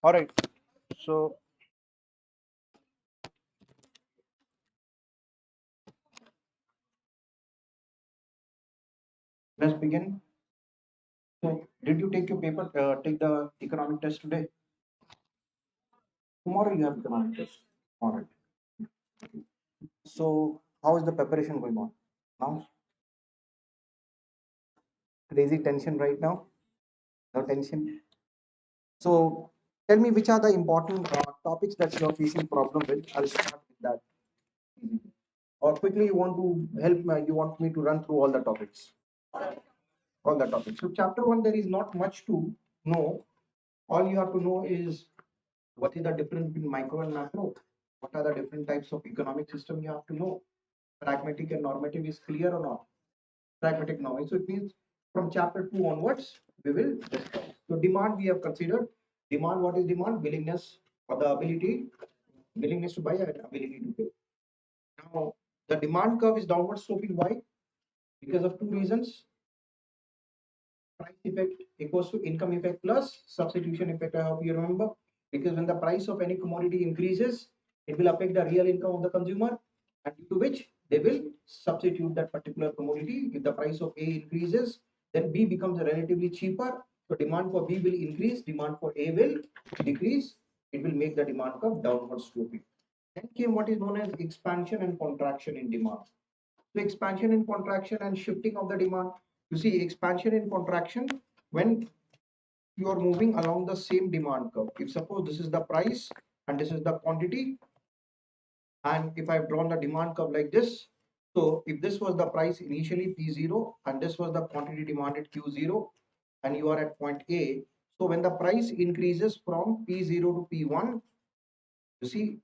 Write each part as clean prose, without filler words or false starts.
All right, so let's begin. So, did you take your paper, take the economic test today? Tomorrow you have economic test. All right. So, how is the preparation going on now? Crazy tension right now? No tension. So, tell me which are the important topics that you are facing problem with. I'll start with that. Or quickly, you want to help me, you want me to run through all the topics. All the topics. So, chapter one, there is not much to know. All you have to know is what is the difference between micro and macro. What are the different types of economic system you have to know. Pragmatic and normative is clear or not? Pragmatic knowledge. So it means from chapter 2 onwards, we will discuss. So demand we have considered. Demand, what is demand? Willingness or the ability, willingness to buy and ability to pay. Now, the demand curve is downward sloping. Why? Because of two reasons. Price effect equals to income effect plus substitution effect. I hope you remember. Because when the price of any commodity increases, it will affect the real income of the consumer, and due to which they will substitute that particular commodity. If the price of A increases, then B becomes relatively cheaper. So demand for B will increase, demand for A will decrease. It will make the demand curve downward sloping. Then came what is known as expansion and contraction in demand. So expansion and contraction and shifting of the demand. You see, expansion and contraction when you are moving along the same demand curve. If suppose this is the price and this is the quantity, and if I've drawn the demand curve like this, so if this was the price initially P0 and this was the quantity demanded Q0, and you are at point A, so when the price increases from P0 to P1, you see,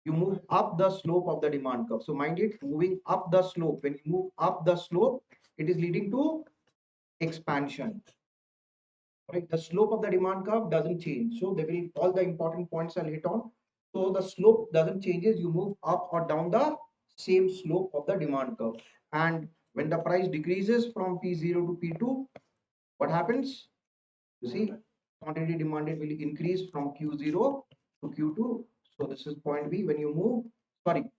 you move up the slope of the demand curve. So mind it, moving up the slope. When you move up the slope, it is leading to expansion. Right? The slope of the demand curve doesn't change. So they will all the important points I'll hit on. So the slope doesn't changes. You move up or down the same slope of the demand curve. And when the price decreases from P0 to P2, what happens? You see, quantity demanded will increase from Q0 to Q2. So this is point B. When you move, sorry,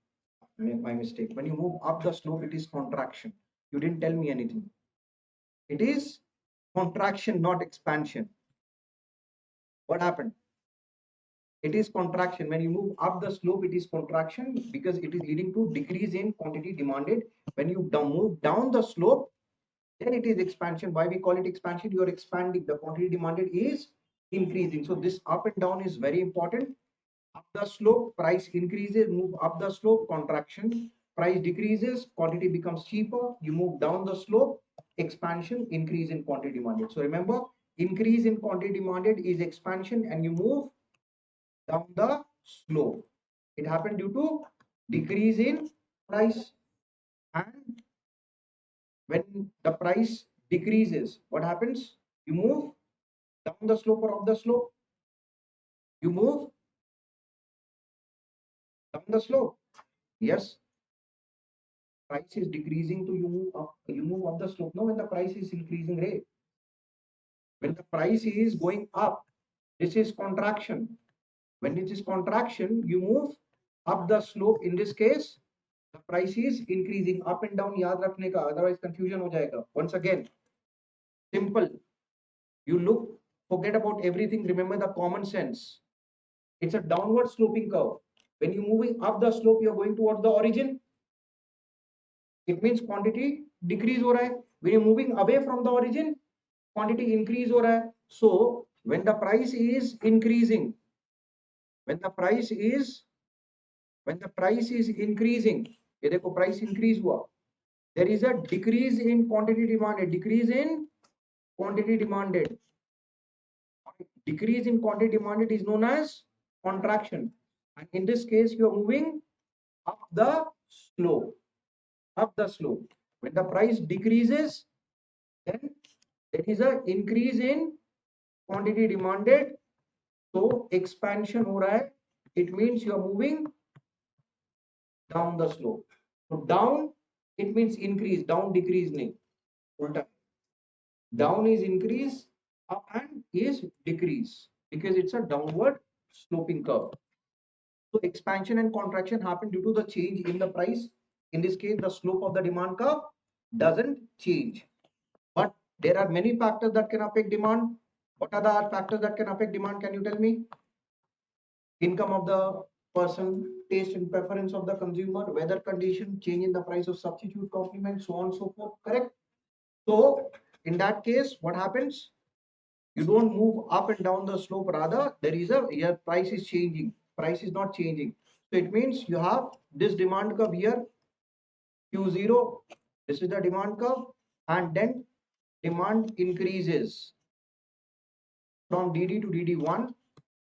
my mistake. When you move up the slope, it is contraction. You didn't tell me anything. It is contraction, not expansion. What happened? It is contraction. When you move up the slope, it is contraction because it is leading to decrease in quantity demanded. When you move down the slope, then it is expansion. Why we call it expansion? You are expanding. The quantity demanded is increasing. So this up and down is very important. Up the slope, price increases, move up the slope, contraction. Price decreases, quantity becomes cheaper. You move down the slope, expansion, increase in quantity demanded. So remember, increase in quantity demanded is expansion, and you move down the slope. It happened due to decrease in price. And when the price decreases, what happens? You move down the slope or up the slope. You move down the slope. Yes, price is decreasing to you move up the slope. Now when the price is increasing rate, when the price is going up, this is contraction. When it is contraction, you move up the slope. In this case, the price is increasing. Up and down याद रखने का, otherwise confusion हो जाएगा. Once again, simple. You look, forget about everything. Remember the common sense. It's a downward sloping curve. When you're moving up the slope, you're going towards the origin. It means quantity decrease हो रहा है. When you're moving away from the origin, quantity increase हो रहा है. So when the price is increasing, when the price is increasing, ये देखो price increase हुआ, there is a decrease in quantity demanded. Decrease in quantity demanded. Decrease in quantity demanded is known as contraction. And in this case, you are moving up the slope. Up the slope. When the price decreases, then there is an increase in quantity demanded. So expansion हो रहा है. It means you are moving down the slope. So down, it means increase. Down decrease नहीं. उल्टा. Down is increase, up and is decrease. because it's a downward sloping curve. So expansion and contraction happen due to the change in the price. In this case, the slope of the demand curve doesn't change. But there are many factors that can affect demand. What are the factors that can affect demand? Can you tell me? Income of the person, taste and preference of the consumer, weather condition, change in the price of substitute complement, so on and so forth. Correct? So in that case, what happens? You don't move up and down the slope, rather there is a, your price is changing, price is not changing. So it means you have this demand curve here, Q0, this is the demand curve, and then demand increases from DD to DD1,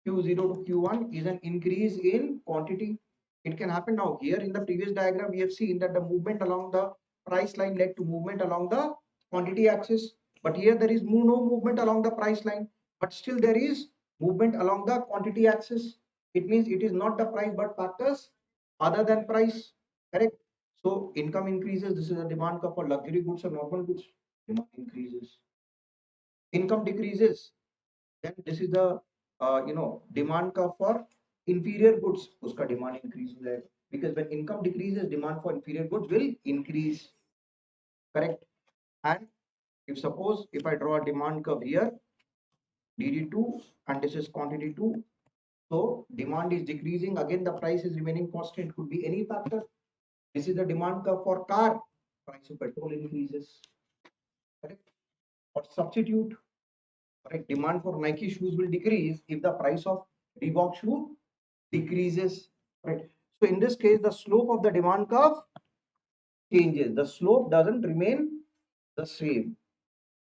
Q0 to Q1 is an increase in quantity. It can happen now. Here in the previous diagram, we have seen that the movement along the price line led to movement along the quantity axis. But here there is no movement along the price line, but still there is movement along the quantity axis. It means it is not the price, but factors other than price. Correct? So income increases. This is a demand curve for luxury goods or normal goods. Demand increases. Income decreases. Then this is the demand curve for inferior goods. Uska demand increases because when income decreases, demand for inferior goods will increase. Correct? And if suppose if I draw a demand curve here, DD2, and this is quantity 2, so demand is decreasing, again the price is remaining constant. It could be any factor. This is the demand curve for car, price of petrol increases. Correct? Or substitute. Correct? Demand for Nike shoes will decrease if the price of Reebok shoe decreases. Right? So in this case, the slope of the demand curve changes. The slope doesn't remain the same.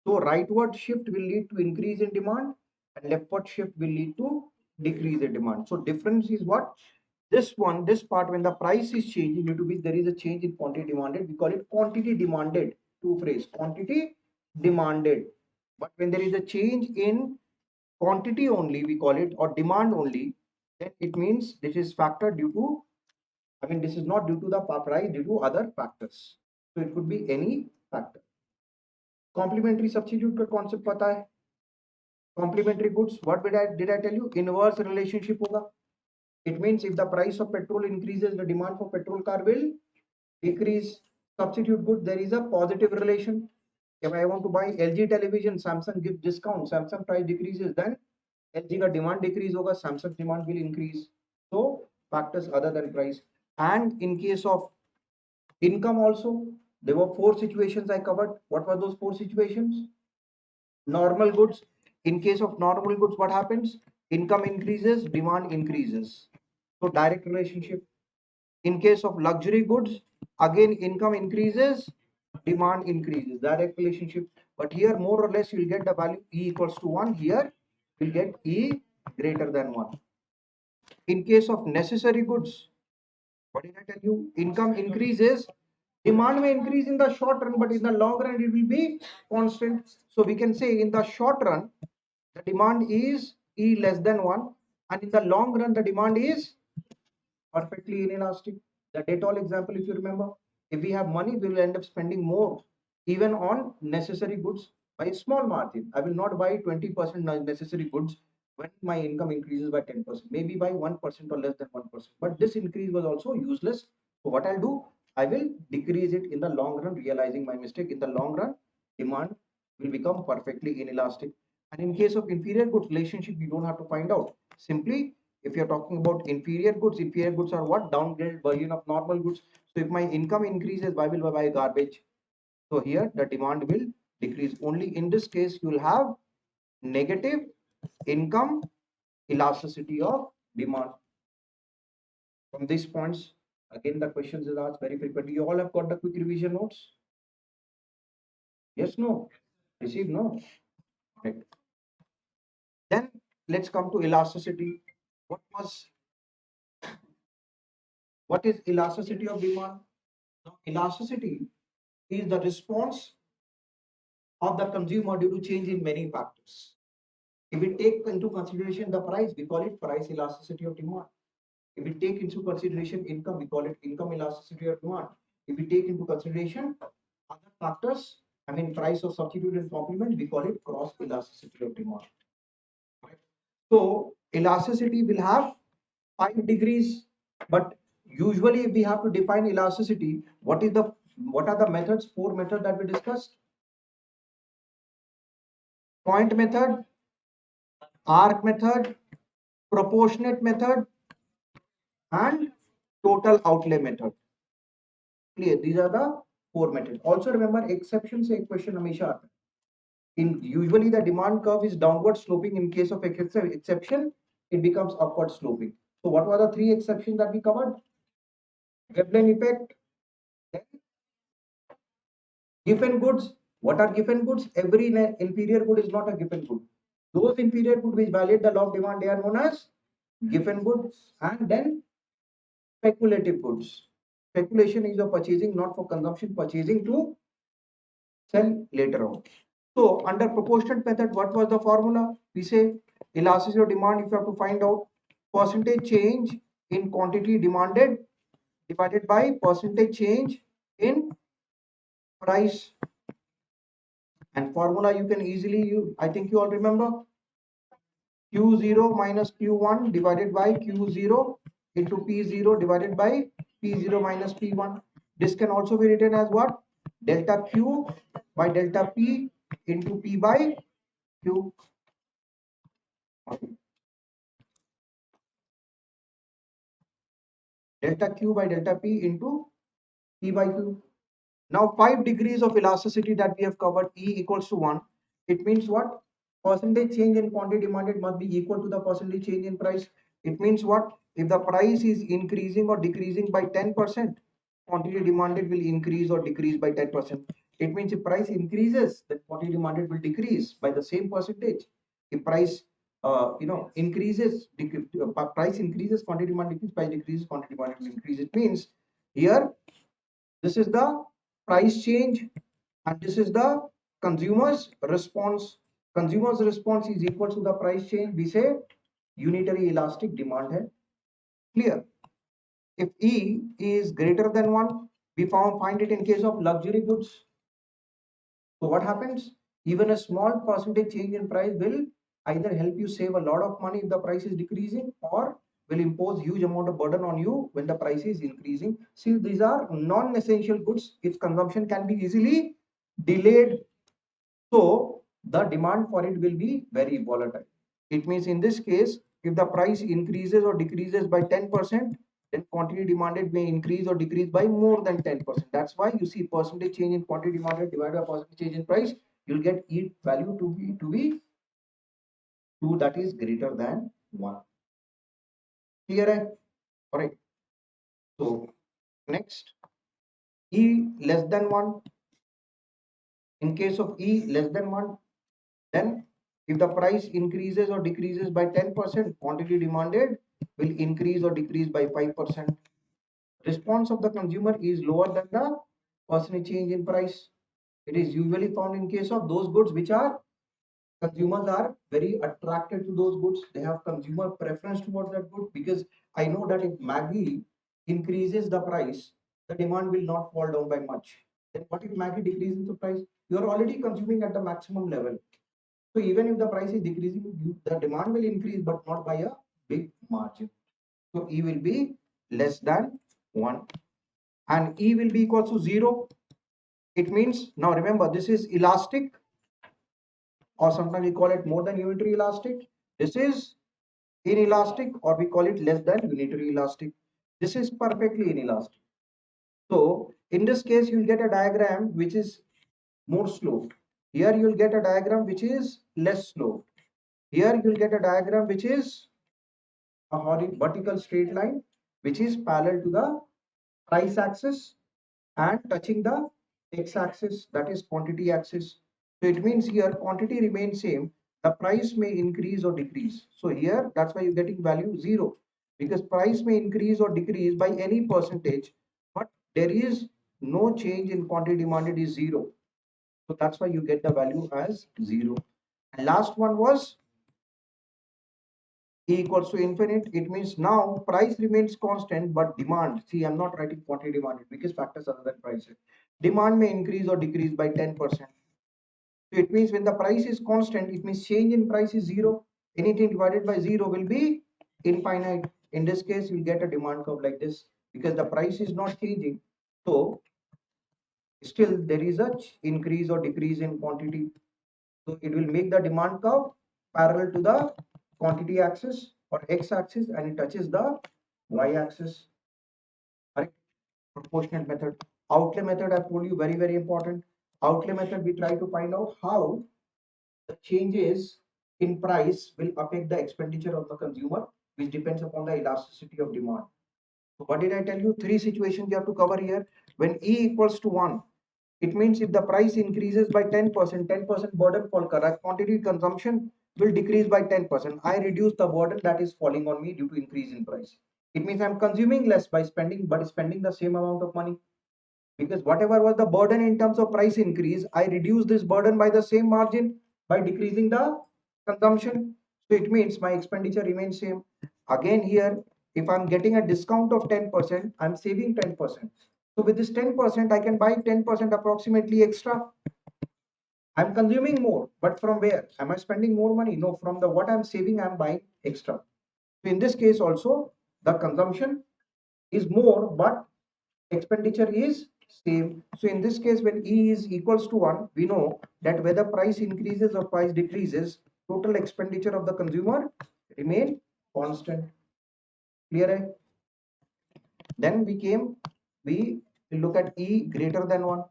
So rightward shift will lead to increase in demand, and leftward shift will lead to decrease in demand. So difference is what? This one, this part, when the price is changing, due to which there is a change in quantity demanded, we call it quantity demanded. Two phrase, quantity demanded. But when there is a change in quantity only, we call it, or demand only, then it means this is factor due to, I mean, this is not due to the price, due to other factors. So it could be any factor. Complementary substitute का concept पता है? Complementary goods, what did I tell you? Inverse relationship होगा. It means if the price of petrol increases, the demand for petrol car will decrease. Substitute good, there is a positive relation. If I want to buy LG television, Samsung gives discount, Samsung price decreases, then LG का demand decrease होगा, Samsung demand will increase. So factors other than price. And in case of income also, there were 4 situations I covered. What were those 4 situations? Normal goods. In case of normal goods, what happens? Income increases, demand increases. So direct relationship. In case of luxury goods, again income increases, demand increases. Direct relationship. But here more or less you will get the value E equals to 1. Here you will get E greater than 1. In case of necessary goods, what did I tell you? Income increases, demand may increase in the short run, but in the long run it will be constant. So we can say in the short run, the demand is E less than 1, and in the long run, the demand is perfectly inelastic. The Dettol example, if you remember, if we have money, we will end up spending more, even on necessary goods by a small margin. I will not buy 20% necessary goods when my income increases by 10%, maybe by 1% or less than 1%. But this increase was also useless. So what I'll do, I will decrease it in the long run, realizing my mistake. In the long run, demand will become perfectly inelastic. And in case of inferior goods relationship, you don't have to find out. Simply, if you're talking about inferior goods are what? Downgraded version of normal goods. So if my income increases, why will I buy garbage? So here the demand will decrease. Only in this case, you will have negative income elasticity of demand. From these points, again the questions is asked very frequently. You all have got the quick revision notes? Yes, no? Receive, no? Right. Then let's come to elasticity. What is elasticity of demand? Now, elasticity is the response of the consumer due to change in many factors. If we take into consideration the price, we call it price elasticity of demand. If we take into consideration income, we call it income elasticity of demand. If we take into consideration other factors, I mean price of substitute and complement, we call it cross elasticity of demand. Right? So elasticity will have 5 degrees, but usually we have to define elasticity. What are the methods? Four methods that we discussed: point method, arc method, proportionate method, and total outlay method. Clear? These are the four methods. Also remember, exception से एक question हमेशा आता है. In usually the demand curve is downward sloping. In case of exception, it becomes upward sloping. So what were the three exceptions that we covered? Veblen effect, then given goods. What are given goods? Every inferior good is not a given good. Those inferior goods which violate the law of demand, they are known as given goods. And then speculative goods. Speculation is a purchasing not for consumption, purchasing to sell later on. So under proportionate method, what was the formula? We say elasticity of demand, if you have to find out percentage change in quantity demanded divided by percentage change in price. And formula you can easily use. I think you all remember Q0 minus Q1 divided by Q0 into P0 divided by P0 minus P1. This can also be written as what? Delta Q by delta P into P by Q. Delta Q by delta P into P by Q. Now 5 degrees of elasticity that we have covered, E equals to 1. It means what? Percentage change in quantity demanded must be equal to the percentage change in price. It means what? If the price is increasing or decreasing by 10%, quantity demanded will increase or decrease by 10%. It means if price increases, then quantity demanded will decrease by the same percentage. If price increases, price increases, quantity demand decreases, price decreases, quantity demanded will increase. It means here this is the price change and this is the consumer's response. Consumer's response is equal to the price change. We say unitary elastic demand hai. Clear? If E is greater than 1, we find it in case of luxury goods. So what happens? Even a small percentage change in price will either help you save a lot of money if the price is decreasing or will impose huge amount of burden on you when the price is increasing. Since these are non-essential goods, its consumption can be easily delayed. So the demand for it will be very volatile. It means in this case, if the price increases or decreases by 10%, then quantity demanded may increase or decrease by more than 10%. That's why you see percentage change in quantity demanded divided by percentage change in price, you'll get E value to be 2, that is greater than 1. Clear? All right. So next, E less than 1. In case of E less than 1, then if the price increases or decreases by 10%, quantity demanded will increase or decrease by 5%. Response of the consumer is lower than the percentage change in price. It is usually found in case of those goods which are consumers are very attracted to those goods. They have consumer preference towards that good because I know that if Maggi increases the price, the demand will not fall down by much. Then what if Maggi decreases the price? You are already consuming at the maximum level. So even if the price is decreasing, the demand will increase, but not by a big margin. So E will be less than 1 and E will be equal to 0. It means, now remember, this is elastic or sometimes we call it more than unitary elastic. This is inelastic or we call it less than unitary elastic. This is perfectly inelastic. So in this case, you'll get a diagram which is more sloped. Here you'll get a diagram which is less sloped. Here you'll get a diagram which is a vertical straight line which is parallel to the price axis and touching the x-axis, that is quantity axis. So it means here quantity remains same, the price may increase or decrease. So here that's why you're getting value 0 because price may increase or decrease by any percentage, but there is no change in quantity demanded is 0. So that's why you get the value as 0. And last one was E equals to infinite. It means now price remains constant, but demand, see, I'm not writing quantity demanded because factors other than price. Demand may increase or decrease by 10%. So it means when the price is constant, it means change in price is 0. Anything divided by 0 will be infinite. In this case, you'll get a demand curve like this because the price is not changing. So still there is a increase or decrease in quantity. So it will make the demand curve parallel to the quantity axis or x axis, and it touches the y axis. Right? Proportionate method. Outlay method, I've told you, very, very important. Outlay method, we try to find out how the changes in price will affect the expenditure of the consumer, which depends upon the elasticity of demand. So what did I tell you? Three situations you have to cover here. When E equals to 1, it means if the price increases by 10%, 10% burden for correct quantity consumption will decrease by 10%. I reduce the burden that is falling on me due to increase in price. It means I'm consuming less by spending, but spending the same amount of money. Because whatever was the burden in terms of price increase, I reduce this burden by the same margin by decreasing the consumption. So it means my expenditure remains same. Again here, if I'm getting a discount of 10%, I'm saving 10%. So with this 10%, I can buy 10% approximately extra. I'm consuming more, but from where? Am I spending more money? No, from the what I'm saving, I'm buying extra. So in this case also, the consumption is more, but expenditure is same. So in this case, when E is equals to 1, we know that whether price increases or price decreases, total expenditure of the consumer remain constant. Clear? Eh? Then we look at E greater than 1.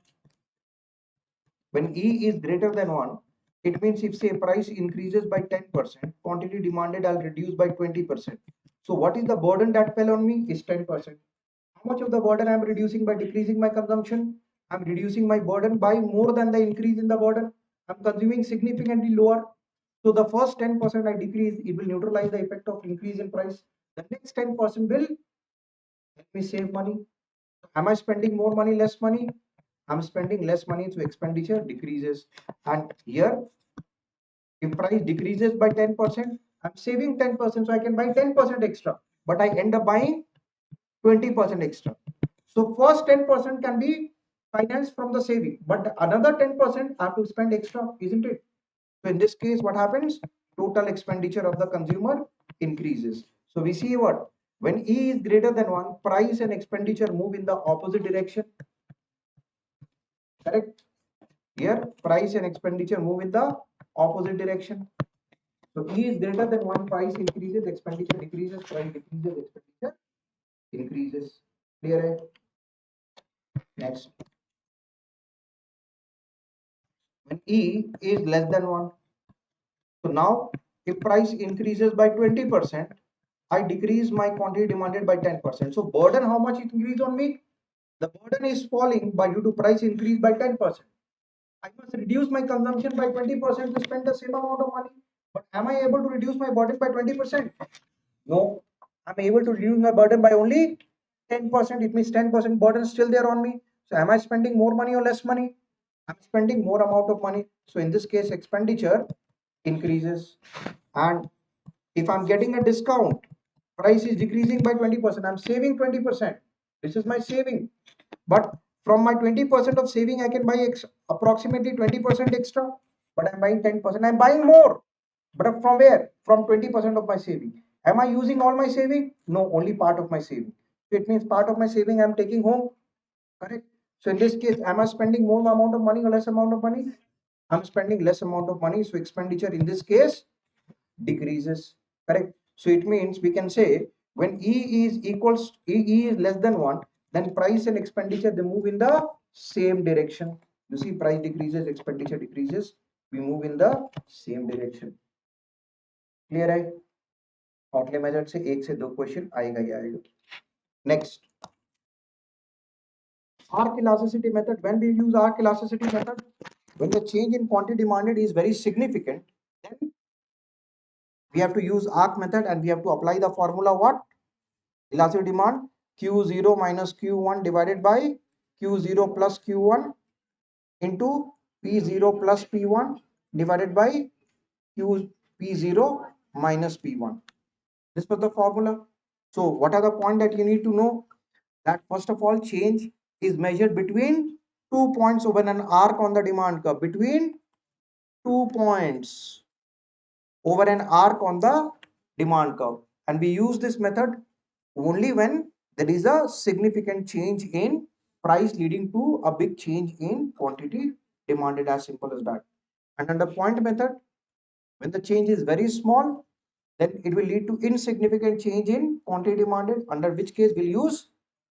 When E is greater than 1, it means if say price increases by 10%, quantity demanded I'll reduce by 20%. So what is the burden that fell on me is 10%. How much of the burden I'm reducing by decreasing my consumption? I'm reducing my burden by more than the increase in the burden. I'm consuming significantly lower. So the first 10% I decrease, it will neutralize the effect of increase in price. The next 10% will help me save money. Am I spending more money, less money? I'm spending less money, so expenditure decreases. And here, if price decreases by 10%, I'm saving 10%, so I can buy 10% extra. But I end up buying 20% extra. So first 10% can be financed from the saving, but another 10% I have to spend extra, isn't it? So in this case, what happens? Total expenditure of the consumer increases. So we see what? When E is greater than 1, price and expenditure move in the opposite direction. Correct? Here, price and expenditure move in the opposite direction. So E is greater than 1, price increases, expenditure decreases, price decreases, expenditure increases. Clear? Next. When E is less than 1. So now, if price increases by 20%, I decrease my quantity demanded by 10%. So burden, how much it increase on me? The burden is falling by due to price increase by 10%. I must reduce my consumption by 20% to spend the same amount of money. But am I able to reduce my burden by 20%? No. I'm able to reduce my burden by only 10%. It means 10% burden still there on me. So am I spending more money or less money? I'm spending more amount of money. So in this case, expenditure increases. And if I'm getting a discount, price is decreasing by 20%. I'm saving 20%. This is my saving. But from my 20% of saving, I can buy approximately 20% extra. But I'm buying 10%. I'm buying more. But from where? From 20% of my saving. Am I using all my saving? No, only part of my saving. So it means part of my saving I'm taking home. Correct? So in this case, am I spending more amount of money or less amount of money? I'm spending less amount of money. So expenditure in this case decreases. Correct? So it means we can say when E is less than 1, then price and expenditure they move in the same direction. You see, price decreases, expenditure decreases. We move in the same direction. Clear है? Outlay method से एक से दो question आएगा ही आएगा. Next, arc elasticity method. When we use arc elasticity method, when the change in quantity demanded is very significant, then we have to use arc method and we have to apply the formula what? Elastic demand Q0 minus Q1 divided by Q0 plus Q1 into P0 plus P1 divided by P0 minus P1. This was the formula. So what are the points that you need to know? That first of all, change is measured between 2 points over an arc on the demand curve, between 2 points. over an arc on the demand curve. And we use this method only when there is a significant change in price leading to a big change in quantity demanded, as simple as that. And under point method, when the change is very small, then it will lead to insignificant change in quantity demanded, under which case we'll use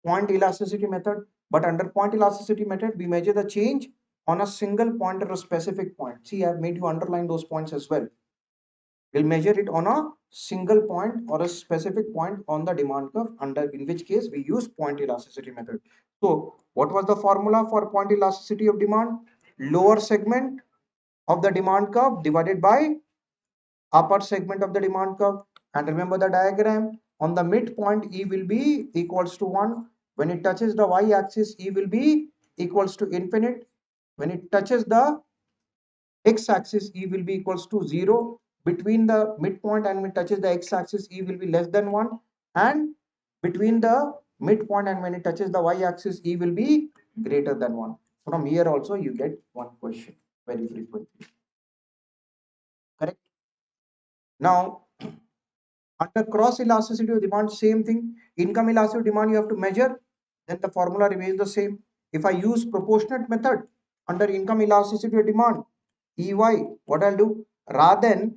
point elasticity method. But under point elasticity method, we measure the change on a single point or a specific point. See, I've made you underline those points as well. We'll measure it on a single point or a specific point on the demand curve, under in which case we use point elasticity method. So what was the formula for point elasticity of demand? Lower segment of the demand curve divided by upper segment of the demand curve. And remember the diagram, on the midpoint E will be equals to 1. When it touches the y-axis, E will be equals to infinite. When it touches the x-axis, E will be equals to 0. Between the midpoint and when it touches the x-axis, E will be less than 1. And between the midpoint and when it touches the y-axis, E will be greater than 1. From here also you get one question very frequently. Correct? Now, under cross elasticity of demand, same thing. Income elasticity of demand you have to measure, then the formula remains the same. If I use proportionate method under income elasticity of demand, EY, what I'll do, rather than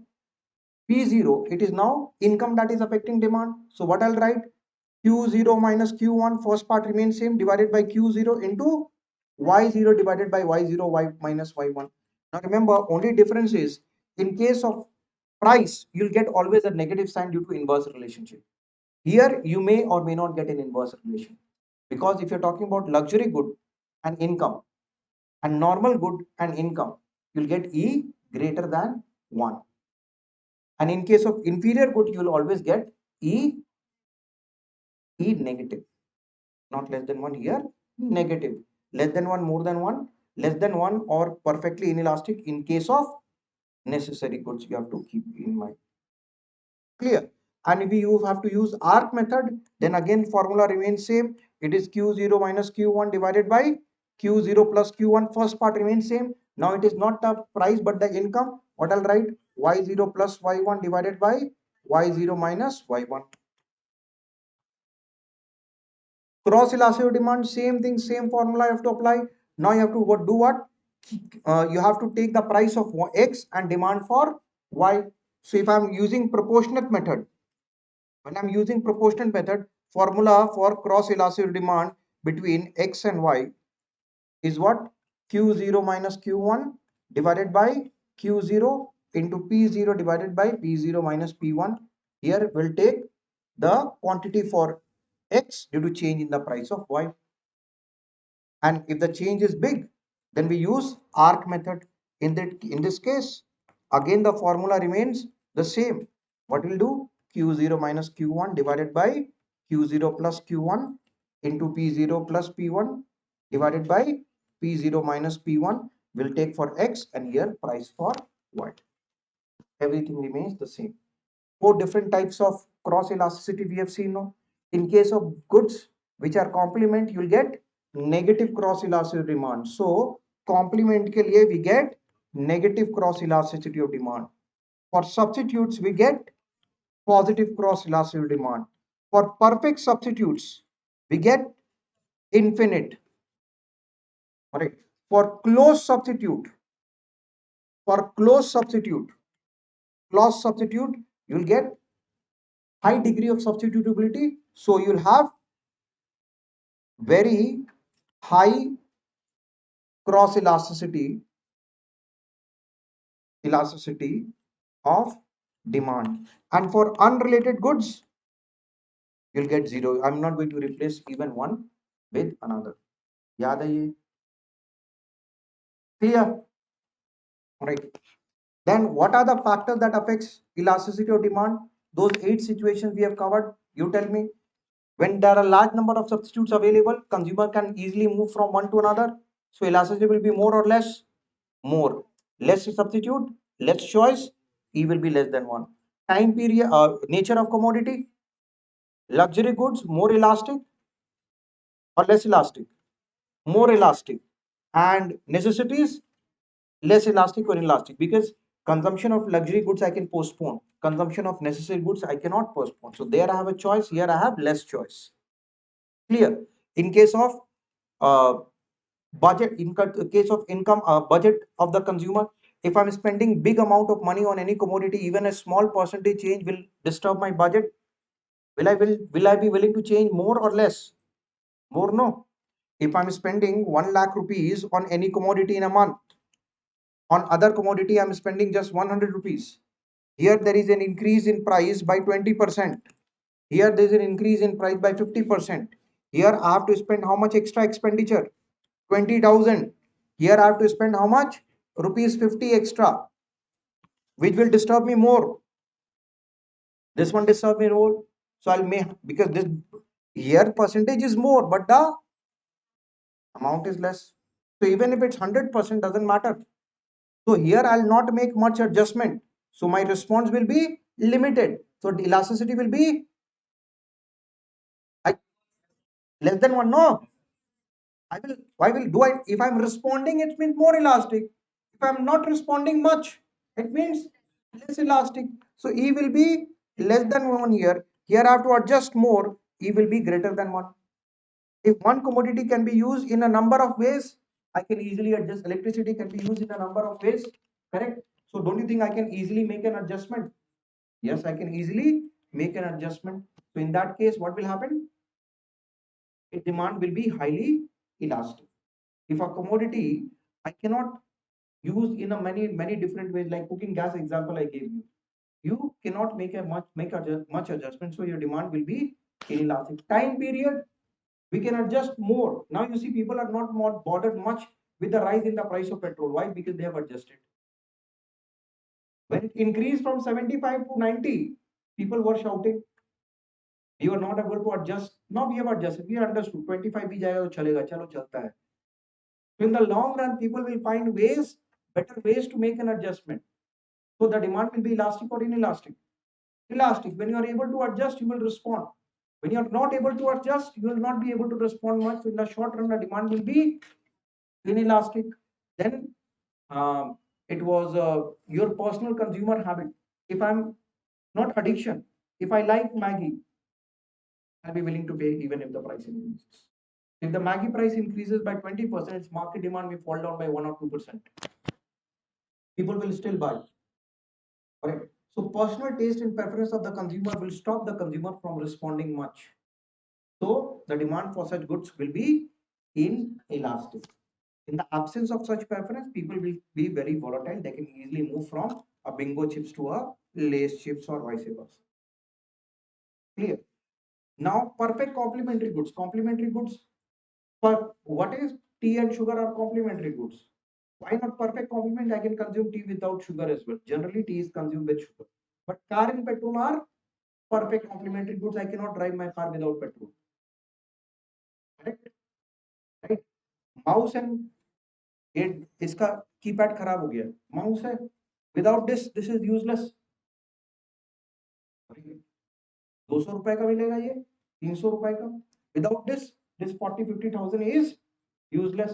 P0, it is now income that is affecting demand. So what I'll write, Q0 minus Q1, first part remains same, divided by Q0 into Y0 divided by Y0, Y minus Y1. Now remember, only difference is in case of price, you'll get always a negative sign due to inverse relationship. Here, you may or may not get an inverse relation. Because if you're talking about luxury good and income and normal good and income, you'll get E greater than 1. And in case of inferior good, you'll always get E negative. Not less than 1 here, negative. Less than 1, more than 1, less than 1 or perfectly inelastic in case of necessary goods, you have to keep in mind. Clear? And if you have to use arc method, then again formula remains same. It is Q0 minus Q1 divided by Q0 plus Q1. First part remains same. Now it is not the price but the income. What I'll write? Y0 plus Y1 divided by Y0 minus Y1. Cross elastic demand, same thing, same formula you have to apply. Now you have to do what? You have to take the price of X and demand for Y. So if I'm using proportionate method, when I'm using proportionate method, formula for cross elastic demand between X and Y is what? Q0 minus Q1 divided by Q0 into P0 divided by P0 minus P1. Here we'll take the quantity for X due to change in the price of Y. And if the change is big, then we use arc method. In this case, again the formula remains the same. What we'll do? Q0 minus Q1 divided by Q0 plus Q1 into P0 plus P1 divided by P0 minus P1 will take for X and here price for Y. Everything remains the same. 4 different types of cross elasticity we have seen now. In case of goods which are complement, you'll get negative cross elasticity demand. So complement के लिए we get negative cross elasticity of demand. For substitutes we get positive cross elasticity demand. For perfect substitutes we get infinite. All right. For closed substitute, for closed substitute, you'll get high degree of substitutability. So you'll have very high cross elasticity of demand. And for unrelated goods, you'll get 0. I'm not going to replace even one with another. Yaad hai ye? Clear? All right. Then what are the factors that affects elasticity of demand? Those 8 situations we have covered. You tell me. When there are a large number of substitutes available, consumer can easily move from one to another. So elasticity will be more or less? More. Less substitute, less choice, E will be less than 1. Time period, nature of commodity, luxury goods, more elastic or less elastic? More elastic. And necessities, less elastic or inelastic, because Consumption of luxury goods I can postpone. Consumption of necessary goods I cannot postpone. So there I have a choice. Here I have less choice. Clear. In case of uh, budget, in case of income budget of the consumer, if I'm spending big amount of money on any commodity, even a small percentage change will disturb my budget. Will I be willing to change more or less? More, no. If I'm spending 1 lakh rupees on any commodity in a month, on other commodity I'm spending just 100 rupees. Here there is an increase in price by 20%. Here there is an increase in price by 50%. Here I have to spend how much extra expenditure? 20,000. Here I have to spend how much? Rupees 50 extra, which will disturb me more. This one disturb me more. So I'll make, because this here percentage is more, but the amount is less. So even if it's 100% doesn't matter. So here I'll not make much adjustment. So my response will be limited. So the elasticity will be less than one. No, I will do I if I'm responding, it means more elastic. If I'm not responding much, it means less elastic. So E will be less than one here. Here I have to adjust more. E will be greater than one. If one commodity can be used in a number of ways, I can easily adjust. Electricity can be used in a number of ways. Correct. So don't you think I can easily make an adjustment? Yes, I can easily make an adjustment. So in that case, what will happen? A demand will be highly elastic. If a commodity I cannot use in a many different ways, like cooking gas example I gave you, you cannot much adjustment, so your demand will be inelastic. Time period we can adjust more. Now you see people are not more bothered much with the rise in the price of petrol. Why? Because they have adjusted. When it increased from 75 to 90, people were shouting. We were not able to adjust. Now we have adjusted. We understood 25 भी जाएगा तो चलेगा, चलो चलता है. So in the long run, people will find ways, better ways to make an adjustment. So the demand will be elastic or inelastic. Elastic. When you are able to adjust, you will respond. When you are not able to adjust, you will not be able to respond much. In the short run, the demand will be inelastic. Then it was your personal consumer habit. If I'm not addiction, if I like Maggie, I'll be willing to pay even if the price increases. If the Maggie price increases by 20%, its market demand may fall down by 1 or 2%. People will still buy. Correct. So personal taste and preference of the consumer will stop the consumer from responding much. So the demand for such goods will be inelastic. In the absence of such preference, people will be very volatile. They can easily move from a bingo chips to a Lay's chips or vice versa. Clear. Now, perfect complementary goods. Complementary goods. For what is tea and sugar are complementary goods? Why not perfect complement? I can consume tea without sugar as well. Generally, tea is consumed with sugar. But car and petrol are perfect complementary goods. I cannot drive my car without petrol. Correct? Right? Mouse and इसका keypad खराब हो गया. Mouse है. Without this is useless. 200 रुपए का मिलेगा ये, 300 रुपए का. Without this 40-50,000 is useless.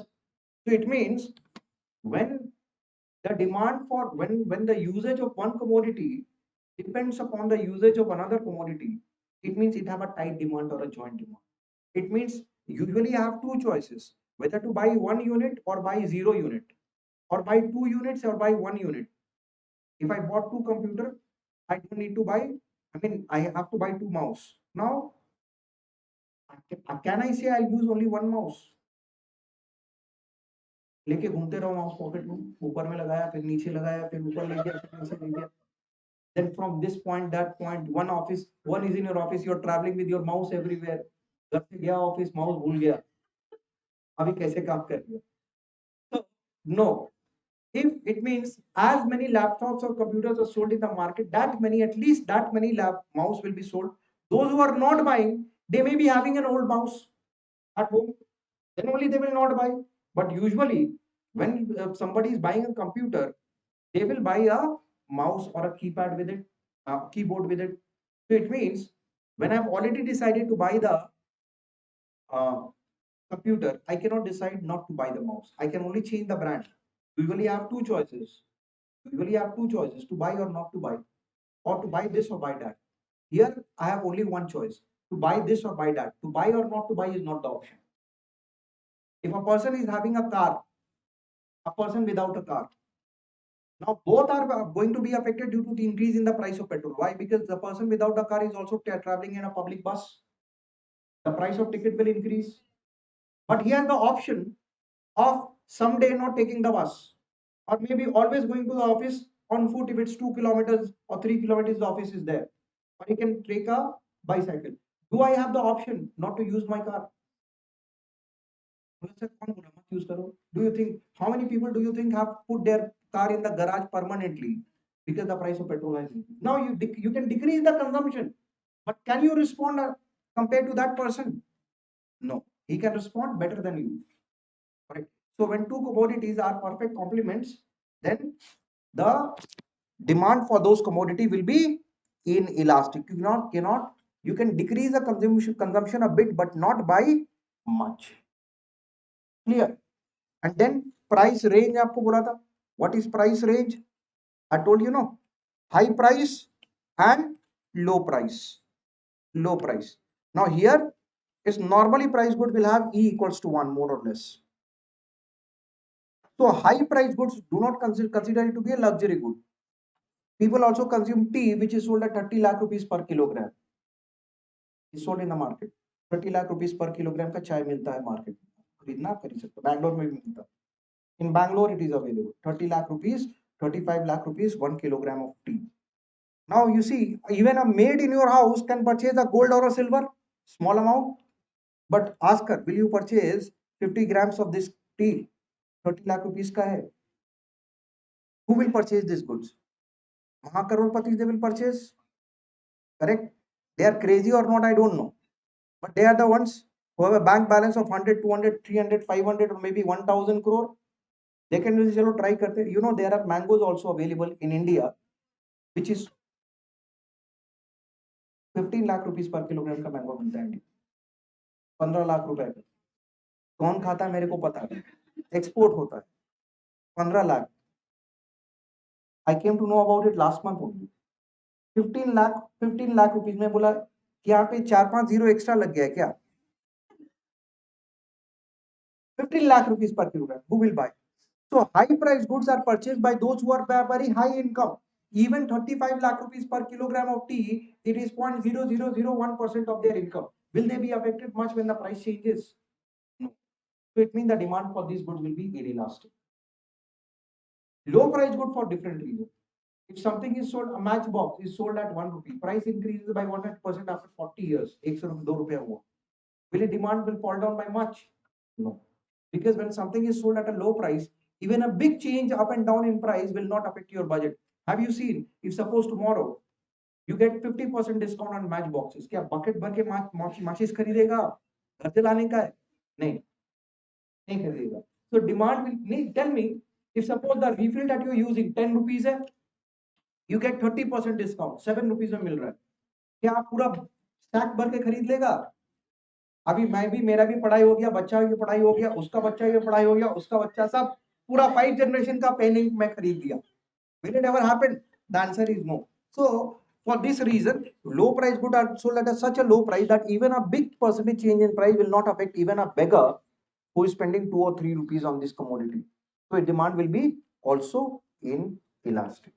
So it means when the demand for when the usage of one commodity depends upon the usage of another commodity, it means it have a tight demand or a joint demand. It means usually I have two choices, whether to buy one unit or buy 0 unit, or buy 2 units or buy 1 unit. If I bought two computer, I don't need to buy, I have to buy two mouse. Now can I say I'll use only one mouse? लेके घूमते रहो mouse pocket में, ऊपर में लगाया, फिर नीचे लगाया, फिर ऊपर ले गया, फिर नीचे ले गया. Then from this point, that point, one is in your office, you're traveling with your mouse everywhere. घर से गया ऑफिस, माउस भूल गया, अभी कैसे काम कर रही है? So no, if it means as many laptops or computers are sold in the market, that many, at least that many mouse will be sold. Those who are not buying, they may be having an old mouse at home, then only they will not buy. But usually when somebody is buying a computer, they will buy a mouse or a keypad with it, a keyboard with it. So it means when I've already decided to buy the uh, computer, I cannot decide not to buy the mouse. I can only change the brand. Usually I have two choices. Usually you have two choices, to buy or not to buy, or to buy this or buy that. Here I have only one choice, to buy this or buy that. To buy or not to buy is not the option. If a person is having a car, a person without a car, now both are going to be affected due to the increase in the price of petrol. Why? Because the person without a car is also traveling in a public bus. The price of ticket will increase. But he has the option of someday not taking the bus, or maybe always going to the office on foot if it's 2 kilometers or 3 kilometers, the office is there. Or he can take a bicycle. Do I have the option not to use my car? Do you think how many people do you think have put their car in the garage permanently because the price of petrol has increased? Now you can decrease the consumption, but can you respond compared to that person? No, he can respond better than you. Correct. So when two commodities are perfect complements, then the demand for those commodity will be inelastic. You cannot you can decrease the consumption a bit, but not by much. Clear? And then price range आपको बोला था. What is price range? I told you, no. High price and low price. Low price. Now here is normally price good will have E equals to 1 more or less. So high price goods do not consider it to be a luxury good. People also consume tea which is sold at 30 lakh rupees per kilogram. Is sold in the market. 30 lakh rupees per kilogram का चाय मिलता है market में. खरीदना आप खरीद सकते हो. बैंगलोर में भी मिलता है. In Bangalore, it is available. 30 lakh rupees, 35 lakh rupees, 1 kilogram of tea. Now you see, even a maid in your house can purchase a gold or a silver, small amount. But ask her, will you purchase 50 grams of this tea? 30 lakh rupees ka hai. Who will purchase these goods? Mahakarorpatis, they will purchase. Correct? They are crazy or not, I don't know. But they are the ones who have a bank balance of 100, 200, 300, 500, or maybe 1000 crore. They can chalo try karte. You know, there are mangoes also available in India, which is 15 lakh rupees पर kilogram का mango मिलता है. 15 लाख रुपए का कौन खाता है मेरे को पता है. एक्सपोर्ट होता है 15 lakh. I came to know about it last month only. 15 lakh rupees में बोला कि यहाँ पे 4-5 जीरो एक्स्ट्रा लग गया है क्या. 15 lakh rupees per kilogram. Who will buy? So high price goods are purchased by those who are very high income. Even 35 lakh rupees per kilogram of tea, it is 0.0001% of their income. Will they be affected much when the price changes? No. So it means the demand for these goods will be inelastic. Low price good for different reasons. If something is sold, a matchbox is sold at 1 rupee, price increases by 100% after 40 years. 2 rupees हुआ. Will it demand will fall down by much? No. Because when something is sold at a low price, even a big change up and down in price will not affect your budget. Have you seen, if suppose tomorrow you get 50% discount on matchboxes, क्या bucket भर के matches खरीदेगा? घर से लाने का है? नहीं, नहीं खरीदेगा. So demand will नहीं. Tell me, if suppose the refill that you are using 10 rupees है, you get 30% discount, 7 rupees में मिल रहा है. क्या आप पूरा stack भर के खरीद लेगा? अभी मैं भी, मेरा भी पढ़ाई हो गया, बच्चा की पढ़ाई हो गया, उसका बच्चा की पढ़ाई हो गया, उसका बच्चा, सब पूरा 5 जनरेशन का पेनिंग मैं खरीद लिया. Will it ever happen? The answer is no. So for this reason, low price goods are sold at such a low price that even a big percentage change in price will not affect even a beggar who is spending 2 or 3 rupees on this commodity. So demand will be also inelastic.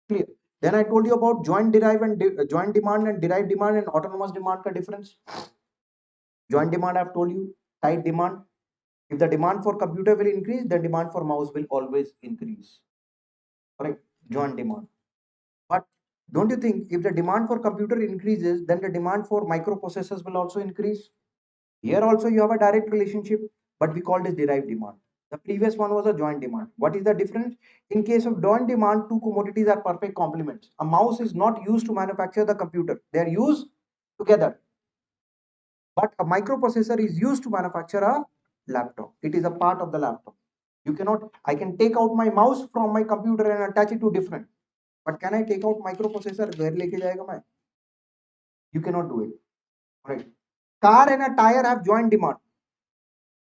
Clear? Then I told you about joint demand and derived demand and autonomous demand ka difference. Joint demand, I've told you. Tight demand. If the demand for computer will increase, the demand for mouse will always increase. Correct? Joint demand. But don't you think if the demand for computer increases, then the demand for microprocessors will also increase? Here also you have a direct relationship, but we call this derived demand. The previous one was a joint demand. What is the difference? In case of joint demand, two commodities are perfect complements. A mouse is not used to manufacture the computer. They are used together. But a microprocessor is used to manufacture a laptop. It is a part of the laptop. You cannot, I can take out my mouse from my computer and attach it to different. But can I take out microprocessor? Where leke jayega main? You cannot do it. Right. Car and a tire have joint demand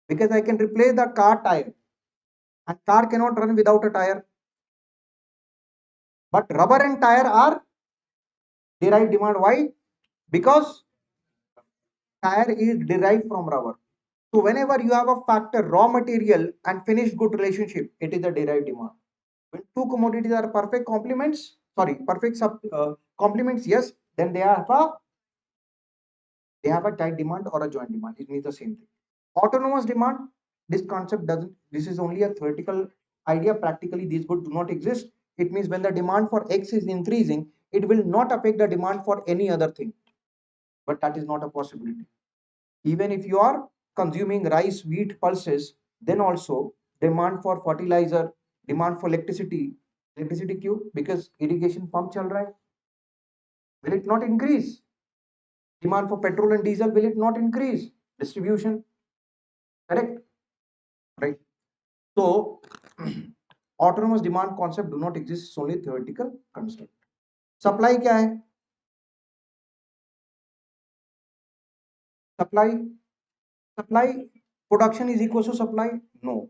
because I can replace the car tire. And car cannot run without a tire. But rubber and tire are derived demand. Why? Because tire is derived from rubber. So whenever you have a factor raw material and finished good relationship, it is a derived demand. When two commodities are perfect complements, sorry, perfect complements, yes, then they have a tight demand or a joint demand. It means the same thing. Autonomous demand, this concept doesn't, this is only a theoretical idea. Practically, these goods do not exist. It means when the demand for X is increasing, it will not affect the demand for any other thing. But that is not a possibility. Even if you are consuming rice, wheat, pulses, then also demand for fertilizer, demand for electricity क्यों? Because irrigation pump चल रहा है, will it not increase? Demand for petrol and diesel, will it not increase? Distribution, correct? Right. So autonomous demand concept do not exist, it's only theoretical construct. Supply क्या है? Supply production is equal to supply? No.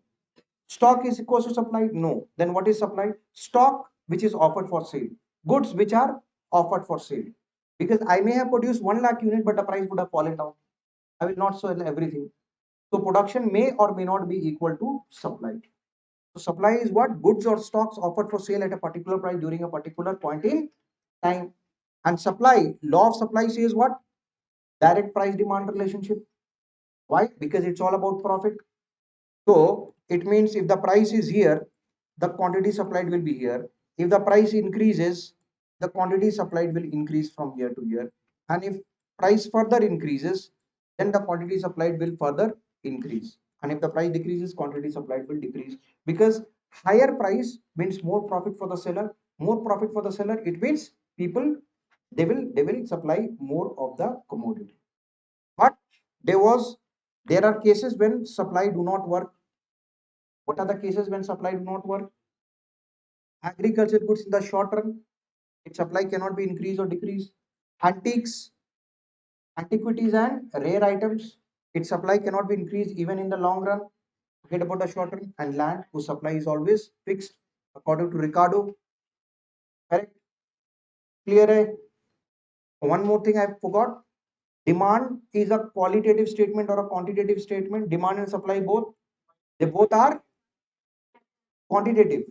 Stock is equal to supply? No. Then what is supply? Stock which is offered for sale. Goods which are offered for sale. Because I may have produced 1 lakh unit, but the price would have fallen down. I will not sell everything. So production may or may not be equal to supply. So supply is what? Goods or stocks offered for sale at a particular price during a particular point in time. And supply, law of supply says what? Direct price demand relationship. Why? Because it's all about profit. So it means if the price is here, the quantity supplied will be here. If the price increases, the quantity supplied will increase from here to here. And if price further increases, then the quantity supplied will further increase. And if the price decreases, quantity supplied will decrease. Because higher price means more profit for the seller. More profit for the seller, it means people they will supply more of the commodity. But there are cases when supply do not work. What are the cases when supply do not work? Agriculture goods in the short run, its supply cannot be increased or decreased. Antiques, antiquities and rare items, its supply cannot be increased even in the long run. Forget about the short run. And land, whose supply is always fixed, according to Ricardo. Correct? Clear? One more thing I forgot. Demand is a qualitative statement or a quantitative statement. Demand and supply both. They both are quantitative.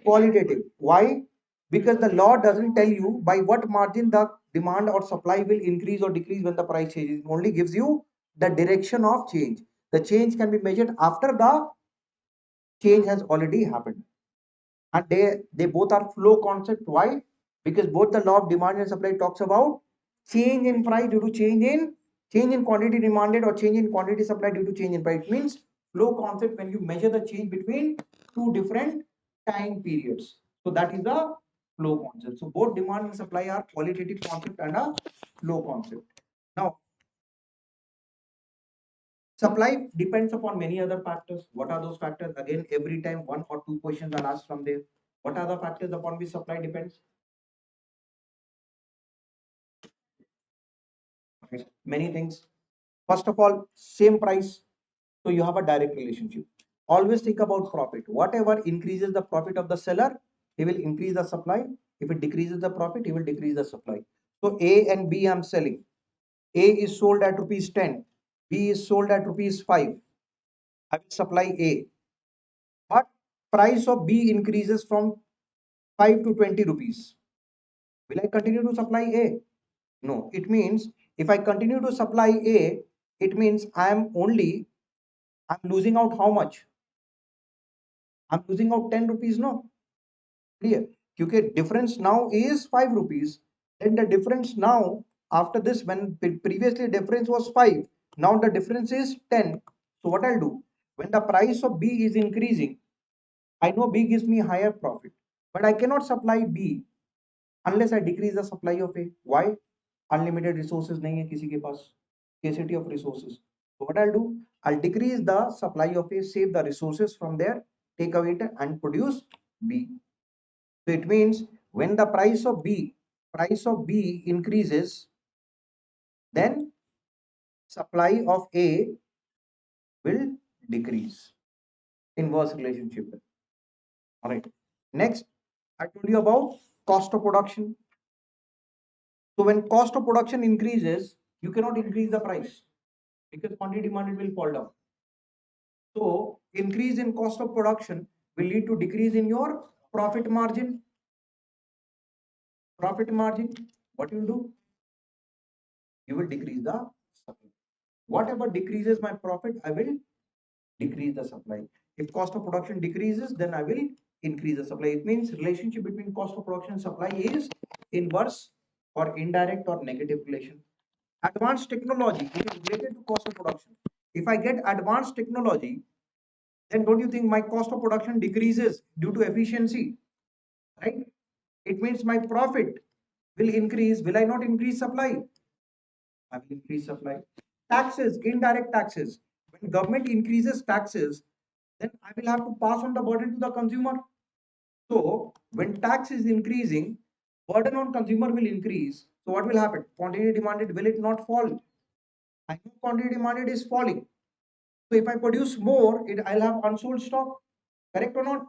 Qualitative. Why? Because the law doesn't tell you by what margin the demand or supply will increase or decrease when the price changes. It only gives you the direction of change. The change can be measured after the change has already happened. And they both are flow concept. Why? Because both the law of demand and supply talks about change in price due to change in quantity demanded or change in quantity supplied due to change in price. It means flow concept when you measure the change between two different time periods. So that is the flow concept. So both demand and supply are qualitative concept and a flow concept. Now supply depends upon many other factors. What are those factors? Again, every time one or two questions are asked from there. What are the factors upon which supply depends? Many things. First of all, same price. So you have a direct relationship. Always think about profit. Whatever increases the profit of the seller, he will increase the supply. If it decreases the profit, he will decrease the supply. So A and B I'm selling. A is sold at rupees 10. B is sold at rupees 5. I will supply A. But price of B increases from 5 to 20 rupees. Will I continue to supply A? No. It means if I continue to supply A, it means I'm losing out how much? I'm losing out 10 rupees, no? Clear? Because difference now is 5 rupees. Then the difference now, after this, when previously difference was 5, now the difference is 10. So what I'll do? When the price of B is increasing, I know B gives me higher profit. But I cannot supply B unless I decrease the supply of A. Why? Unlimited resources nahi hai kisi ke paas. Scarcity of resources. So what I'll do? I'll decrease the supply of A, save the resources from there, take away it and produce B. So it means when the price of B increases, then supply of A will decrease. Inverse relationship. All right. Next, I told you about cost of production. So when cost of production increases, you cannot increase the price because quantity demand will fall down. So increase in cost of production will lead to decrease in your profit margin. Profit margin, what you will do? You will decrease the supply. Whatever decreases my profit, I will decrease the supply. If cost of production decreases, then I will increase the supply. It means relationship between cost of production and supply is inverse or indirect or negative relation. Advanced technology, it is related to cost of production. If I get advanced technology, then don't you think my cost of production decreases due to efficiency, right? It means my profit will increase. Will I not increase supply? I will increase supply. Taxes, indirect taxes. When government increases taxes, then I will have to pass on the burden to the consumer. So when tax is increasing, burden on consumer will increase. So what will happen? Quantity demanded, will it not fall? I know quantity demanded is falling. So if I produce more, I'll have unsold stock. Correct or not?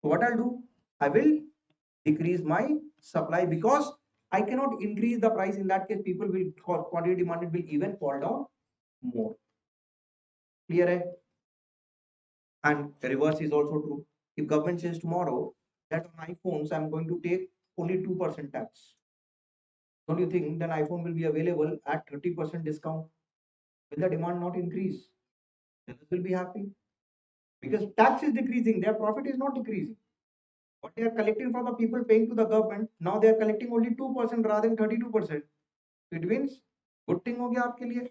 So what I'll do? I will decrease my supply because I cannot increase the price. In that case, people will quantity demanded will even fall down more. Clear? Hai? And the reverse is also true. If government says tomorrow that on iPhones I'm going to take only 2% tax, don't you think then iPhone will be available at 30% discount? Will the demand not increase? Sellers will be happy because tax is decreasing, their profit is not decreasing. What they are collecting from the people paying to the government, now they are collecting only 2% rather than 32%. It means good thing ho gaya aapke liye.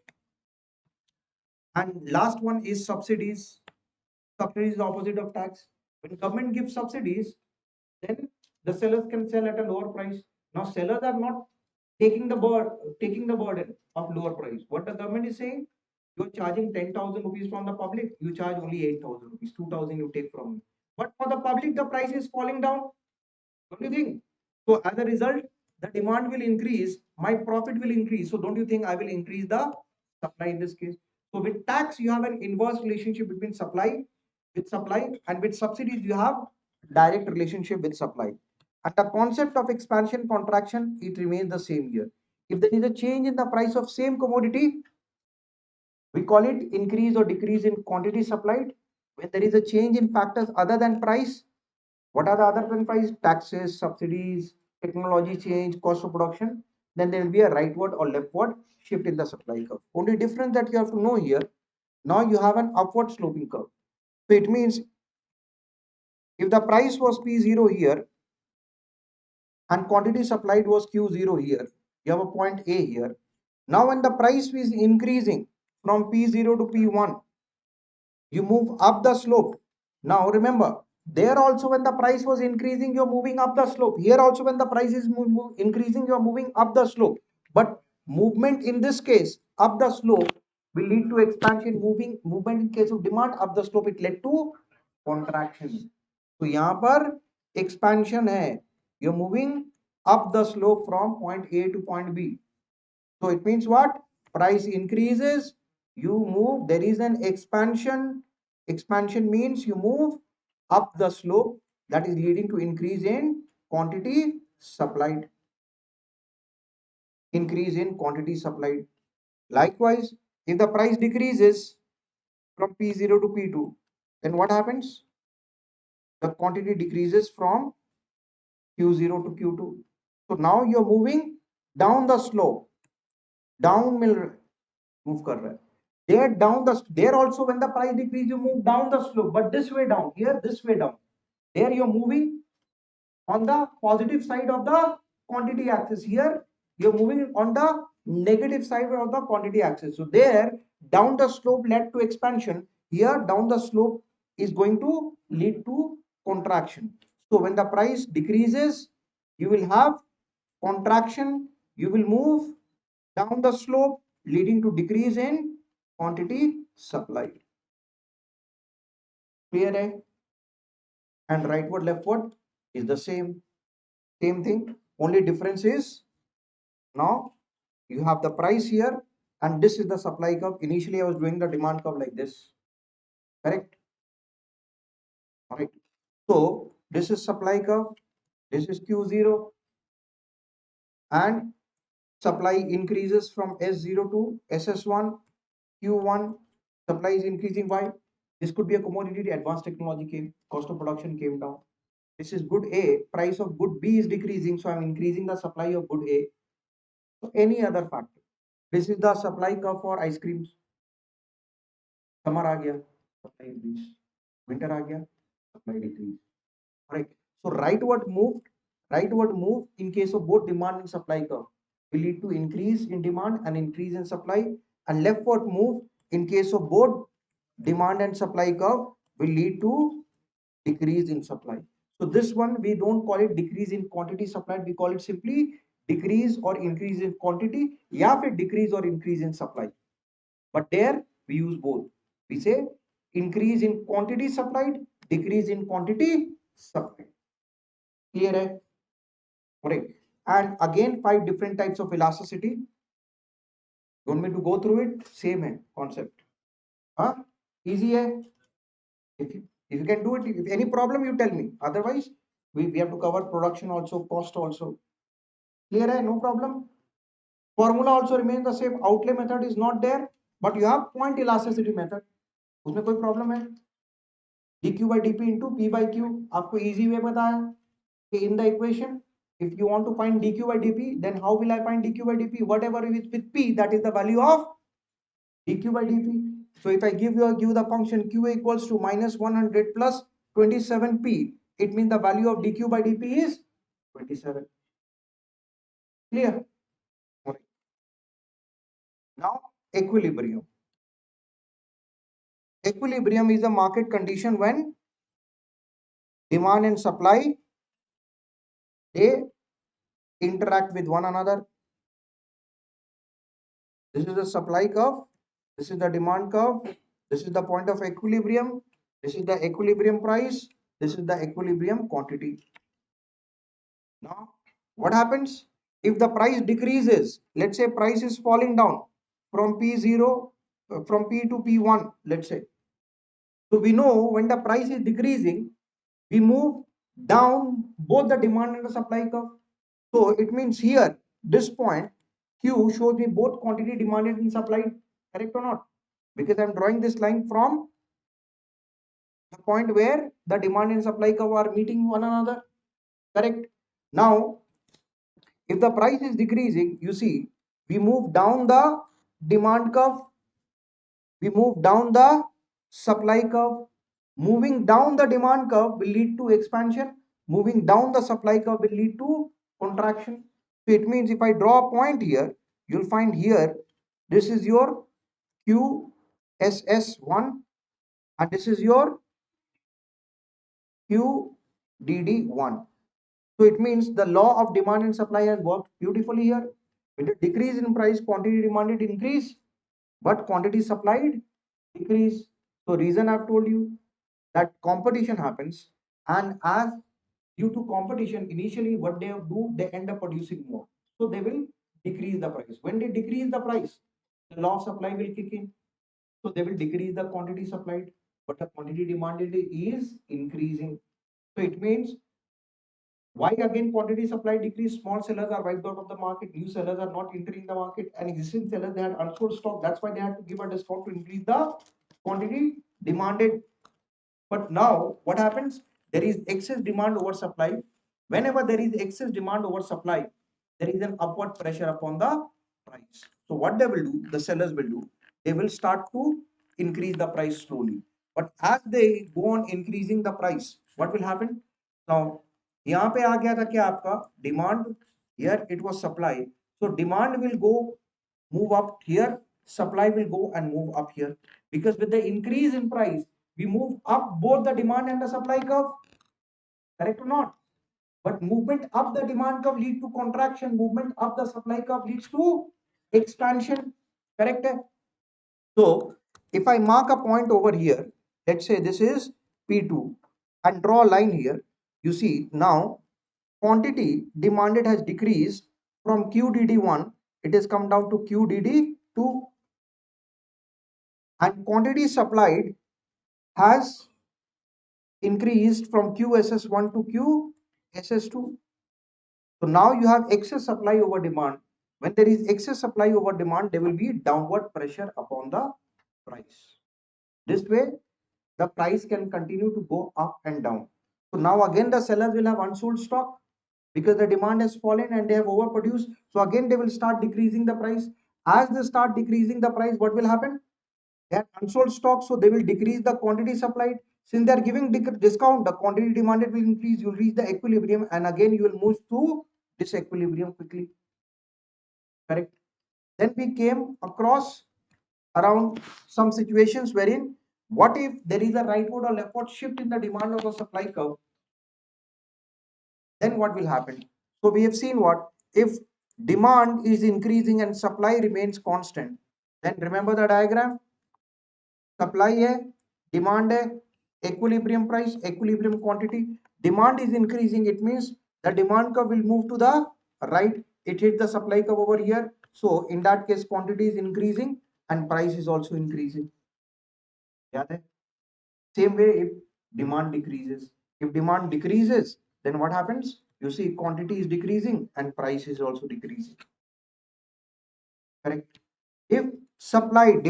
And last one is subsidies. Subsidies is the opposite of tax. When government gives subsidies, then the sellers can sell at a lower price. Now sellers are not taking the burden of lower price. What the government is saying, you are charging 10,000 rupees from the public, you charge only 8,000 rupees, 2,000 you take from me. But for the public, the price is falling down. Don't you think? So as a result, the demand will increase, my profit will increase. So don't you think I will increase the supply in this case? So with tax, you have an inverse relationship between supply, and with subsidies, you have direct relationship with supply. And the concept of expansion contraction, it remains the same here. If there is a change in the price of same commodity, we call it increase or decrease in quantity supplied. When there is a change in factors other than price, what are the other than price? Taxes, subsidies, technology change, cost of production. Then there will be a rightward or leftward shift in the supply curve. Only difference that you have to know here, now you have an upward sloping curve. So it means if the price was P0 here and quantity supplied was Q0 here, you have a point A here. Now when the price is increasing from P0 to P1, you move up the slope. Now remember, there also when the price was increasing, you're moving up the slope. Here also when the price is increasing, you're moving up the slope. But movement in this case, up the slope will lead to expansion. Movement in case of demand, up the slope, it led to contraction. So यहाँ पर expansion है. You're moving up the slope from point A to point B. So it means what? Price increases, you move, there is an expansion. Expansion means you move up the slope, that is leading to increase in quantity supplied. Increase in quantity supplied. Likewise, if the price decreases from P0 to P2, then what happens? The quantity decreases from Q0 to Q2. So now you're moving down the slope. Down mill move कर रहा है. There also when the price decrease, you move down the slope, but this way down. Here this way down. There you're moving on the positive side of the quantity axis. Here you're moving on the negative side of the quantity axis. So there down the slope led to expansion. Here down the slope is going to lead to contraction. So when the price decreases, you will have contraction. You will move down the slope, leading to decrease in quantity supplied. Clear? Hai? And rightward leftward is the same thing. Only difference is now you have the price here and this is the supply curve. Initially I was doing the demand curve like this. Correct? All right. So this is supply curve. This is Q0, and supply increases from S0 to SS1, Q1, supply is increasing. Why? This could be a commodity, advanced technology came, cost of production came down. This is good A, price of good B is decreasing, so I'm increasing the supply of good A. So any other factor. This is the supply curve for ice creams. Summer आ गया, supply increase. Winter आ गया, supply decrease. Correct. So rightward move in case of both demand and supply curve will lead to increase in demand and increase in supply, and leftward move in case of both demand and supply curve will lead to decrease in supply. So this one we don't call it decrease in quantity supplied, we call it simply decrease or increase in quantity, या फिर decrease or increase in supply. But there we use both. We say increase in quantity supplied, decrease in quantity supplied. Clear hai? Correct. And again, 5 different types of elasticity. You want me to go through it? Same hai concept. Huh? Easy hai. If you can do it, if any problem, you tell me. Otherwise, we have to cover production also, cost also. Clear hai? No problem. Formula also remains the same. Outlay method is not there, but you have point elasticity method. उसमें कोई problem है? dq by dp into p by q. आपको easy way बताया. In the equation, if you want to find dq by dp, then how will I find dq by dp? Whatever is with p, that is the value of dq by dp. So if I give the function q equals to minus 100 plus 27p, it means the value of dq by dp is 27. Clear? Now equilibrium. Equilibrium is a market condition when demand and supply, they interact with one another. This is the supply curve, this is the demand curve, this is the point of equilibrium, this is the equilibrium price, this is the equilibrium quantity. Now what happens if the price decreases? Let's say price is falling down from P0, from P to P1, let's say. So we know when the price is decreasing, we move down both the demand and the supply curve. So it means here, this point Q shows me both quantity demanded and supplied, correct or not? Because I'm drawing this line from the point where the demand and supply curve are meeting one another, correct? Now, if the price is decreasing, you see, we move down the demand curve, we move down the supply curve. Moving down the demand curve will lead to expansion. Moving down the supply curve will lead to contraction. So it means if I draw a point here, you'll find here, this is your QSS1 and this is your QDD1. So it means the law of demand and supply has worked beautifully here. With a decrease in price, quantity demanded increase, but quantity supplied decrease. So reason I've told you, that competition happens, and as due to competition, initially what they do, they end up producing more, so they will decrease the price. When they decrease the price, the law of supply will kick in, so they will decrease the quantity supplied, but the quantity demanded is increasing. So it means, why again quantity supply decrease? Small sellers are wiped out of the market, new sellers are not entering the market, and existing sellers, they had unsold stock, that's why they had to give a discount to increase the quantity demanded. But now what happens? There is excess demand over supply. Whenever there is excess demand over supply, there is an upward pressure upon the price. So what they will do, the sellers will do, they will start to increase the price slowly. But as they go on increasing the price, what will happen? Now, यहाँ पे आ गया था क्या आपका demand, here it was supply. So demand will go move up here, supply will go and move up here, because with the increase in price, we move up both the demand and the supply curve, correct or not? But movement up the demand curve lead to contraction, movement up the supply curve leads to expansion, correct? So if I mark a point over here, let's say this is P2 and draw a line here, you see now quantity demanded has decreased from QDD1, it has come down to QDD2, and quantity supplied has increased from QSS1 to QSS2. SS2. So now you have excess supply over demand. When there is excess supply over demand, there will be downward pressure upon the price. This way, the price can continue to go up and down. So now again the sellers will have unsold stock because the demand has fallen and they have overproduced. So again they will start decreasing the price. As they start decreasing the price, what will happen? They have unsold stock, so they will decrease the quantity supplied. Since they are giving discount, the quantity demanded will increase. You will reach the equilibrium, and again you will move to disequilibrium quickly. Correct. Then we came across around some situations wherein what if there is a rightward or leftward shift in the demand of the supply curve, then what will happen? So we have seen what if demand is increasing and supply remains constant, then remember the diagram, supply है, demand है, equilibrium price, equilibrium quantity, demand is increasing, it means the demand curve will move to the right, it hit the supply curve over here, so in that case quantity is increasing and price is also increasing. याद है? Same way if demand decreases, if demand decreases, then what happens? You see quantity is decreasing and price is also decreasing. Correct. If supply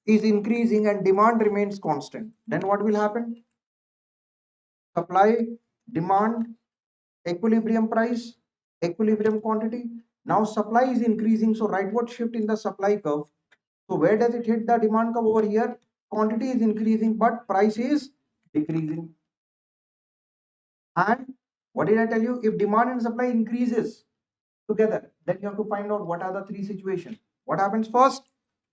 is increasing and demand remains constant, then what will happen? Supply, demand, equilibrium price, equilibrium quantity. Now supply is increasing, so rightward shift in the supply curve. So where does it hit the demand curve? Over here. Quantity is increasing but price is decreasing. And what did I tell you? If demand and supply increases together, then you have to find out what are the three situations. What happens first?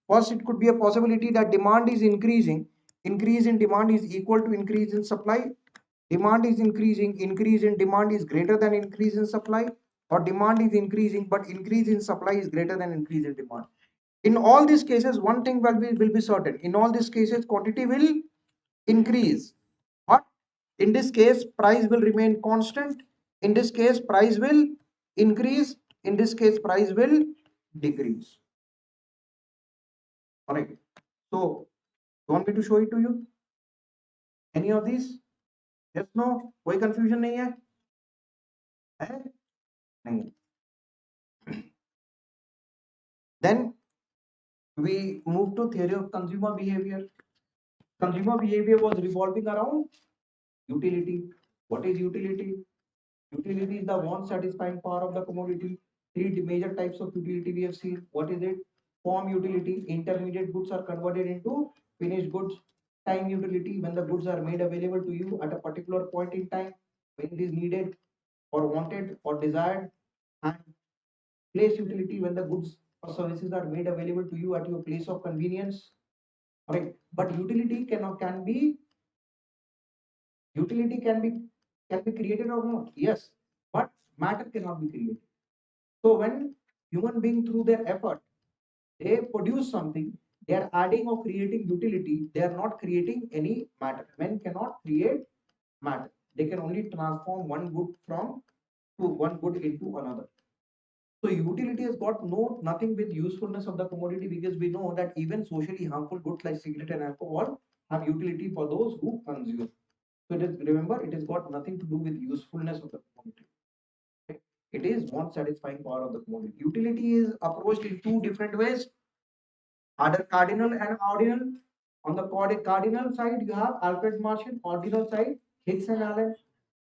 First, it could be a possibility that demand is increasing. Increase in demand is equal to increase in supply. Demand is increasing. Increase in demand is greater than increase in supply. Or demand is increasing, but increase in supply is greater than increase in demand. In all these cases, one thing will be certain. In all these cases, quantity will increase. But in this case, price will remain constant. In this case, price will increase. In this case, price will decrease. All right. So, you want me to show it to you? Any of these? Yes, no? कोई confusion नहीं है? है? नहीं. Then we move to theory of consumer behavior. Consumer behavior was revolving around utility. What is utility? Utility is the want satisfying power of the commodity. Three major types of utility we have seen. What is it? Form utility. Intermediate goods are converted into finished goods. Time utility. When the goods are made available to you at a particular point in time, when it is needed or wanted or desired. And place utility. When the goods or services are made available to you at your place of convenience. Right. But utility can be created or not. Yes. But matter cannot be created. So when human being through their effort, they produce something, they are adding or creating utility, they are not creating any matter. Men cannot create matter. They can only transform one good into another. So utility has got nothing with usefulness of the commodity, because we know that even socially harmful goods like cigarette and alcohol have utility for those who consume. So remember, it has got nothing to do with usefulness of the commodity. It is want satisfying power of the commodity. Utility is approached in two different ways, either cardinal and ordinal. On the cardinal side, you have Alfred Martian. Ordinal side, Hicks and Allen.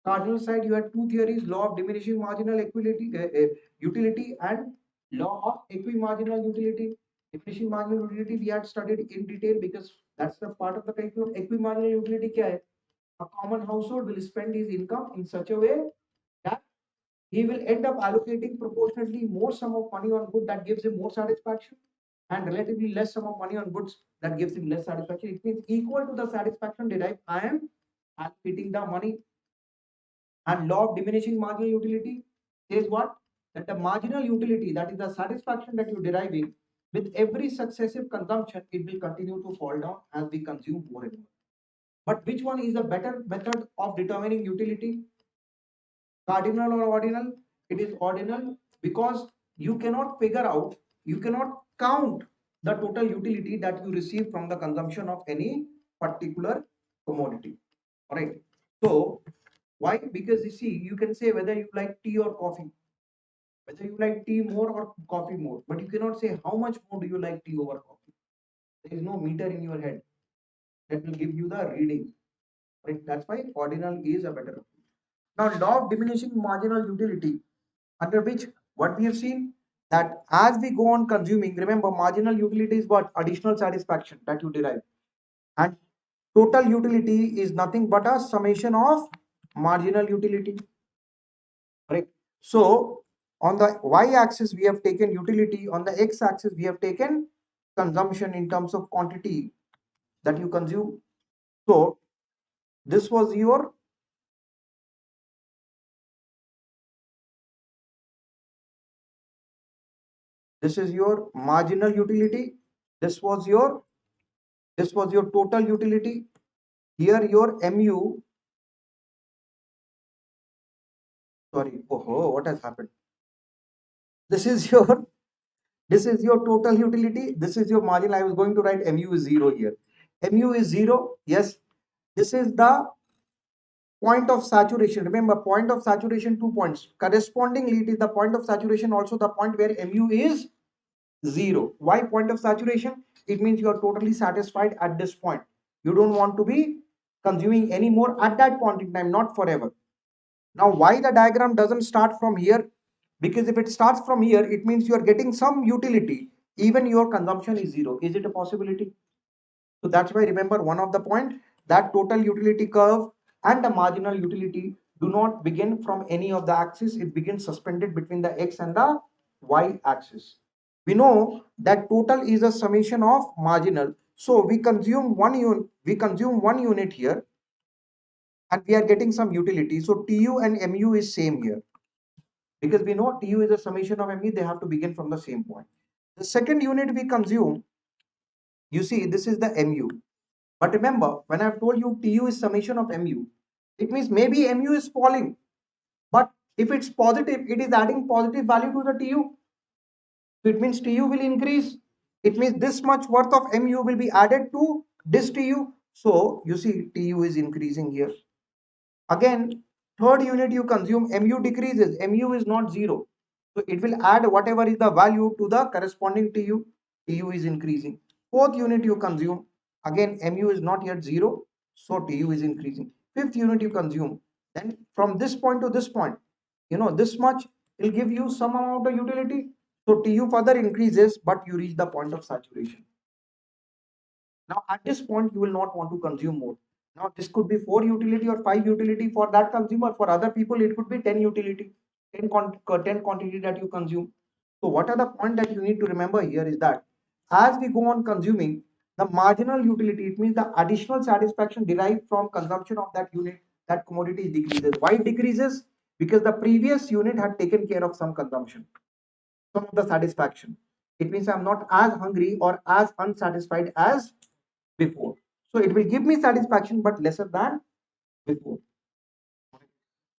Cardinal side, you have two theories: law of diminishing marginal utility and law of equimarginal utility. Diminishing marginal utility we had studied in detail because that's the part of the curriculum. Equimarginal utility क्या है? A common household will spend his income in such a way that he will end up allocating proportionately more sum of money on good that gives him more satisfaction, and relatively less sum of money on goods that gives him less satisfaction. It means equal to the satisfaction derived, I am allocating the money. And law of diminishing marginal utility says what? That the marginal utility, that is the satisfaction that you're deriving, with every successive consumption, it will continue to fall down as we consume more and more. But which one is a better method of determining utility? Cardinal or ordinal? It is ordinal, because you cannot figure out, you cannot count the total utility that you receive from the consumption of any particular commodity. All right. So Why? Because you see, you can say whether you like tea or coffee, whether you like tea more or coffee more, but you cannot say how much more do you like tea over coffee. There is no meter in your head that will give you the reading, right? That's why ordinal is a better. Now, law of diminishing marginal utility, under which what we have seen, that as we go on consuming, remember marginal utility is what? Additional satisfaction that you derive. And total utility is nothing but a summation of marginal utility. Right. So on the y-axis we have taken utility, on the x-axis we have taken consumption in terms of quantity that you consume. So this was your, this is your marginal utility. This was your, this was your total utility. Here your mu, sorry, oh, what has happened? This is your, this is your total utility. This is your margin. I was going to write mu is 0 here. Mu is 0. Yes. This is the point of saturation. Remember, point of saturation, 2 points. Correspondingly, it is the point of saturation, also the point where mu is 0. Why point of saturation? It means you are totally satisfied at this point. You don't want to be consuming any more at that point in time, not forever. Now, why the diagram doesn't start from here? Because if it starts from here, it means you are getting some utility. Even your consumption is 0. Is it a possibility? So that's why remember one of the point, that total utility curve and the marginal utility do not begin from any of the axis. It begins suspended between the x and the y axis. We know that total is a summation of marginal. So we consume one unit here and we are getting some utility. So Tu and Mu is same here because we know Tu is a summation of Mu. They have to begin from the same point. The second unit we consume, you see, this is the Mu. But remember, when I've told you Tu is summation of Mu, it means maybe Mu is falling. But if it's positive, it is adding positive value to the Tu. So it means Tu will increase. It means this much worth of Mu will be added to this Tu. So you see, Tu is increasing here. Again, third unit you consume, Mu decreases. Mu is not 0. So it will add whatever is the value to the corresponding Tu. Tu is increasing. Fourth unit you consume, again Mu is not yet 0. So Tu is increasing. Fifth unit you consume. Then from this point to this point, you know, this much will give you some amount of utility. So Tu further increases, but you reach the point of saturation. Now, at this point, you will not want to consume more. Now, this could be 4 utility or 5 utility for that consumer. For other people, it could be 10 utility, 10 quantity that you consume. So, what are the point that you need to remember here is that as we go on consuming, the marginal utility, it means the additional satisfaction derived from consumption of that unit, that commodity decreases. Why it decreases? Because the previous unit had taken care of some consumption, some of the satisfaction. It means I'm not as hungry or as unsatisfied as before. So it will give me satisfaction but lesser than before.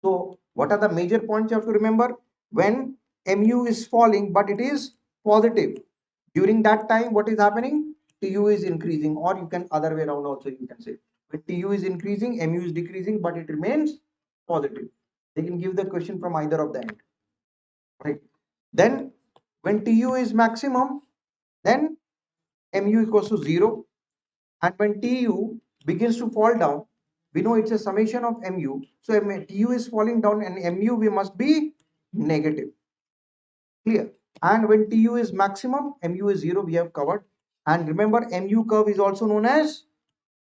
So what are the major points you have to remember? When mu is falling but it is positive, during that time what is happening? Tu is increasing, or you can other way around also you can say. When Tu is increasing, mu is decreasing but it remains positive. They can give the question from either of the end. Right. Then when Tu is maximum, then mu equals to 0. And when Tu begins to fall down, we know it's a summation of mu. So Tu is falling down and mu we must be negative. Clear? And when Tu is maximum, mu is 0, we have covered. And remember, mu curve is also known as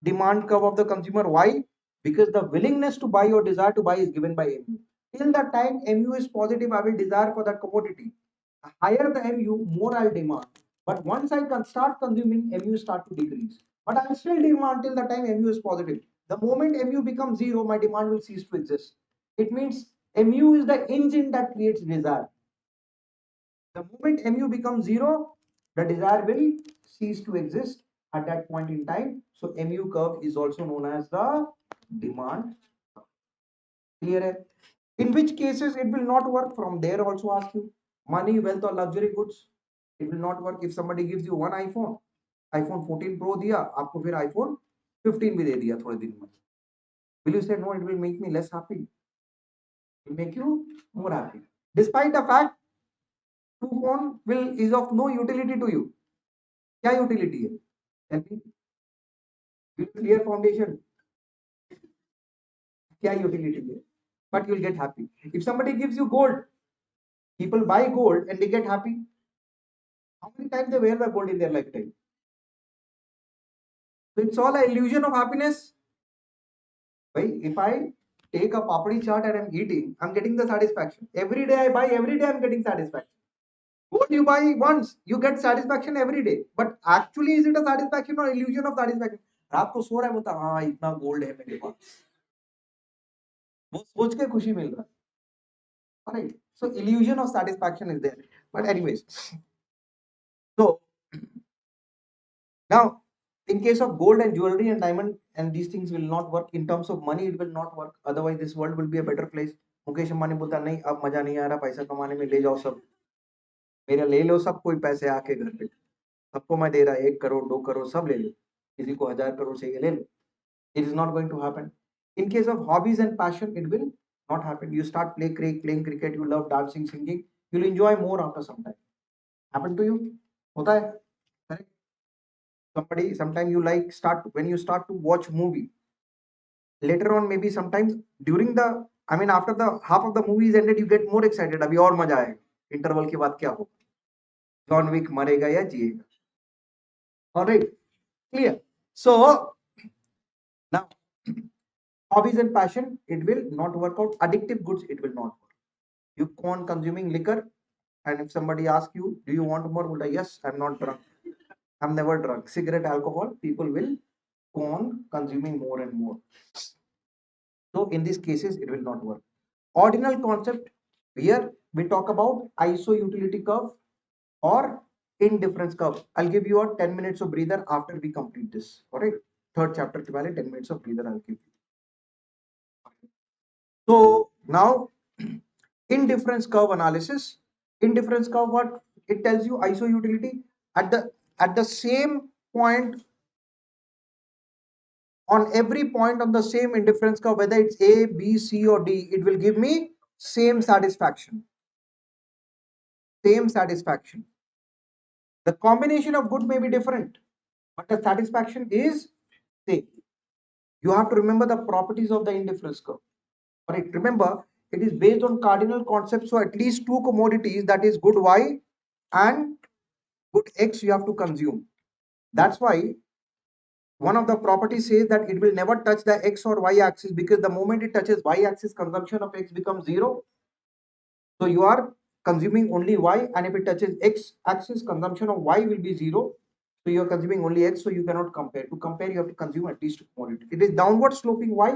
demand curve of the consumer. Why? Because the willingness to buy or desire to buy is given by mu. Till the time mu is positive, I will desire for that commodity. Higher the mu, more I'll demand. But once I can start consuming, mu start to decrease. But I'll still demand till the time mu is positive. The moment mu becomes 0, my demand will cease to exist. It means mu is the engine that creates desire. The moment mu becomes 0, the desire will cease to exist at that point in time. So mu curve is also known as the demand. Clear? In which cases it will not work? From there also ask you, money, wealth or luxury goods. It will not work if somebody gives you one iPhone, iPhone 14 Pro दिया, आपको फिर iPhone 15 भी दे दिया थोड़े दिन में. Will you say no? It will make me less happy. will make you more happy. Despite the fact two phone will is of no utility to you. क्या utility है? Tell me. You clear foundation. क्या utility है? But you'll get happy. If somebody gives you gold, people buy gold and they get happy. How many times they wear the gold in their lifetime? So it's all an illusion of happiness. Right? If I take a papadi chart and I'm eating, I'm getting the satisfaction. Every day I buy, every day I'm getting satisfaction. Gold you buy once, you get satisfaction every day. But actually, is it a satisfaction or illusion of satisfaction? रात को सो रहा है बोलता हाँ इतना gold है मेरे पास वो सोच के खुशी मिल रहा है right so illusion of satisfaction is there but anyways so now in case of gold and jewelry and diamond and these things will not work in terms of money it will not work otherwise this world will be a better place Mukesh Ambani बोलता नहीं अब मजा नहीं आ रहा पैसा कमाने में ले जाओ सब मेरा ले लो सब कोई पैसे आके घर पे सबको मैं दे रहा 1 करोड़ 2 करोड़ सब ले लो किसी को 1000 करोड़ चाहिए ले लो it is not going to happen in case of hobbies and passion it will not happen you start playing cricket you love dancing singing you'll enjoy more after some time happen to you hota hai correct somebody sometime you like start when you start to watch movie later on maybe sometimes during the I mean after the half of the movie is ended you get more excited abhi aur maza aayega interval ke baad kya hoga John Wick मरेगा या जिएगा alright clear so now hobbies and passion it will not work out addictive goods it will not work you go on consuming liquor and if somebody asks you do you want more well, yes I'm not drunk I'm never drunk cigarette alcohol people will go on consuming more and more so in these cases it will not work ordinal concept here we talk about iso utility curve or indifference curve I'll give you a 10 minutes of breather after we complete this all right third chapter ke baare 10 minutes of breather I'll give you so now indifference curve analysis indifference curve what it tells you iso utility at the same point on every point on the same indifference curve whether it's a b c or d it will give me same satisfaction the combination of good may be different but the satisfaction is same you have to remember the properties of the indifference curve all right remember it is based on cardinal concepts so at least two commodities that is good y and good x you have to consume that's why one of the properties says that it will never touch the x or y axis because the moment it touches y axis consumption of x becomes zero so you are consuming only y and if it touches x axis consumption of y will be zero so you are consuming only x so you cannot compare to compare you have to consume at least two commodities it is downward sloping y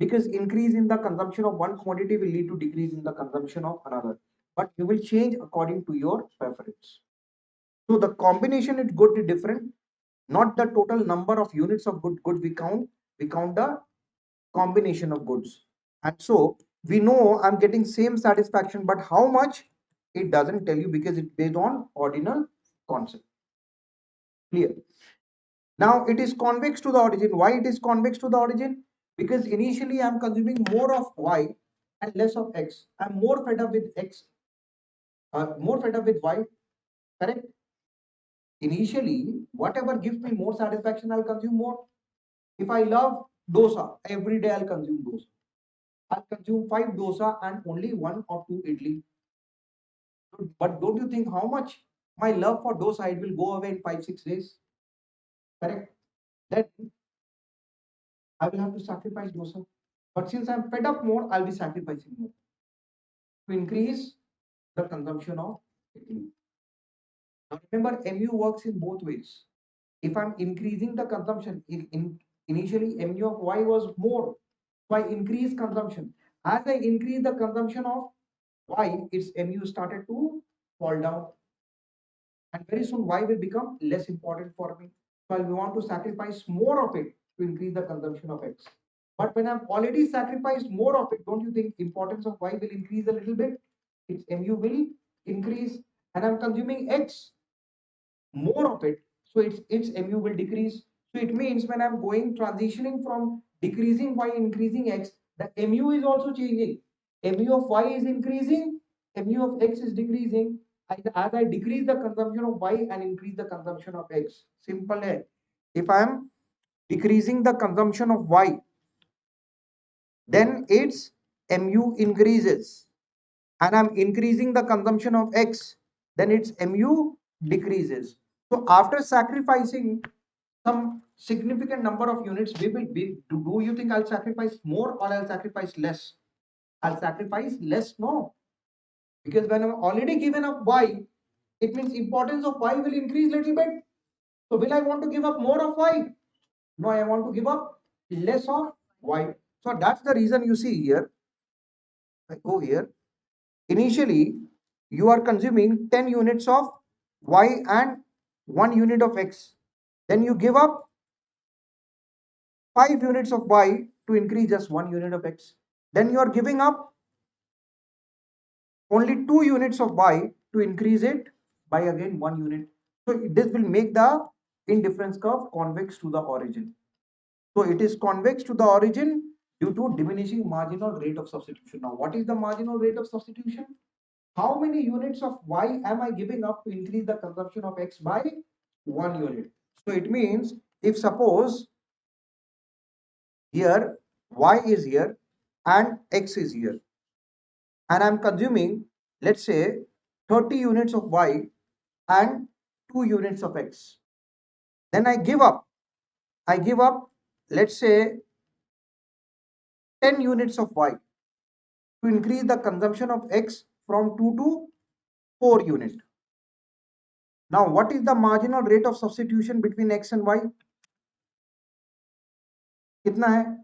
because increase in the consumption of one commodity will lead to decrease in the consumption of another but you will change according to your preference so the combination is good different not the total number of units of good we count the combination of goods and so we know I'm getting same satisfaction but how much it doesn't tell you because it's based on ordinal concept clear now it is convex to the origin why it is convex to the origin because initially I'm consuming more of y and less of x I'm more fed up with x more fed up with y correct initially whatever gives me more satisfaction I'll consume more if I love dosa every day I'll consume dosa I'll consume 5 dosa and only 1 or 2 idli but don't you think how much my love for dosa it will go away in 5 6 days correct then I will have to sacrifice dosa but since I'm fed up more I'll be sacrificing more to increase the consumption of idli now remember mu works in both ways if I'm increasing the consumption initially mu of y was more so I increase consumption as I increase the consumption of y its mu started to fall down and very soon y will become less important for me so I want to sacrifice more of it to increase the consumption of x but when I've already sacrificed more of it don't you think importance of y will increase a little bit its mu will increase and I'm consuming x more of it so its mu will decrease so it means when I'm going transitioning from decreasing y increasing x the mu is also changing mu of y is increasing, mu of x is decreasing. As I decrease the consumption of y and increase the consumption of x. Simple hai. If I am decreasing the consumption of y, then its mu increases. And I'm increasing the consumption of x, then its mu decreases. So after sacrificing some significant number of units, we will be, do you think I'll sacrifice more or I'll sacrifice less? I'll sacrifice less, no. Because when I'm already given up y, it means importance of y will increase little bit. So will I want to give up more of y? No, I want to give up less of y. So that's the reason you see here. I go here. Initially, you are consuming 10 units of y and 1 unit of x. Then you give up 5 units of y to increase just 1 unit of x. Then you are giving up only 2 units of y to increase it by again 1 unit. So this will make the indifference curve convex to the origin. So it is convex to the origin due to diminishing marginal rate of substitution. Now, what is the marginal rate of substitution? How many units of y am I giving up to increase the consumption of x by 1 unit? So it means if suppose here y is here and x is here, and I'm consuming, let's say, 30 units of y and 2 units of x. Then I give up, let's say, 10 units of y to increase the consumption of x from 2 to 4 units. Now, what is the marginal rate of substitution between x and y? कितना है?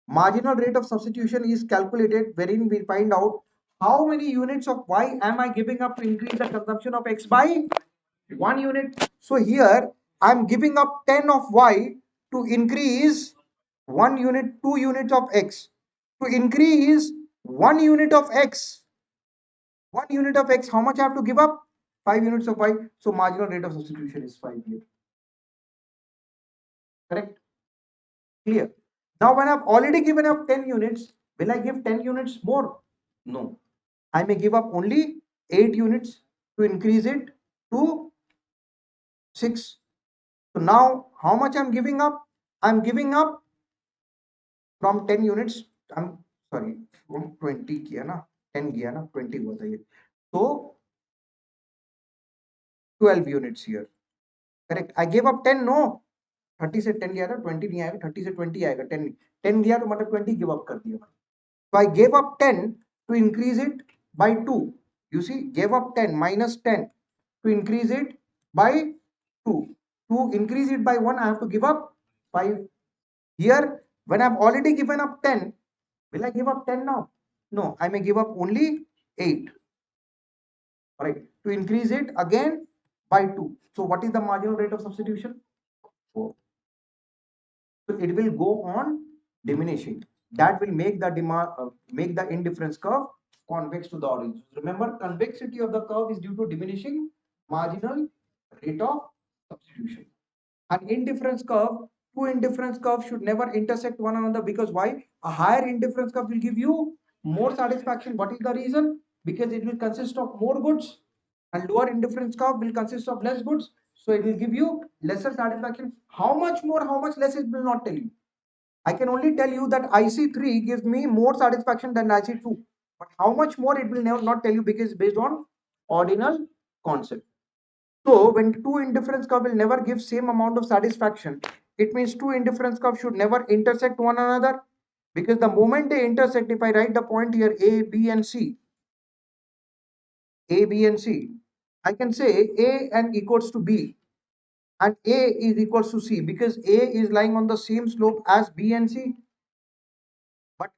Marginal rate of substitution is calculated wherein we find out how many units of y am I giving up to increase the consumption of x by 1 unit. So here I am giving up 10 of y to increase 1 unit, 2 units of x. To increase 1 unit of x, 1 unit of x, how much I have to give up? 5 units of y. So marginal rate of substitution is 5 here. Correct? Clear? Now when I've already given up 10 units, will I give 10 units more? No. I may give up only 8 units to increase it to 6. So now how much I'm giving up? I'm giving up from 10 units. I'm sorry, from 20 किया ना, 10 किया ना, 20 हुआ था ये. So 12 units here. Correct. I gave up 10, no. 30 से 10 गया था, 20 नहीं आएगा, 30 से 20 आएगा, 10 10 गया तो मतलब 20 गिव अप कर दिया. So I gave up 10 to increase it by 2. You see, gave up 10 minus 10 to increase it by 2. To increase it by 1, I have to give up 5. Here, when I've already given up 10, will I give up 10 now? No, I may give up only 8. Alright, to increase it again by 2. So what is the marginal rate of substitution? 4. So it will go on diminishing. That will make the indifference curve convex to the origin. Remember, convexity of the curve is due to diminishing marginal rate of substitution. An indifference curve, two indifference curves should never intersect one another, because why? A higher indifference curve will give you more satisfaction. What is the reason? Because it will consist of more goods, and lower indifference curve will consist of less goods. So it will give you lesser satisfaction. How much more, how much less, it will not tell you. I can only tell you that IC3 gives me more satisfaction than IC2. But how much more, it will never not tell you, because it's based on ordinal concept. So when two indifference curve will never give same amount of satisfaction, it means two indifference curves should never intersect one another, because the moment they intersect, if I write the point here A, B and C, A, B and C, I can say A and equals to B and A is equals to C, because A is lying on the same slope as B and C. But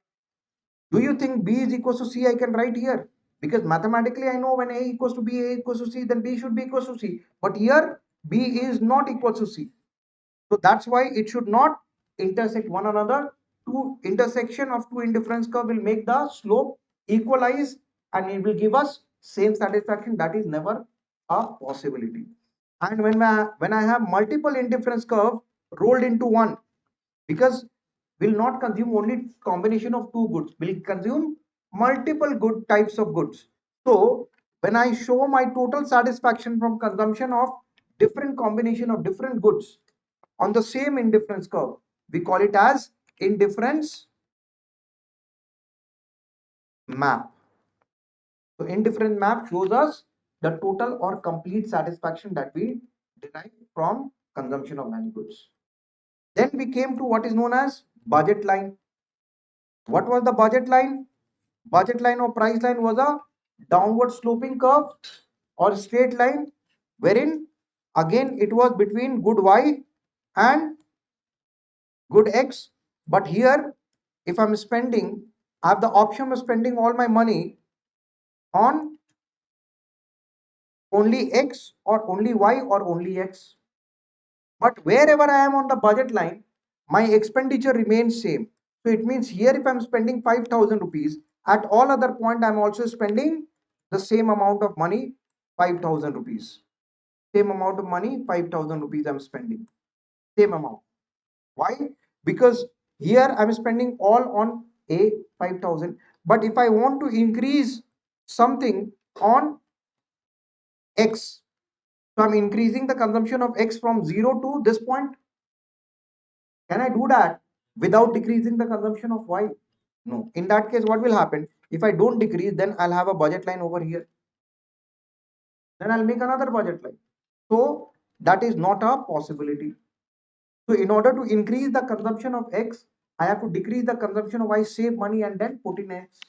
do you think B is equals to C I can write here? Because mathematically I know when A equals to B, A equals to C, then B should be equals to C. But here B is not equal to C. So that's why it should not intersect one another. Two intersection of two indifference curve will make the slope equalize, and it will give us same satisfaction. That is never a possibility. And when I have multiple indifference curve rolled into one, because will not consume only combination of two goods, will consume multiple good types of goods. So when I show my total satisfaction from consumption of different combination of different goods on the same indifference curve, we call it as indifference map. So indifference map shows us the total or complete satisfaction that we derive from consumption of many goods. Then we came to what is known as budget line. What was the budget line? Budget line or price line was a downward sloping curve or straight line, wherein again it was between good Y and good X. But here, if I'm spending, I have the option of spending all my money on only X or only Y or only X. But wherever I am on the budget line, my expenditure remains same. So it means here if I'm spending 5,000 rupees, at all other point I'm also spending the same amount of money, 5,000 rupees. Same amount of money, 5,000 rupees I'm spending. Same amount. Why? Because here I'm spending all on A 5,000. But if I want to increase something on X, so I'm increasing the consumption of X from 0 to this point. Can I do that without decreasing the consumption of Y? No. In that case, what will happen? If I don't decrease, then I'll have a budget line over here. Then I'll make another budget line. So that is not a possibility. So in order to increase the consumption of X, I have to decrease the consumption of Y, save money and then put in X.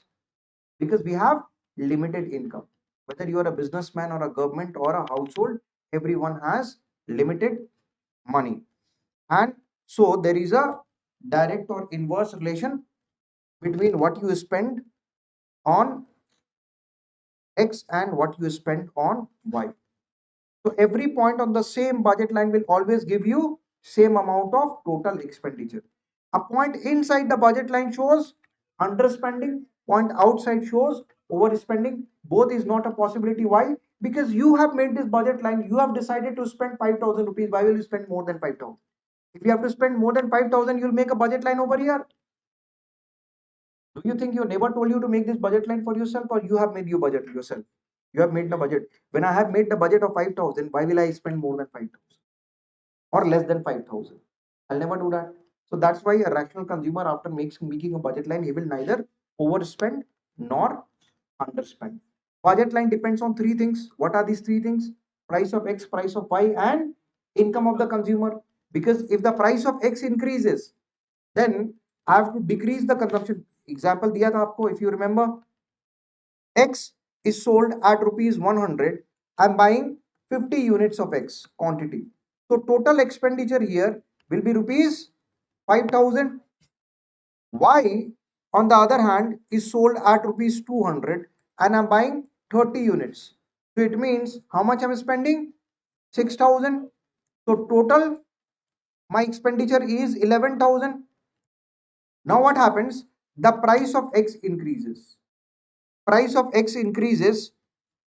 Because we have limited income. Whether you are a businessman or a government or a household, everyone has limited money. And so there is a direct or inverse relation between what you spend on X and what you spend on Y. So every point on the same budget line will always give you same amount of total expenditure. A point inside the budget line shows underspending, point outside shows overspending. Both is not a possibility. Why? Because you have made this budget line, you have decided to spend 5,000 rupees. Why will you spend more than 5,000? If you have to spend more than 5,000, you'll make a budget line over here. Do you think your neighbor told you to make this budget line for yourself, or you have made your budget yourself? You have made the budget. When I have made the budget of 5,000, why will I spend more than 5,000 or less than 5,000? I'll never do that. So that's why a rational consumer, after making a budget line, he will neither overspend nor underspend. Budget line depends on three things. What are these three things? Price of X, price of Y, and income of the consumer. Because if the price of X increases, then I have to decrease the consumption. Example दिया था आपको, if you remember, X is sold at rupees 100. I'm buying 50 units of X quantity. So total expenditure here will be rupees 5,000. Y, on the other hand, is sold at rupees 200 and I'm buying 30 units. So it means how much I'm spending? 6,000. So total my expenditure is 11,000. Now what happens? The price of X increases. Price of X increases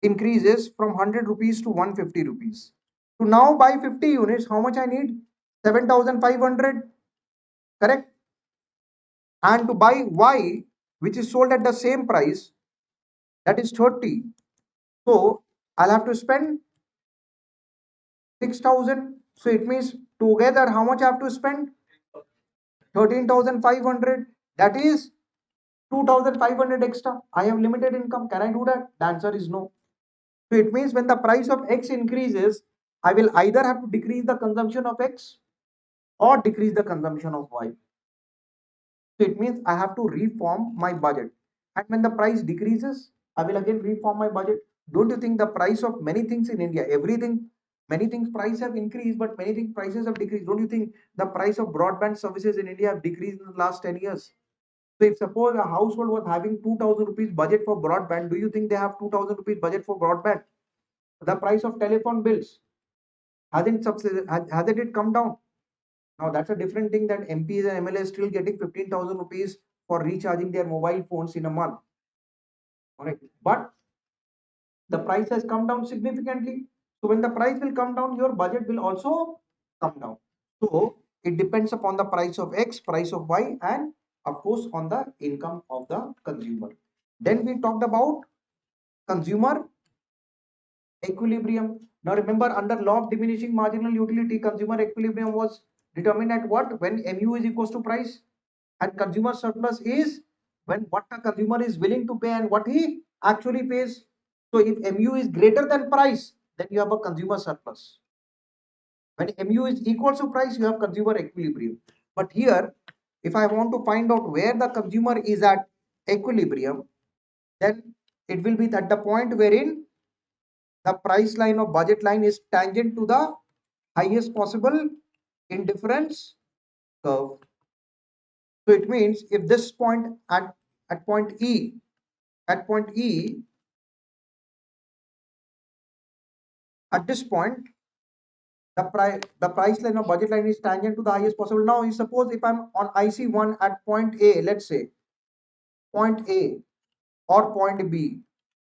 from 100 rupees to 150 rupees. To now buy 50 units, how much I need? 7,500. Correct? And to buy Y, which is sold at the same price, that is 30. So I'll have to spend 6,000. So it means together how much I have to spend? 13,500. That is 2,500 extra. I have limited income. Can I do that? The answer is no. So it means when the price of X increases, I will either have to decrease the consumption of X or decrease the consumption of Y. So it means I have to reform my budget. And when the price decreases, I will again reform my budget. Don't you think the price of many things in India, everything, many things price have increased, but many things prices have decreased. Don't you think the price of broadband services in India have decreased in the last 10 years? So if suppose a household was having 2,000 rupees budget for broadband, do you think they have 2,000 rupees budget for broadband? The price of telephone bills hasn't it come down? Now that's a different thing that MPs and MLAs still getting 15,000 rupees for recharging their mobile phones in a month. All right, but the price has come down significantly. So when the price will come down, your budget will also come down. So it depends upon the price of X, price of Y, and of course on the income of the consumer. Then we talked about consumer equilibrium. Now remember, under law of diminishing marginal utility, consumer equilibrium was determined at what? When mu is equals to price, and consumer surplus is when what the consumer is willing to pay and what he actually pays. So if mu is greater than price, then you have a consumer surplus. When mu is equal to price, you have consumer equilibrium. But here, if I want to find out where the consumer is at equilibrium, then it will be at the point wherein the price line or budget line is tangent to the highest possible indifference curve. So it means if this point at point E, at point E, at this point, the price line or budget line is tangent to the highest possible. Now, you suppose if I'm on IC1 at point A, let's say point A or point B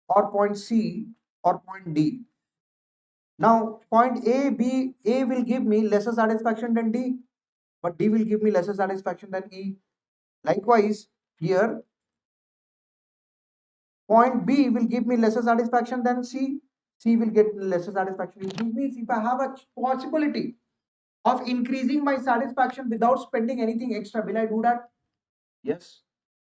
or point C or point D. Now, point A will give me lesser satisfaction than D, but D will give me lesser satisfaction than E. Likewise, here point B will give me lesser satisfaction than C. C will get lesser satisfaction. It means if I have a possibility of increasing my satisfaction without spending anything extra, will I do that? Yes.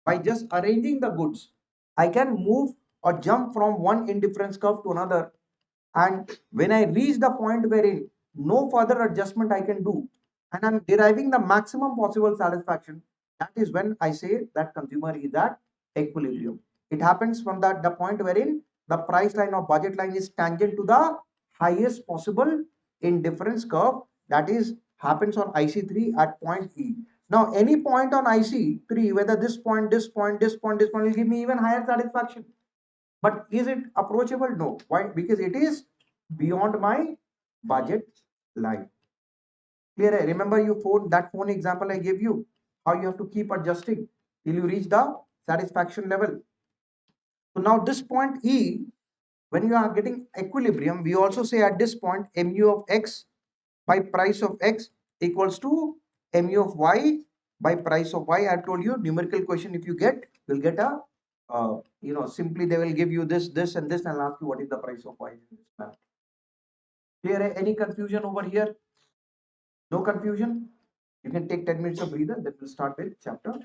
By just arranging the goods, I can move or jump from one indifference curve to another. And when I reach the point wherein no further adjustment I can do, and I'm deriving the maximum possible satisfaction, that is when I say that consumer is at equilibrium. It happens from the point wherein the price line or budget line is tangent to the highest possible indifference curve, that is happens on IC3 at point E. Now, any point on IC3, whether this point, this point, this point, this point will give me even higher satisfaction. But is it approachable? No. Why? Because it is beyond my budget line. Clear? Remember you phone that phone example I gave you, how you have to keep adjusting till you reach the satisfaction level. So now this point E, when you are getting equilibrium, we also say at this point mu of x by price of x equals to mu of y by price of y. I told you numerical question, if you get, you'll get a simply they will give you this and this and ask you what is the price of y in this map. Clear? Any confusion over here? No confusion? You can take 10 minutes of breather, then we'll start with chapter 3.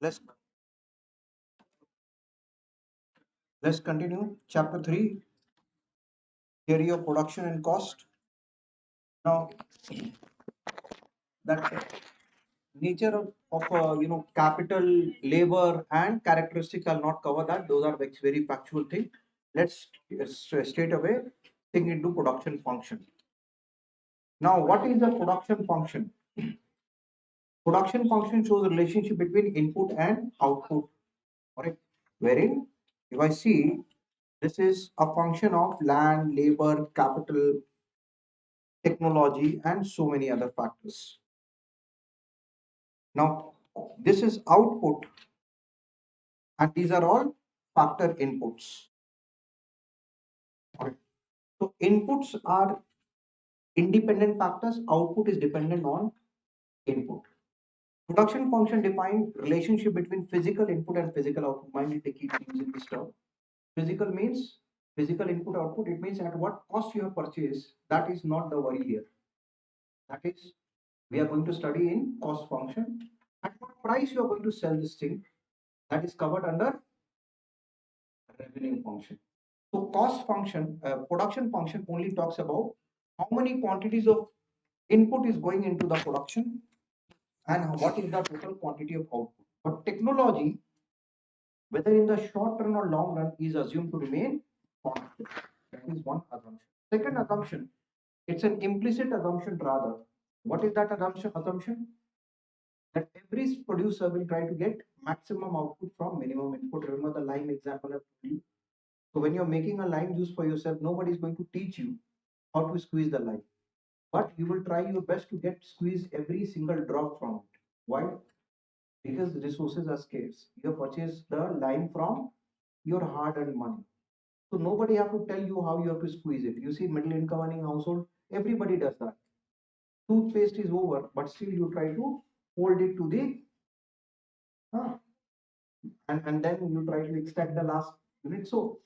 Let's let's continue. Chapter 3, theory of production and cost. Now that nature of capital, labor and characteristics, I'll not cover that. Those are very factual thing. Let's straight away think into production function. Now, what is the production function? Production function shows the relationship between input and output. Correct? Wherein, if I see, this is a function of land, labor, capital, technology, and so many other factors. Now, this is output, and these are all factor inputs. Alright. So inputs are independent factors, output is dependent on input. Production function defines relationship between physical input and physical output. Mind they keep using this term. Physical means physical input output. It means at what cost you have purchased. That is not the worry here. That is, we are going to study in cost function. At what price you are going to sell this thing, that is covered under revenue function. So cost function, production function only talks about how many quantities of input is going into the production and what is the total quantity of output. But technology, whether in the short run or long run, is assumed to remain constant. That is one assumption. Second assumption, it's an implicit assumption rather. What is that assumption? Assumption that every producer will try to get maximum output from minimum input. Remember the lime example I've told you. So when you're making a lime juice for yourself, nobody is going to teach you how to squeeze the lime, but you will try your best to get squeeze every single drop from it. Why? because resources are scarce. You have purchased the line from your hard-earned money. So nobody have to tell you how you have to squeeze it. You see, middle income earning household, everybody does that. Toothpaste is over, but still you try to hold it to the uh, and then you try to extract the last unit. So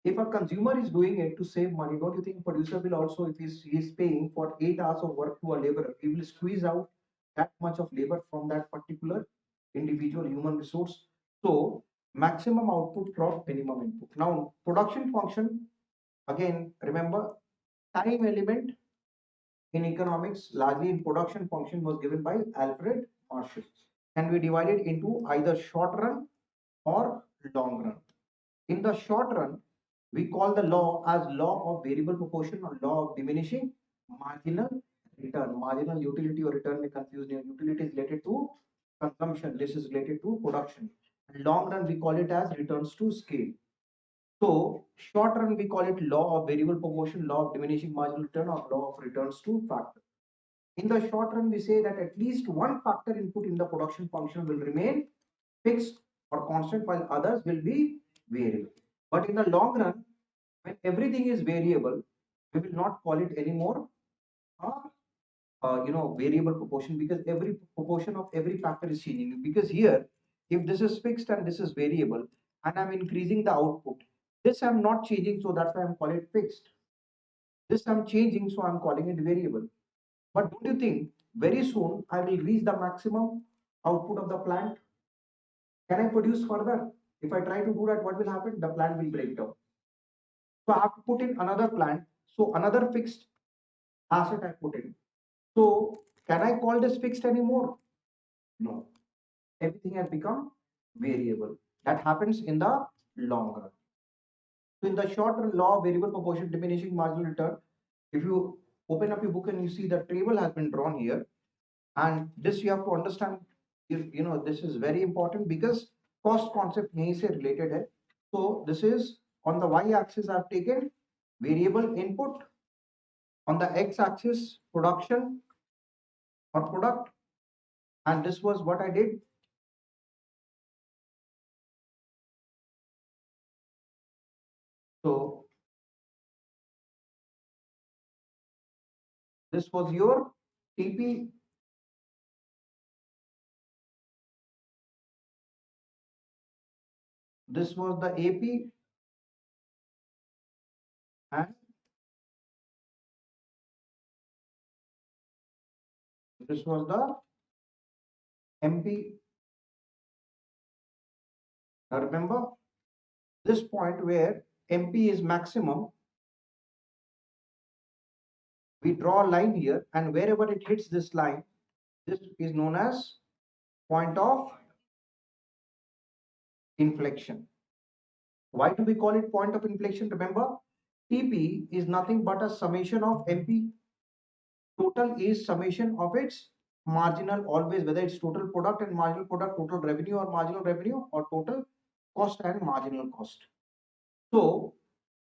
if a consumer is doing it to save money, don't you think producer will also, if he's paying for 8 hours of work to a laborer, he will squeeze out that much of labor from that particular individual human resource? So maximum output from minimum input. Now production function, again remember, time element in economics, largely in production function, was given by Alfred Marshall, can be divided into either short run or long run. In the short run, we call the law as law of variable proportion or law of diminishing marginal return. Marginal utility or return may confuse you. Utility is related to consumption. This is related to production. And long run, we call it as returns to scale. So short run, we call it law of variable proportion, law of diminishing marginal return, or law of returns to factor. In the short run, we say that at least one factor input in the production function will remain fixed or constant while others will be variable. But in the long run, when everything is variable, we will not call it anymore variable proportion, because every proportion of every factor is changing. Because here, if this is fixed and this is variable, and I'm increasing the output, this I'm not changing, so that's why I'm calling it fixed. This I'm changing, so I'm calling it variable. But don't you think very soon I will reach the maximum output of the plant? Can I produce further? If I try to do that, what will happen? The plant will break down. So I have to put in another plant. So another fixed asset I put in. So can I call this fixed anymore? No. Everything has become variable. That happens in the long run. So in the short run, law of variable proportion diminishing marginal return, if you open up your book and you see the table has been drawn here, and this you have to understand, if you know, this is very important because cost concept yahi se related hai. So this is on the y axis I've taken variable input, on the x axis production or product, and this was what I did. So this was your TP, this was the AP, and this was the MP. Now remember this point where MP is maximum, we draw a line here, and wherever it hits this line, this is known as point of inflection. Why do we call it point of inflection? Remember, TP is nothing but a summation of MP. Total is summation of its marginal, always, whether it's total product and marginal product, total revenue or marginal revenue, or total cost and marginal cost. So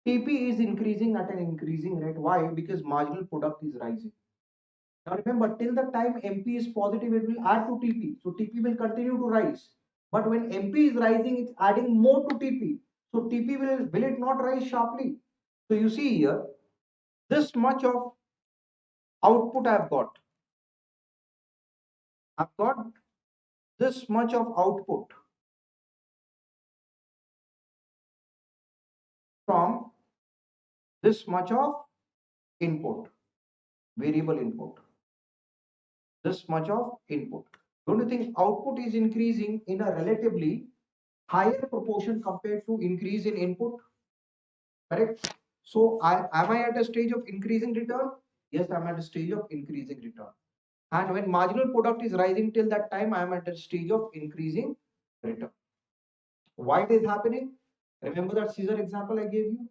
TP is increasing at an increasing rate. Why? Because marginal product is rising. Now remember, till the time MP is positive, it will add to TP. So TP will continue to rise. But when MP is rising, it's adding more to TP. So TP will it not rise sharply? So you see here, this much of output I've got. I've got this much of output from this much of input, variable input, this much of input. Don't you think output is increasing in a relatively higher proportion compared to increase in input? Correct? So am I at a stage of increasing return? Yes, I'm at a stage of increasing return. And when marginal product is rising, till that time, I am at a stage of increasing return. Why it is happening? Remember that scissor example I gave you?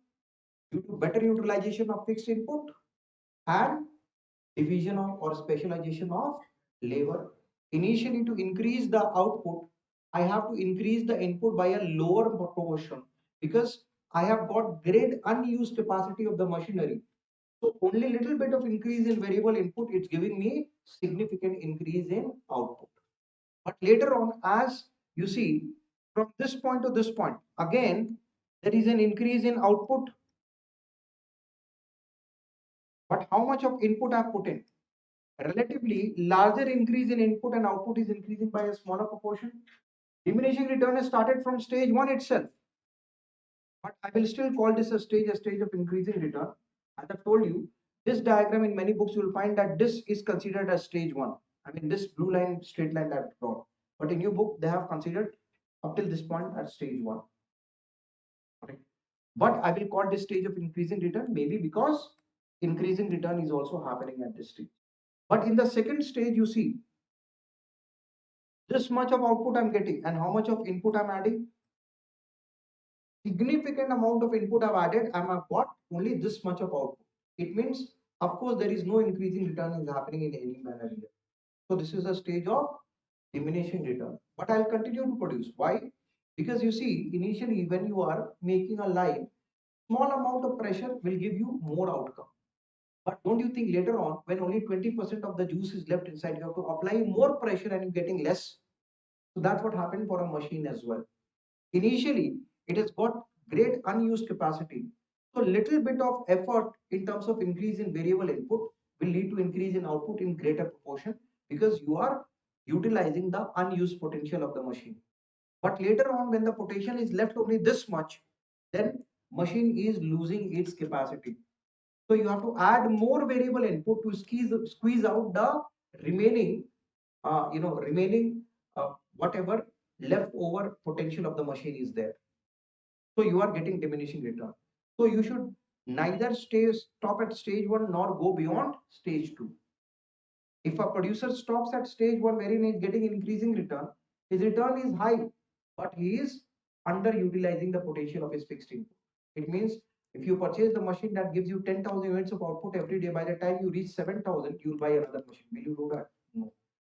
Due to better utilization of fixed input and division of or specialization of labor. Initially, to increase the output, I have to increase the input by a lower proportion because I have got great unused capacity of the machinery. So only little bit of increase in variable input, it's giving me significant increase in output. But later on, as you see, from this point to this point, again, there is an increase in output. But how much of input I've put in? Relatively larger increase in input and output is increasing by a smaller proportion. Diminishing return has started from stage one itself. But I will still call this a stage of increasing return. As I told you, this diagram in many books you will find that this is considered as stage one. I mean, this blue line, straight line that I've drawn. But in your book, they have considered up till this point as stage one. Okay. But I will call this stage of increasing return maybe because increasing return is also happening at this stage. But in the second stage, you see this much of output I'm getting and how much of input I'm adding. Significant amount of input I've added, I'm got only this much of output. It means, of course, there is no increasing return is happening in any manner here. So this is a stage of diminishing return. But I'll continue to produce. Why? Because you see, initially when you are making a line, small amount of pressure will give you more outcome. But don't you think later on, when only 20% of the juice is left inside, you have to apply more pressure and you're getting less? So that's what happened for a machine as well. Initially, it has got great unused capacity. So little bit of effort in terms of increase in variable input will lead to increase in output in greater proportion because you are utilizing the unused potential of the machine. But later on, when the potential is left only this much, then machine is losing its capacity. So you have to add more variable input to squeeze out the remaining, remaining whatever leftover potential of the machine is there. So you are getting diminishing return. So you should neither stop at stage one nor go beyond stage two. If a producer stops at stage one wherein he is getting increasing return, his return is high, but he is underutilizing the potential of his fixed input. It means if you purchase the machine that gives you 10,000 units of output every day, by the time you reach 7,000, you'll buy another machine. Will you do that? No.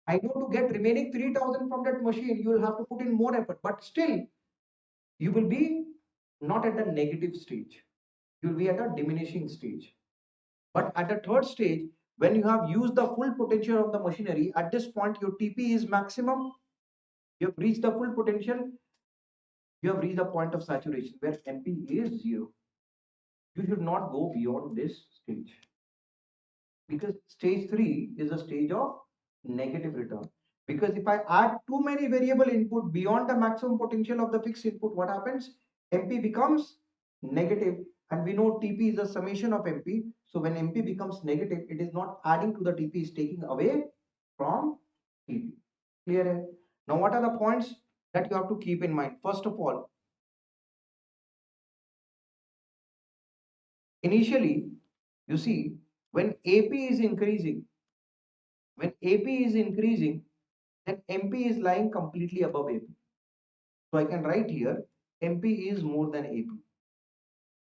I know to get remaining 3,000 from that machine, you will have to put in more effort, but still you will be not at the negative stage. You will be at a diminishing stage. But at the third stage, when you have used the full potential of the machinery, at this point your TP is maximum. You have reached the full potential. You have reached the point of saturation where MP is zero. You should not go beyond this stage because stage three is a stage of negative return. Because if I add too many variable input beyond the maximum potential of the fixed input, what happens? MP becomes negative, and we know TP is a summation of MP. So when MP becomes negative, it is not adding to the TP, it's taking away from TP. Clear? Now, what are the points that you have to keep in mind? First of all, initially, you see, when AP is increasing, then MP is lying completely above AP. So I can write here MP is more than AP.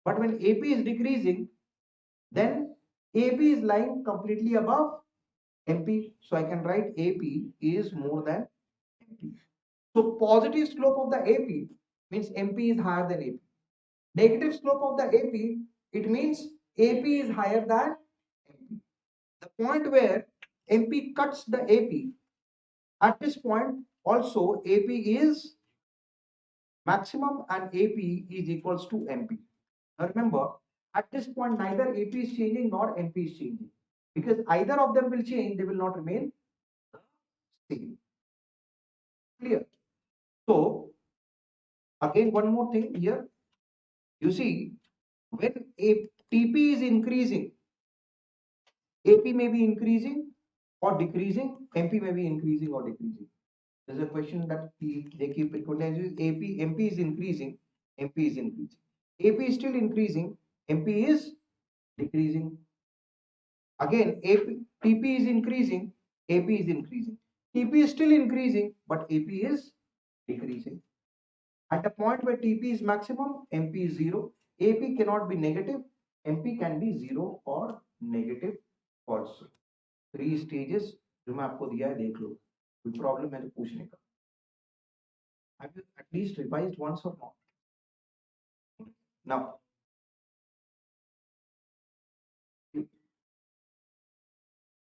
But when AP is decreasing, then AP is lying completely above MP. So I can write AP is more than MP. So positive slope of the AP means MP is higher than AP. Negative slope of the AP, it means AP is higher than MP. The point where MP cuts the AP, at this point also AP is maximum and AP is equals to MP. Now remember, at this point, neither AP is changing nor MP is changing. Because either of them will change, they will not remain the same. Clear? So, again, one more thing here. You see, when a TP is increasing, AP may be increasing or decreasing, MP may be increasing or decreasing. There's a question that they keep recognizing MP is increasing, MP is increasing. AP is still increasing, MP is decreasing. Again, TP is increasing, AP is increasing. TP is still increasing, but AP is decreasing. At the point where TP is maximum, MP is zero. AP cannot be negative, MP can be zero or negative also. Three stages जो मैं आपको दिया है देख लो कोई problem है तो पूछने का. Have you at least revised once or not? Now,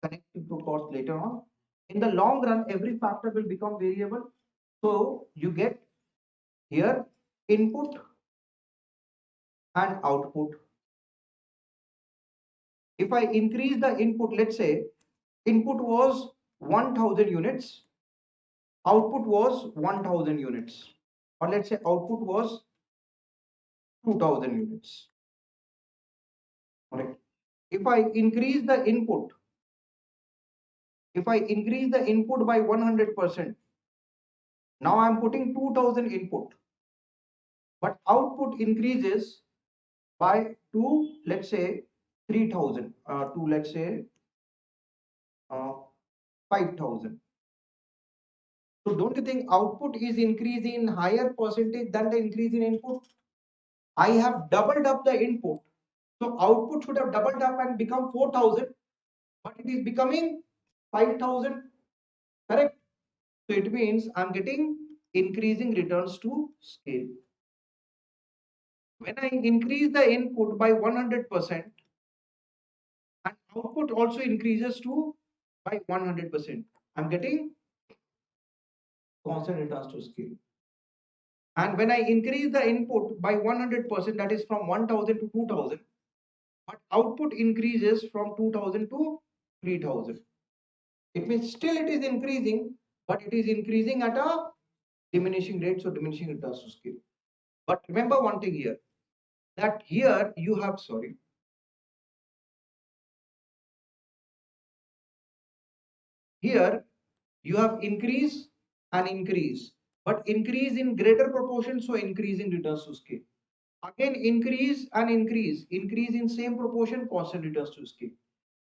connect to course later on. In the long run, every factor will become variable. So you get here input and output. If I increase the input, let's say input was 1000 units, output was 1000 units, or let's say output was 2000 units. Correct. If I increase the input, if I increase the input by 100%, now I'm putting 2000 input, but output increases by 2, let's say 3000, to let's say uh, 5000. So don't you think output is increasing in higher percentage than the increase in input? I have doubled up the input. So output should have doubled up and become 4000, but it is becoming 5000. Correct? So it means I'm getting increasing returns to scale. When I increase the input by 100%, and output also increases to by 100%, I'm getting constant returns to scale. And when I increase the input by 100%, that is from 1000 to 2000, but output increases from 2000 to 3000. It means still it is increasing, but it is increasing at a diminishing rate, so diminishing returns to scale. But remember one thing here, that here you have, sorry, here you have increase and increase, but increase in greater proportion, so increase in returns to scale. Again increase and increase, increase in same proportion, constant returns to scale.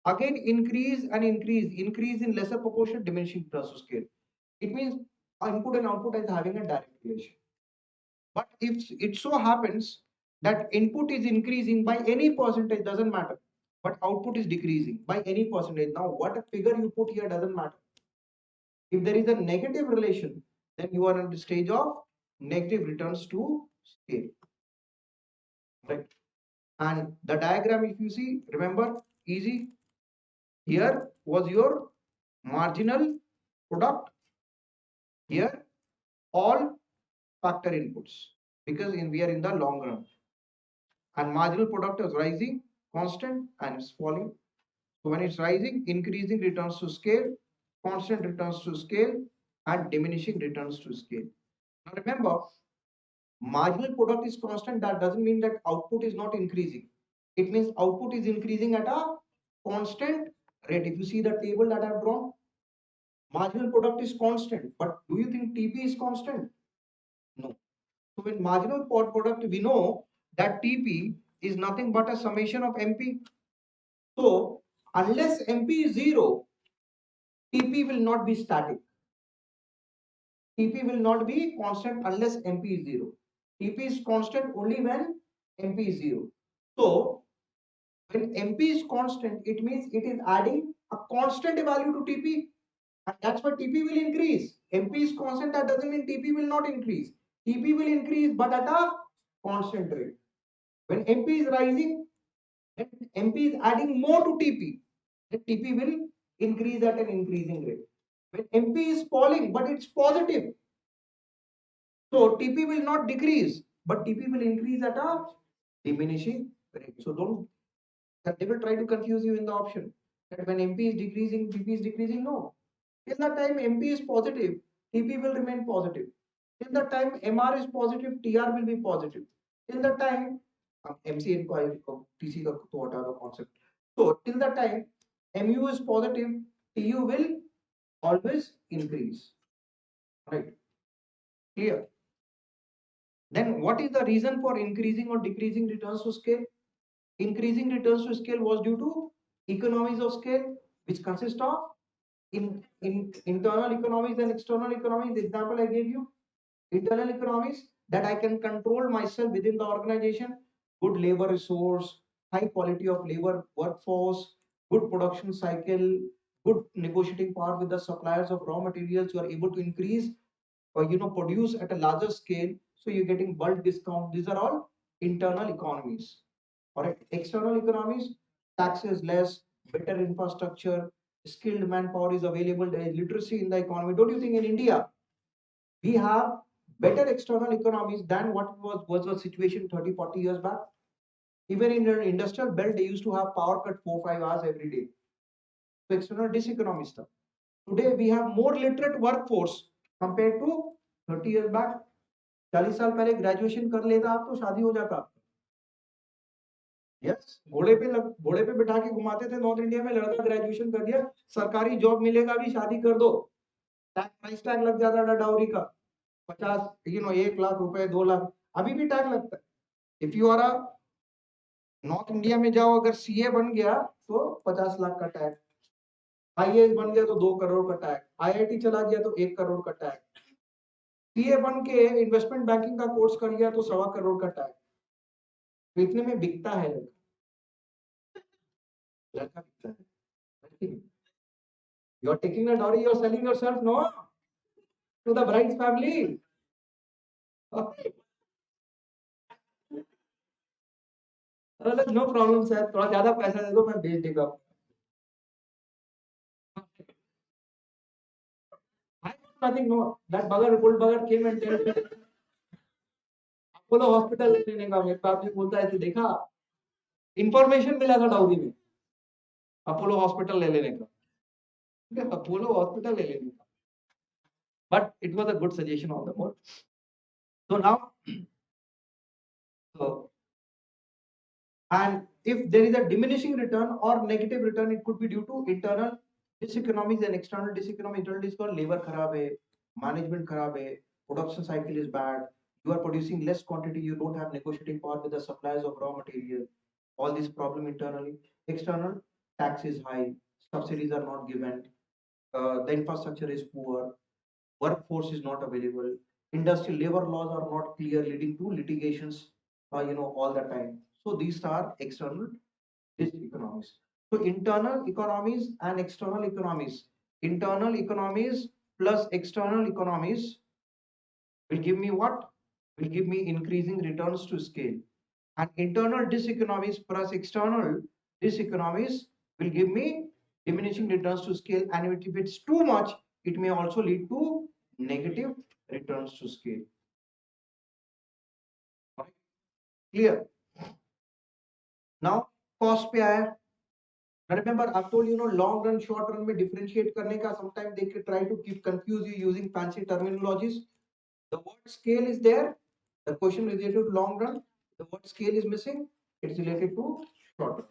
Again increase and increase, increase in lesser proportion, diminishing returns to scale. It means input and output is having a direct relation. But if it so happens that input is increasing by any percentage, doesn't matter, but output is decreasing by any percentage, now what a figure you put here doesn't matter. If there is a negative relation, then you are at the stage of negative returns to scale. Right? And the diagram, if you see, remember, easy. Here was your marginal product. Here, all factor inputs, because we are in the long run. And marginal product is rising, constant, and it's falling. So when it's rising, increasing returns to scale, constant returns to scale, and diminishing returns to scale. Now remember, marginal product is constant. That doesn't mean that output is not increasing. It means output is increasing at a constant rate. If you see the table that I've drawn, marginal product is constant. But do you think TP is constant? No. So when marginal product, we know that TP is nothing but a summation of MP. So unless MP is 0, TP will not be static. TP will not be constant unless MP is 0. TP is constant only when MP is 0. So when MP is constant, it means it is adding a constant value to TP, and that's why TP will increase. MP is constant, that doesn't mean TP will not increase. TP will increase, but at a constant rate. When MP is rising, then MP is adding more to TP. Then TP will increase at an increasing rate. When MP is falling, but it's positive, so TP will not decrease, but TP will increase at a diminishing rate. So don't, that they will try to confuse you in the option that when MP is decreasing, TP is decreasing. No. Till the time MP is positive, TP will remain positive. Till the time MR is positive, TR will be positive. Till the time MC inquiry TC का तो हटा दो concept. So till the time MU is positive, TU will always increase. Right? Clear? Then what is the reason for increasing or decreasing returns to scale? Increasing returns to scale was due to economies of scale, which consist of in internal economies and external economies. The example I gave you, internal economies, that I can control myself within the organization, good labor resource, high quality of labor workforce, good production cycle, good negotiating power with the suppliers of raw materials. You are able to increase or produce at a larger scale, so you're getting bulk discount. These are all internal economies. All right, external economies, taxes less, better infrastructure, skilled manpower is available, there is literacy in the economy. Don't you think in India we have better external economies than what was the situation 30, 40 years back? Even in the industrial belt, they used to have power cut 4, 5 hours every day. So external diseconomy stuff. Today we have more literate workforce compared to 30 years back. 40 साल पहले graduation कर लेता आप तो शादी हो जाता। Yes, घोड़े पे बिठा के घुमाते थे नॉर्थ इंडिया में, लड़का ग्रेजुएशन कर दिया, सरकारी जॉब मिलेगा भी, शादी कर दो, प्राइस टैग लग जाता था डाउरी का 50, 1 लाख रुपए, 2 लाख, अभी भी टैग लगता है। If you are a North India में जाओ, अगर सीए बन गया तो 50 लाख का टैग, आईएएस बन गया तो 2 करोड़ का टैग, आईआईटी चला गया तो 1 करोड़ का टैग, सीए बन के इन्वेस्टमेंट बैंकिंग का कोर्स कर गया तो 1.25 करोड़ का टैग। तो इतने में बिकता है लड़का बिकता है। You are taking a dowry, you are selling yourself no to the bride's family. No problem sir, थोड़ा ज्यादा पैसा दे दो, मैं भेज देगा। I got nothing, no. That bugger, old bugger came and told me, Apollo hospital लेने का, मेरे पास भी बोलता है, देखा इंफॉर्मेशन मिला था डाउरी में अपोलो हॉस्पिटल ले लेने का, अपोलो हॉस्पिटल ले लेने का, but it was a good suggestion on the more. So now, so, and if there is a diminishing return or negative return, it could be due to internal diseconomies and external diseconomy. Internal diseconomy, labor खराब है, management खराब है, production cycle is bad, you are producing less quantity, you don't have negotiating power with the suppliers of raw material. All this problem internally. External, tax is high, subsidies are not given, the infrastructure is poor, workforce is not available, industrial labor laws are not clear, leading to litigations, all the time. So these are external diseconomies. So internal economies and external economies. Internal economies plus external economies will give me what? Will give me increasing returns to scale. And internal diseconomies plus external diseconomies will give me diminishing returns to scale. And if it's too much, it may also lead to negative returns to scale. Clear? Now, cost पे आया. Remember, I've told you, long run, short run में differentiate करने का. Sometimes they can try to confuse you using fancy terminologies. The word scale is there. The question related to long run. The word scale is missing. It's related to short run.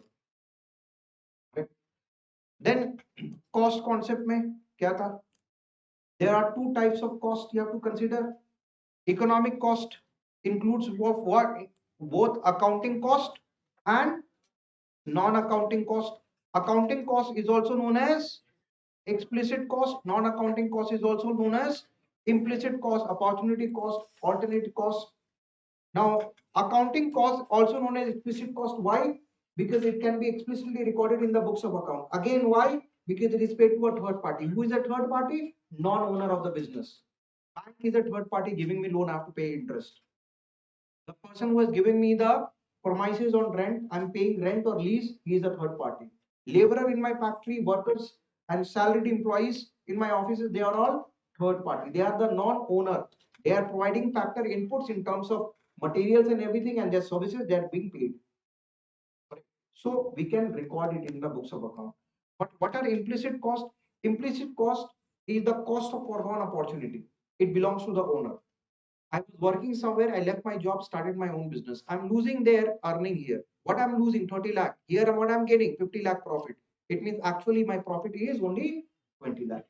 Right? Then cost concept में क्या था? There are two types of cost you have to consider. Economic cost includes what? Both accounting cost and non-accounting cost. Accounting cost is also known as explicit cost. Non-accounting cost is also known as implicit cost, opportunity cost, alternate cost. Now, accounting cost also known as explicit cost. Why? Because it can be explicitly recorded in the books of account. Again, why? Because it is paid to a third party. Who is a third party? Non-owner of the business. Bank is a third party giving me loan, I have to pay interest. The person who is giving me the premises on rent, I'm paying rent or lease, he is a third party. Laborer in my factory, workers and salaried employees in my offices, they are all third party. They are the non-owner. They are providing factor inputs in terms of materials and everything, and their services, they are being paid. So we can record it in the books of account. But what are implicit cost? Implicit cost is the cost of foregone opportunity. It belongs to the owner. I was working somewhere, I left my job, started my own business. I'm losing there, earning here. What I'm losing, 30 lakh. Here, what I'm getting, 50 lakh profit. It means actually my profit is only 20 lakh.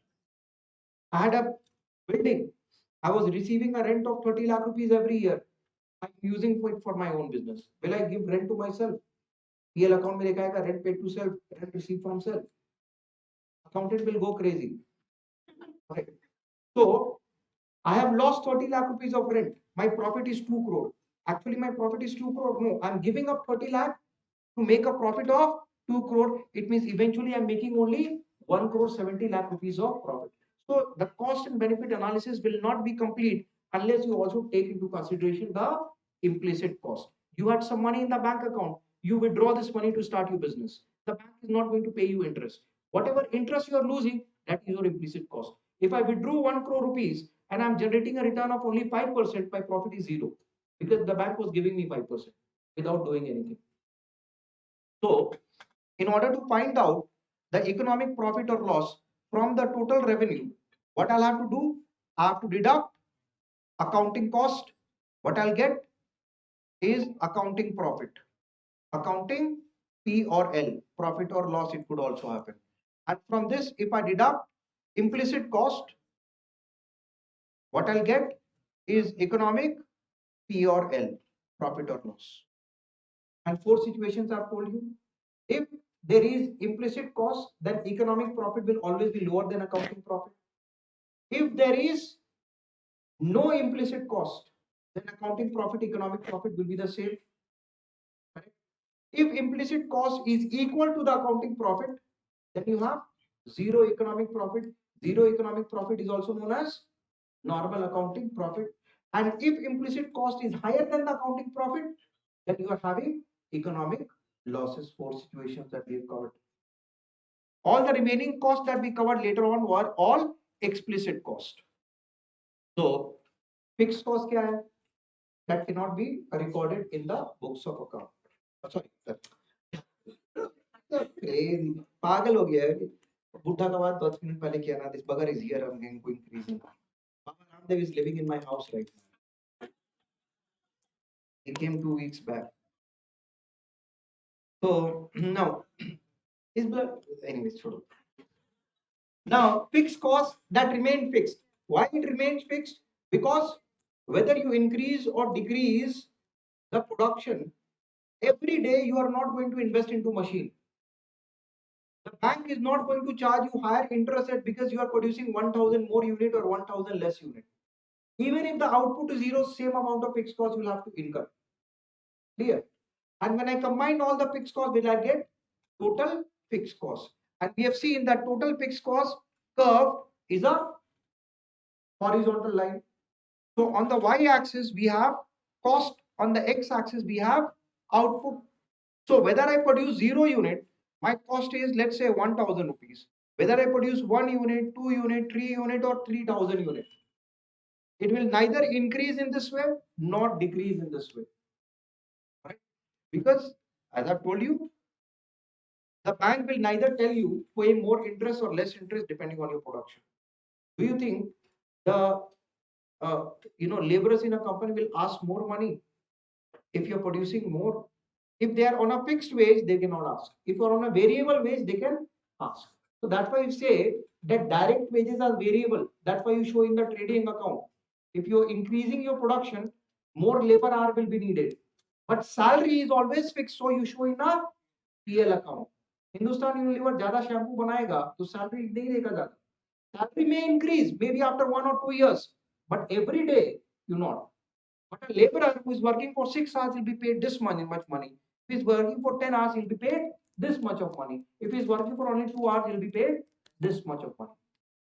I had a building. I was receiving a rent of 30 lakh rupees every year. I'm using it for my own business. Will I give rent to myself? PL account में लिखा है rent paid to self, rent received from self. Accountant will go crazy. Right. So I have lost 30 lakh rupees of rent. My profit is 2 crore. Actually, my profit is 2 crore. No, I'm giving up 30 lakh to make a profit of 2 crore. It means eventually I'm making only 1 crore 70 lakh rupees of profit. So the cost and benefit analysis will not be complete unless you also take into consideration the implicit cost. You had some money in the bank account. You withdraw this money to start your business. The bank is not going to pay you interest. Whatever interest you are losing, that is your implicit cost. If I withdraw 1 crore rupees and I'm generating a return of only 5%, my profit is zero because the bank was giving me 5% without doing anything. So, in order to find out the economic profit or loss from the total revenue, what I'll have to do, I have to deduct accounting cost. What I'll get is accounting profit. Accounting P or L, profit or loss, it could also happen. And from this, if I deduct implicit cost, what I'll get is economic P or L, profit or loss. And four situations I've told you. If there is implicit cost, then economic profit will always be lower than accounting profit. If there is no implicit cost, then accounting profit, economic profit will be the same. Correct? If implicit cost is equal to the accounting profit, then you have zero economic profit. Zero economic profit is also known as normal accounting profit. And if implicit cost is higher than the accounting profit, then you are having economic losses. Four situations that we have covered. All the remaining costs that we covered later on were all explicit cost. So fixed cost kya hai? That cannot be recorded in the books of account. Sorry. पागल हो गया है बुढ़ा का बात 10 minute पहले किया ना this bugger is here I'm going to increase him. Baba Ramdev is living in my house right now. He came 2 weeks back. So now his blood anyways छोड़ो. Now fixed costs that remain fixed. Why it remains fixed? Because whether you increase or decrease the production, every day you are not going to invest into machine. The bank is not going to charge you higher interest rate because you are producing 1000 more unit or 1000 less unit. Even if the output is zero, same amount of fixed cost you will have to incur. Clear? And when I combine all the fixed costs, will I get total fixed cost? And we have seen that total fixed cost curve is a horizontal line. So on the y-axis we have cost, on the x-axis we have output. So whether I produce 0 unit, my cost is let's say 1000 rupees. Whether I produce 1 unit, 2 unit, 3 unit or 3000 unit, it will neither increase in this way nor decrease in this way. Right? Because as I've told you, the bank will neither tell you pay more interest or less interest depending on your production. Do you think the laborers in a company will ask more money if you're producing more? If they are on a fixed wage, they cannot ask. If you're on a variable wage, they can ask. So that's why you say that direct wages are variable. That's why you show in the trading account. If you're increasing your production, more labor hour will be needed. But salary is always fixed, so you show in a PL account. Hindustan Unilever ज्यादा shampoo बनाएगा तो salary नहीं देगा ज्यादा. Salary may increase maybe after 1 or 2 years, but every day you not. But a laborer who is working for 6 hours will be paid this much money. If he is working for 10 hours, he'll be paid this much of money. If he is working for only 2 hours, he'll be paid this much of money.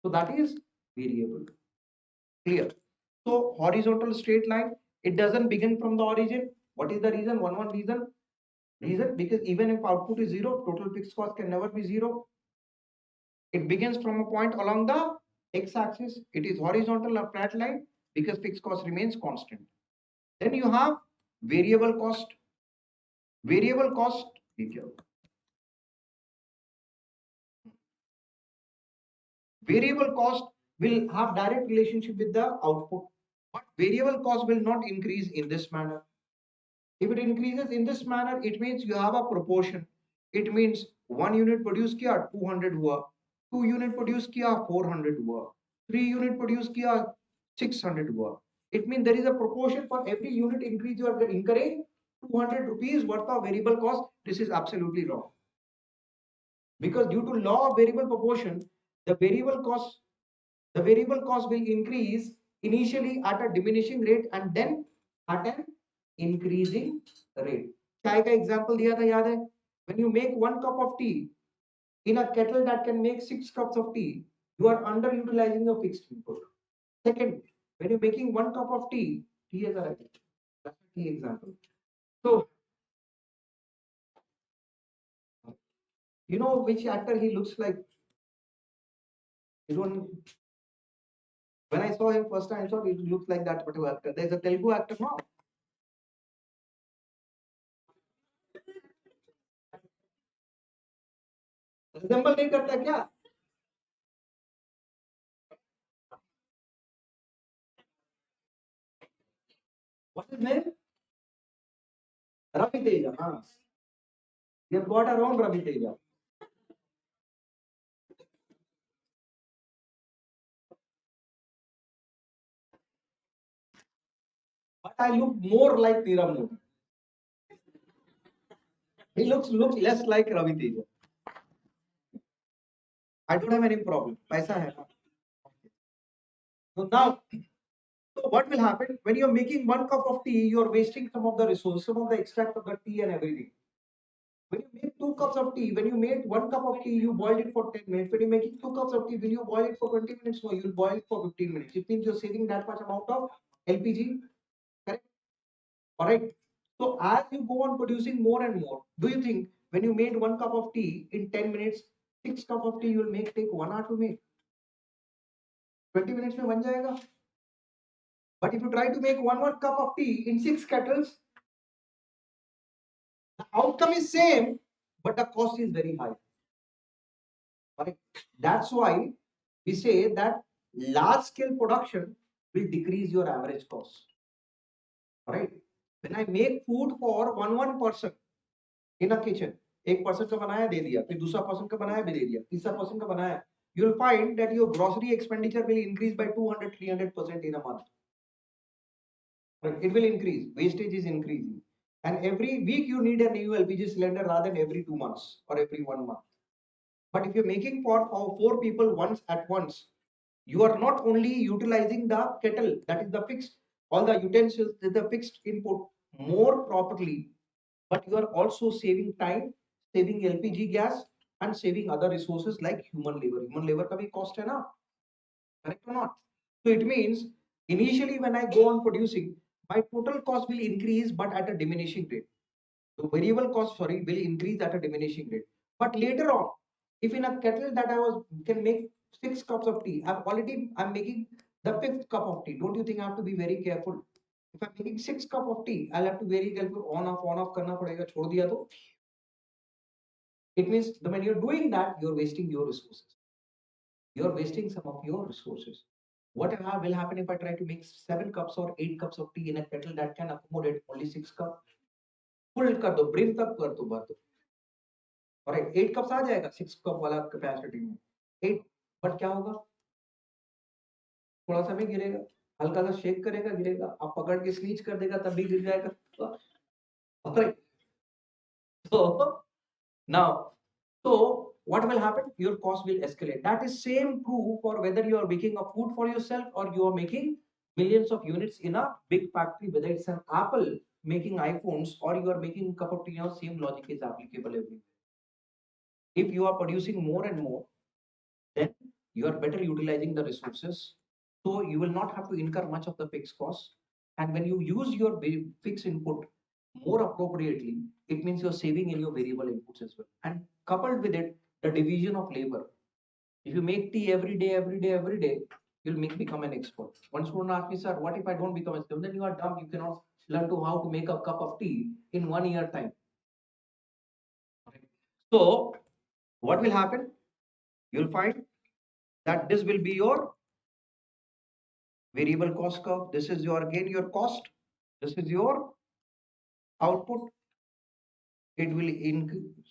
So that is variable. Clear? So horizontal straight line, it doesn't begin from the origin. What is the reason? One reason. Reason because even if output is zero, total fixed cost can never be zero. It begins from a point along the x-axis. It is horizontal or flat line because fixed cost remains constant. Then you have variable cost. Variable cost variable cost will have direct relationship with the output, but variable cost will not increase in this manner. If it increases in this manner, it means you have a proportion. It means 1 unit produce किया 200 हुआ, 2 unit produce किया 400 हुआ, 3 unit produce किया 600 हुआ. It means there is a proportion for every unit increase you are incurring 200 rupees worth of variable cost. This is absolutely wrong. Because due to law of variable proportion, the variable cost will increase initially at a diminishing rate and then at an increasing rate. चाय का example दिया था याद है? When you make 1 cup of tea in a kettle that can make 6 cups of tea, you are underutilizing your fixed input. Second, when you're making 1 cup of tea, tea is a right. That's a tea example. So you know which actor he looks like? You don't. When I saw him first time, I thought it looks like that particular actor. There's a Telugu actor now. Resemble नहीं करता क्या? What is his name? Ravi Teja. हाँ. We have got our own Ravi Teja. But I look more like Neerav Modi. He looks less like Ravi Teja. I don't have any problem. पैसा है ना. So now, so what will happen when you're making one cup of tea? You're wasting some of the resources, some of the extract of the tea and everything. When you make 2 cups of tea, when you made 1 cup of tea, you boiled it for 10 minutes. When you're making 2 cups of tea, will you boil it for 20 minutes? No, you'll boil it for 15 minutes. It means you're saving that much amount of LPG. Correct? All right. So as you go on producing more and more, do you think when you made 1 cup of tea in 10 minutes, 6 cup of tea you will make take 1 hour to make? 20 minutes में बन जाएगा. But if you try to make one cup of tea in 6 kettles, the outcome is same, but the cost is very high. Right? That's why we say that large scale production will decrease your average cost. Right? When I make food for one person in a kitchen, एक person का बनाया दे दिया, फिर दूसरा person का बनाया भी दे दिया, तीसरा पर्सन का बनाया, you will find that your grocery expenditure will increase by 200-300% in a month. Right? It will increase. Wastage is increasing. And every week you need a new LPG cylinder rather than every 2 months or every 1 month. But if you're making for 4 people once at once, you are not only utilizing the kettle, that is the fixed, all the utensils, the fixed input more properly, but you are also saving time, saving LPG gas, and saving other resources like human labor. Human labor का भी cost है ना, correct or not? So it means initially when I go on producing, my total cost will increase, but at a diminishing rate. The variable cost, sorry, will increase at a diminishing rate. But later on, if in a kettle that I was can make 6 cups of tea, I'm making the fifth cup of tea. Don't you think I have to be very careful? If I'm making 6 cup of tea, I'll have to be very careful on off करना पड़ेगा. छोड़ दिया तो it means that when you're doing that, you're wasting your resources. You're wasting some of your resources. What will happen if I try to make 7 cups or 8 cups of tea in a kettle that can accommodate only 6 cups? Full कर दो, brim तक कर दो भर दो. और 8 cups आ जाएगा 6 cup वाला कैपेसिटी में 8. बट क्या होगा, थोड़ा सा में गिरेगा, हल्का सा शेक करेगा गिरेगा, आप पकड़ के स्नीच कर देगा तब भी गिर जाएगा. Alright. So now, so what will happen? Your cost will escalate. That is same true for whether you are making a food for yourself or you are making millions of units in a big factory, whether it's an Apple making iPhones or you are making a cup of tea. Same logic is applicable everywhere. If you are producing more and more, then you are better utilizing the resources. So you will not have to incur much of the fixed cost. And when you use your fixed input more appropriately, it means you're saving in your variable inputs as well. And coupled with it, the division of labor. If you make tea every day, you'll become an expert. One student asked me, sir, what if I don't become an expert? Then you are dumb. You cannot learn to how to make a cup of tea in 1 year time. So what will happen? You'll find that this will be your variable cost curve. This is your again your cost. This is your output. It will increase.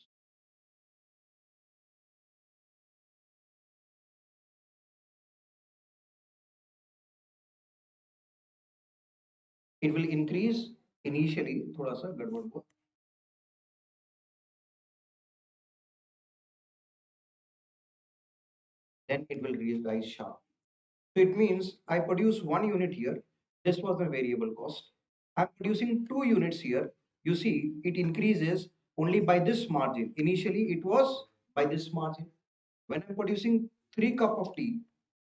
It will increase initially. थोड़ा सा गड़बड़ हुआ. Then it will rise sharp. So it means I produce 1 unit here. This was the variable cost. I'm producing 2 units here. You see, it increases only by this margin. Initially, it was by this margin. When I'm producing 3 cup of tea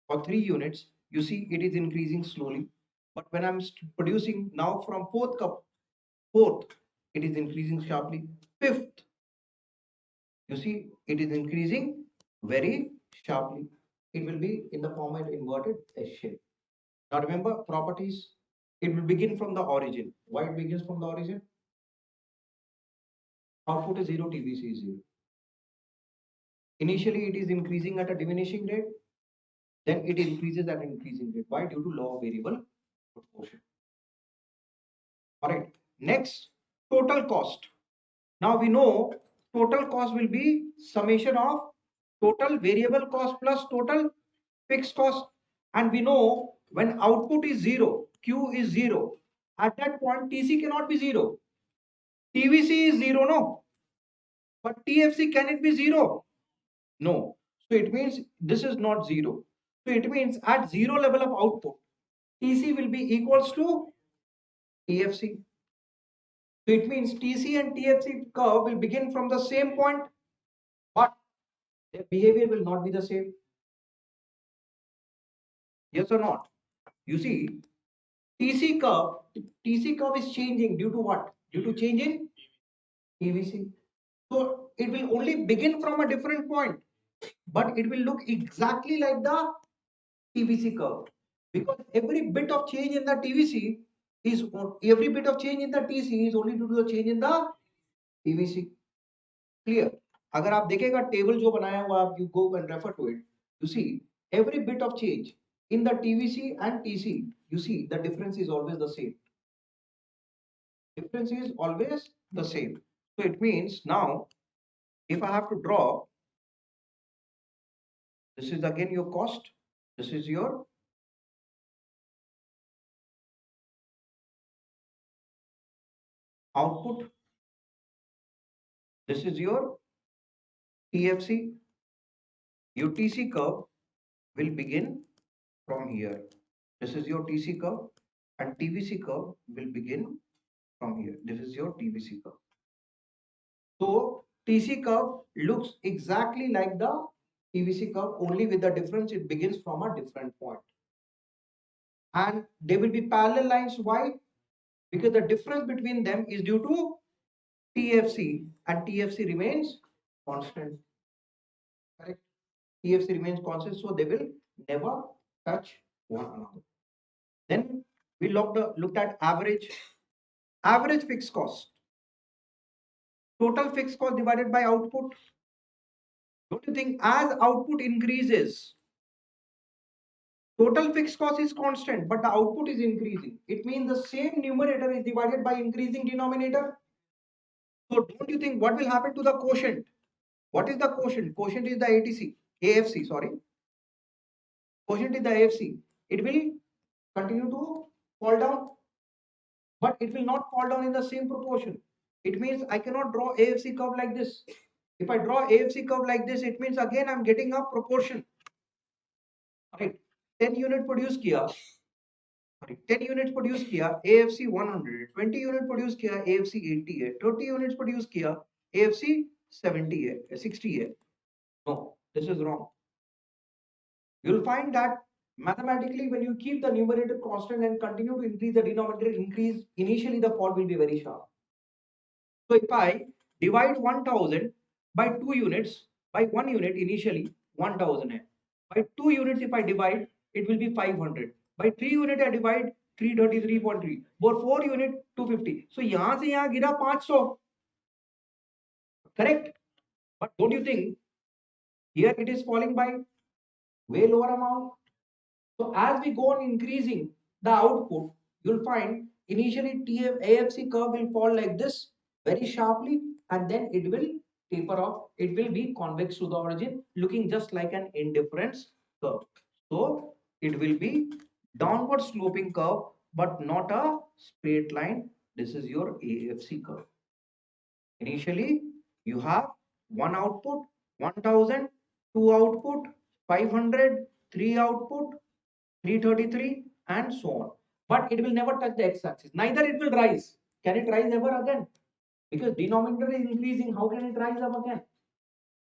or 3 units, you see it is increasing slowly. But when I'm producing now from fourth, it is increasing sharply. Fifth, you see it is increasing very sharply. it will be in the format inverted S shape. Now remember properties, it will begin from the origin. Why it begins from the origin? Output is 0, TVC is 0. Initially it is increasing at a diminishing rate, then it increases at an increasing rate. Why? Due to law of variable proportion. Alright. Next, total cost. Now we know total cost will be summation of total variable cost plus total fixed cost. And we know when output is 0, Q is 0, at that point TC cannot be 0. TVC is 0, no. But TFC, can it be 0? No. So it means this is not 0. So it means at 0 level of output, TC will be equals to TFC. So it means TC and TFC curve will begin from the same point, but their behavior will not be the same. Yes or not? You see, TC curve, TC curve is changing due to what? Due to change in TVC. So it will only begin from a different point, but it will look exactly like the TVC curve, because every bit of change in the TVC is every bit of change in the TC is only due to the change in the TVC. Clear? अगर आप देखेगा table जो बनाया हुआ आप you go and refer to it, you see every bit of change in the TVC and TC, you see the difference is always the same. Difference is always the same. So it means now if I have to draw, this is again your cost, this is your output, this is your TFC. Your TC curve will begin from here. This is your TC curve, and TVC curve will begin from here. This is your TVC curve. So TC curve looks exactly like the TVC curve, only with the difference it begins from a different point. And they will be parallel lines. Why? Because the difference between them is due to TFC, and TFC remains constant. Correct? TFC remains constant, so they will never touch one another. Then we looked at average fixed cost. Total fixed cost divided by output. Don't you think as output increases, total fixed cost is constant, but the output is increasing. It means the same numerator is divided by increasing denominator. So don't you think what will happen to the quotient? What is the quotient? Quotient is the AFC, sorry. Quotient is the AFC. It will continue to fall down, but it will not fall down in the same proportion. It means I cannot draw AFC curve like this. If I draw AFC curve like this, it means again I'm getting a proportion. Right? 10 unit produce किया, 10 units produce किया AFC 100, 20 unit produce किया AFC 80 है, 30 units produce किया AFC 70 है, 60 है. No, this is wrong. You'll find that mathematically when you keep the numerator constant and continue to increase the denominator increase, initially the fall will be very sharp. So if I divide 1000 by 2 units, by 1 unit initially 1000 है. By 2 units if I divide, it will be 500. By 3 unit I divide 333.3. For 4 unit 250. So यहाँ से यहाँ गिरा 500. Correct? But don't you think here it is falling by way lower amount? So as we go on increasing the output, you'll find initially AFC curve will fall like this very sharply, and then it will taper off. It will be convex to the origin, looking just like an indifference curve. So it will be downward sloping curve, but not a straight line. This is your AFC curve. Initially, you have one output, 1000, two output, 500, three output, 333, and so on. But it will never touch the x-axis. Neither it will rise. Can it rise ever again? Because denominator is increasing. How can it rise up again?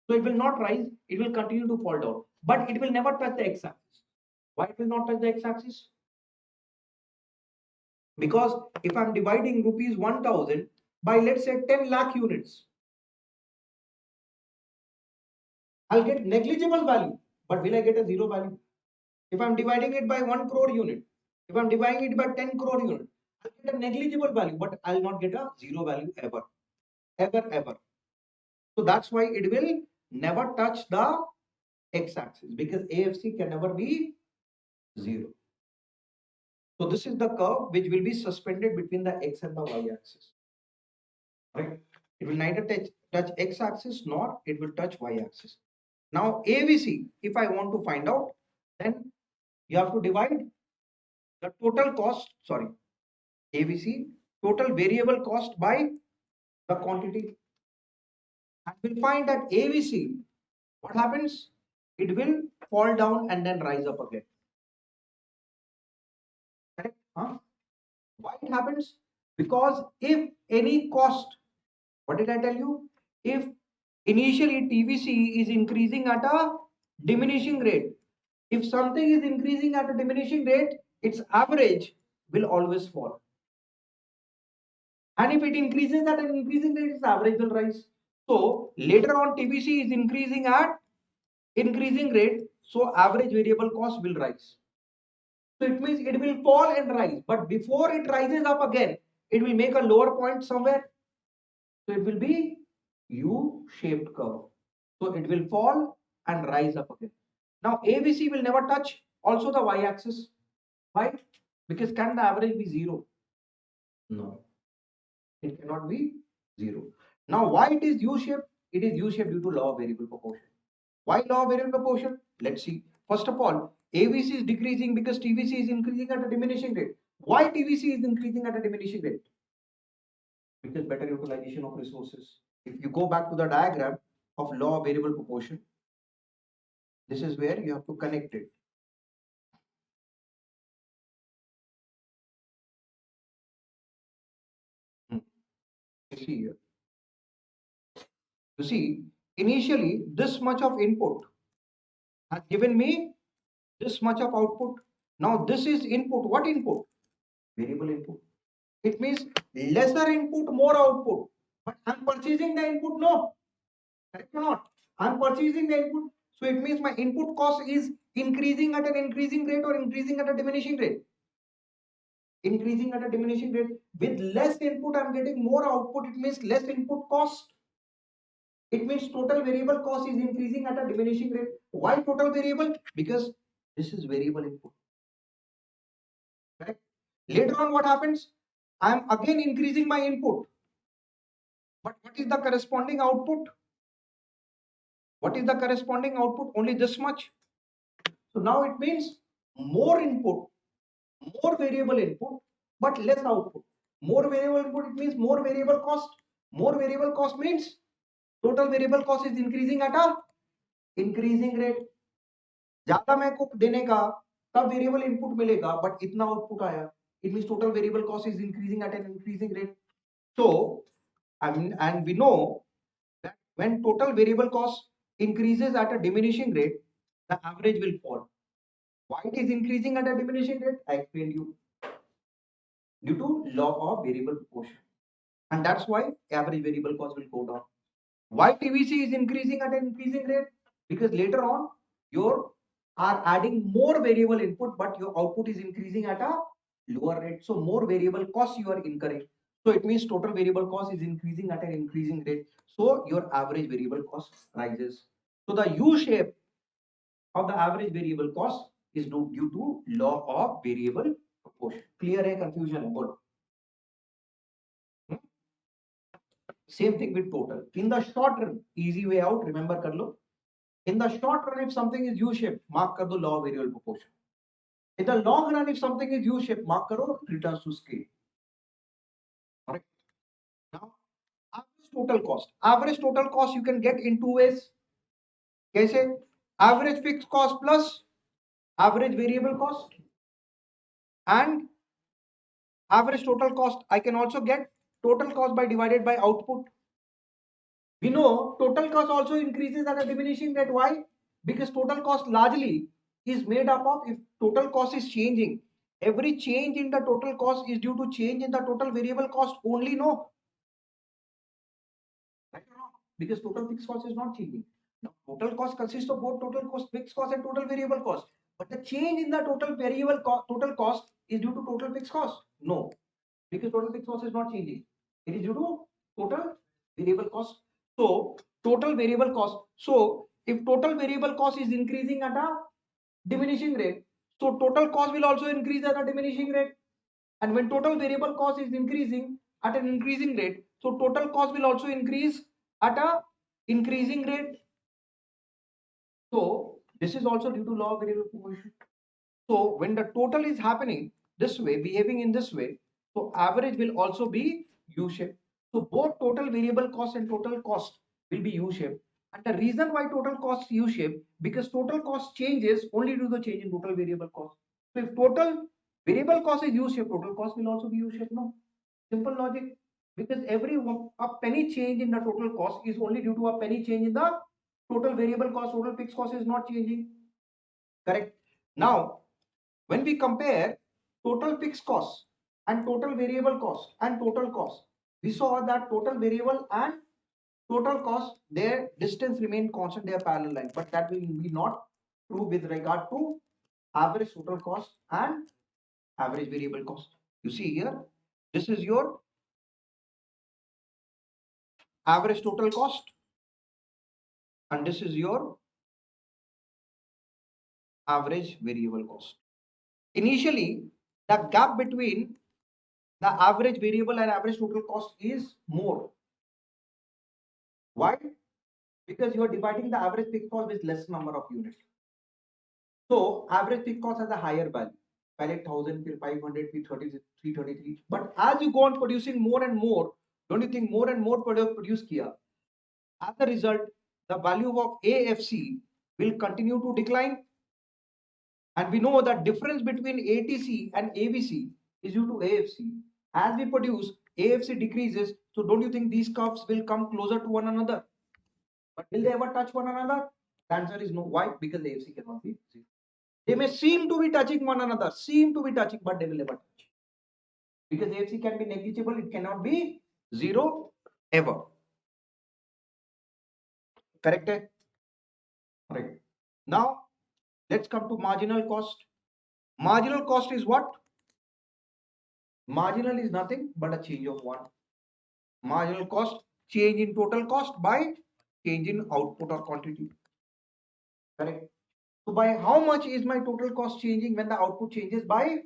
So it will not rise. It will continue to fall down. But it will never touch the x-axis. Why it will not touch the x-axis? Because if I'm dividing rupees 1000 by let's say 10 lakh units, I'll get negligible value. but will I get a zero value? If I'm dividing it by 1 crore unit, if I'm dividing it by 10 crore unit, I'll get a negligible value, but I'll not get a zero value ever, ever, ever. So that's why it will never touch the x-axis, because AFC can never be zero. So this is the curve which will be suspended between the x and the y-axis. Right? It will neither touch x-axis nor it will touch y-axis. Now AVC, if I want to find out, then you have to divide the total cost, sorry, AVC, total variable cost by the quantity. And we'll find that AVC, what happens? It will fall down and then rise up again. Correct? Huh? Why it happens? Because if any cost, what did I tell you? If initially TVC is increasing at a diminishing rate, if something is increasing at a diminishing rate, its average will always fall. And if it increases at an increasing rate, its average will rise. So later on, TVC is increasing at increasing rate, so average variable cost will rise. So it means it will fall and rise, but before it rises up again, it will make a lower point somewhere. So it will be U-shaped curve. So it will fall and rise up again. Now ABC will never touch also the y-axis. Why? Because can the average be zero? No, it cannot be zero. Now why it is U-shaped? It is U-shaped due to law of variable proportion. Why law of variable proportion? Let's see. First of all, AVC is decreasing because TVC is increasing at a diminishing rate. Why TVC is increasing at a diminishing rate? Because better utilization of resources. If you go back to the diagram of law of variable proportion, this is where you have to connect it. See here. You see, initially this much of input has given me this much of output. Now this is input. What input? Variable input. It means lesser input, more output. But I'm purchasing the input, no. Correct or not? I'm purchasing the input. So it means my input cost is increasing at an increasing rate or increasing at a diminishing rate. Increasing at a diminishing rate. With less input, I'm getting more output. It means less input cost. It means total variable cost is increasing at a diminishing rate. Why total variable? Because this is variable input. Correct? Later on, what happens? I'm again increasing my input. But what is the corresponding output? What is the corresponding output? Only this much. So now it means more input, more variable input, but less output. More variable input, it means more variable cost. More variable cost means total variable cost is increasing at a increasing rate. ज्यादा मैं को देने का तब variable input मिलेगा but इतना output आया it means total variable cost is increasing at an increasing rate. So and we know that when total variable cost increases at a diminishing rate, the average will fall. Why it is increasing at a diminishing rate? I explained you, due to law of variable proportion, and that's why average variable cost will go down. Why TVC is increasing at an increasing rate? Because later on you are adding more variable input, but your output is increasing at a lower rate. So more variable costs you are incurring. So it means total variable cost is increasing at an increasing rate. So your average variable cost rises. So the U shape of the average variable cost is due to law of variable proportion. Clear hai? Confusion hai? Good. Same thing with total. In the short run, easy way out, remember kar lo. In the short run, if something is U-shaped, mark kar do law of variable proportion. In the long run, if something is U-shaped, mark karo returns to scale. Correct. Now, average total cost. Average total cost you can get in two ways. कैसे? Average fixed cost plus average variable cost and average total cost. I can also get total cost by divided by output. We know total cost also increases at a diminishing rate. Why? Because total cost largely is made up of, if total cost is changing, every change in the total cost is due to change in the total variable cost only, no? Right or not? Because total fixed cost is not changing. Now, total cost consists of both total cost, fixed cost, and total variable cost. But the change in the total variable total cost is due to total fixed cost. No, because total fixed cost is not changing. It is due to total variable cost. So total variable cost. So if total variable cost is increasing at a diminishing rate, so total cost will also increase at a diminishing rate. And when total variable cost is increasing at an increasing rate, so total cost will also increase at a increasing rate. So this is also due to law of variable proportion. So when the total is happening this way, behaving in this way, so average will also be U-shaped. So both total variable cost and total cost will be U-shaped. And the reason why total cost is U-shaped, because total cost changes only due to the change in total variable cost. So if total variable cost is U-shaped, total cost will also be U-shaped. No, simple logic. Because a penny change in the total cost is only due to a penny change in the total variable cost. Total fixed cost is not changing. Correct. Now, when we compare total fixed cost and total variable cost and total cost, we saw that total variable and total cost, their distance remain constant, they are parallel lines, but that will be not true with regard to average total cost and average variable cost. You see here, this is your average total cost and this is your average variable cost. Initially, the gap between the average variable and average total cost is more. Why? Because you are dividing the average fixed cost with less number of units. So average fixed cost has a higher value. Pile 1000, 500, 333. But as you go on producing more and more, don't you think more and more product produce Kia? As a result, the value of AFC will continue to decline. And we know that difference between ATC and AVC is due to AFC. As we produce, AFC decreases. So don't you think these curves will come closer to one another? But will they ever touch one another? The answer is no. Why? Because AFC cannot be zero. They may seem to be touching one another, but they will never touch. Because AFC can be negligible, it cannot be zero ever. Correct? Right. Now, let's come to marginal cost. Marginal cost is what? Marginal is nothing but a change of one. Marginal cost, change in total cost by change in output or quantity. Correct? So by how much is my total cost changing when the output changes by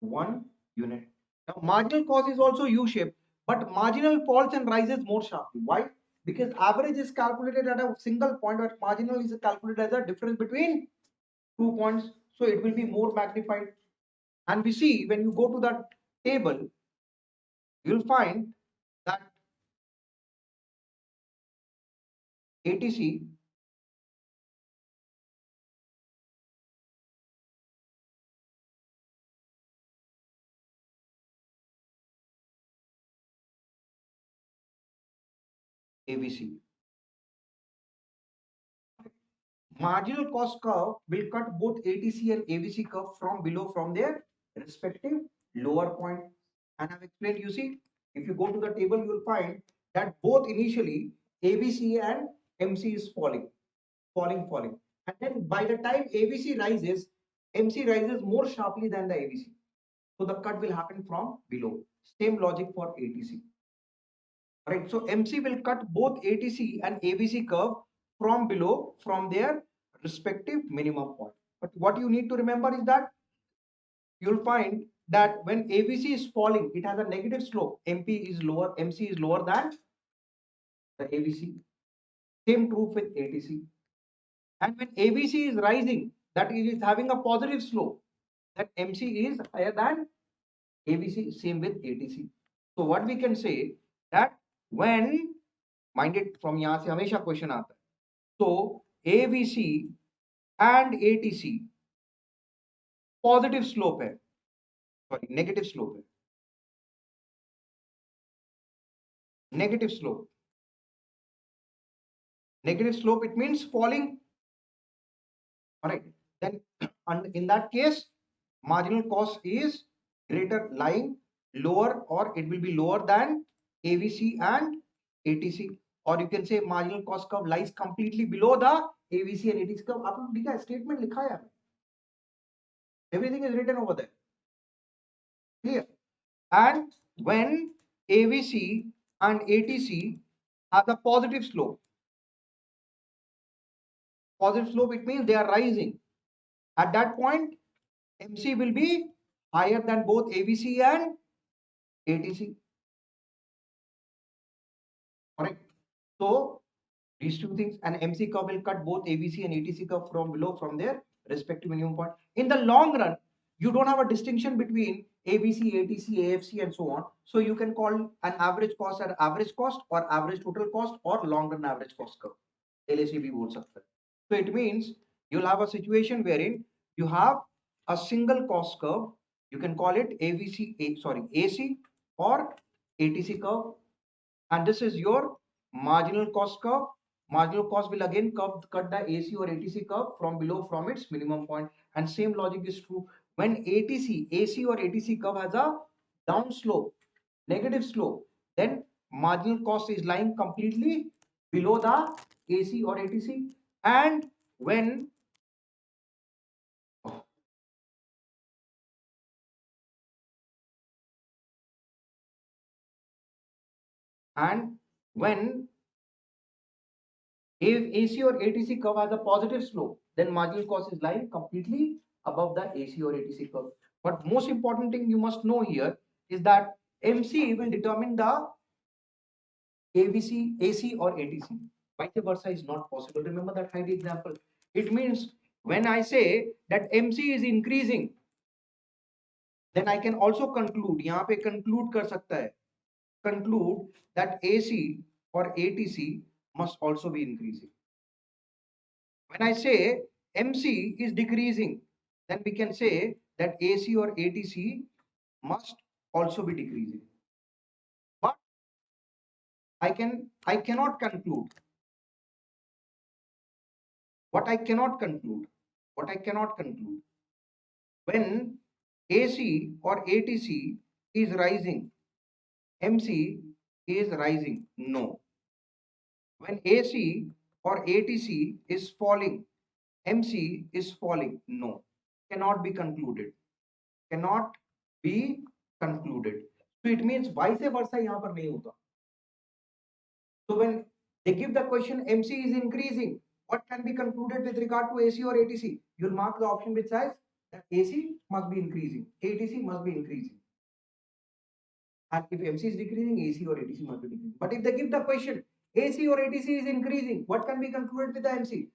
1 unit? Now marginal cost is also U-shaped, but marginal falls and rises more sharply. Why? Because average is calculated at a single point, but marginal is calculated as a difference between 2 points. So it will be more magnified. And we see when you go to that table, you'll find that ATC ABC. Marginal cost curve will cut both ATC and ABC curve from below from their respective lower point. And I've explained, you see, if you go to the table, you will find that both initially ABC and MC is falling. And then by the time ABC rises, MC rises more sharply than the ABC. So the cut will happen from below. Same logic for ATC. Right. So MC will cut both ATC and ABC curve from below from their respective minimum point. But what you need to remember is that you'll find that when ABC is falling, it has a negative slope. MC is lower than the ABC. Same true with ATC. And when ABC is rising, that it is having a positive slope. That MC is higher than ABC. Same with ATC. So what we can say that when mind it from यहाँ से हमेशा question आता है तो ABC and ATC positive slope है sorry negative slope it means falling. All right, then and in that case marginal cost is greater, lying lower, or it will be lower than ABC and ATC. or you can say marginal cost curve lies completely below the AVC and ATC curve. आपने लिखा है, statement लिखा है, everything is written over there, clear. And when AVC and ATC have a positive slope, it means they are rising. At that point, MC will be higher than both AVC and ATC. Correct. So these two things, and MC curve will cut both AVC and ATC curve from below from their respective minimum point. In the long run, you don't have a distinction between ABC, ATC, AFC, and so on. So you can call an average cost an average cost, or average total cost, or long run average cost curve. LAC भी बोल सकते हैं. So it means you'll have a situation wherein you have a single cost curve. You can call it AC or ATC curve, and this is your marginal cost curve. Marginal cost will again cut the AC or ATC curve from below from its minimum point. And same logic is true when AC or ATC curve has a down slope, negative slope, then marginal cost is lying completely below the AC or ATC. And when and when if AC or ATC curve has a positive slope, then marginal cost is lying completely above the AC or ATC curve. But most important thing you must know here is that MC will determine the AVC, AC or ATC. Vice versa is not possible. Remember that height example. It means when I say that MC is increasing, then I can also conclude, यहाँ पे conclude कर सकता है, conclude that AC or ATC must also be increasing. When I say MC is decreasing, then we can say that AC or ATC must also be decreasing. But I cannot conclude. What I cannot conclude. When AC or ATC is rising, MC is rising. No. When AC or ATC is falling, MC is falling. No. Cannot be concluded. Cannot be concluded. So it means vice versa यहाँ पर नहीं होता. So when they give the question MC is increasing, what can be concluded with regard to AC or ATC? You'll mark the option which says that AC must be increasing, ATC must be increasing. And if MC is decreasing, AC or ATC must be decreasing. But if they give the question AC or ATC is increasing, what can be concluded with the MC?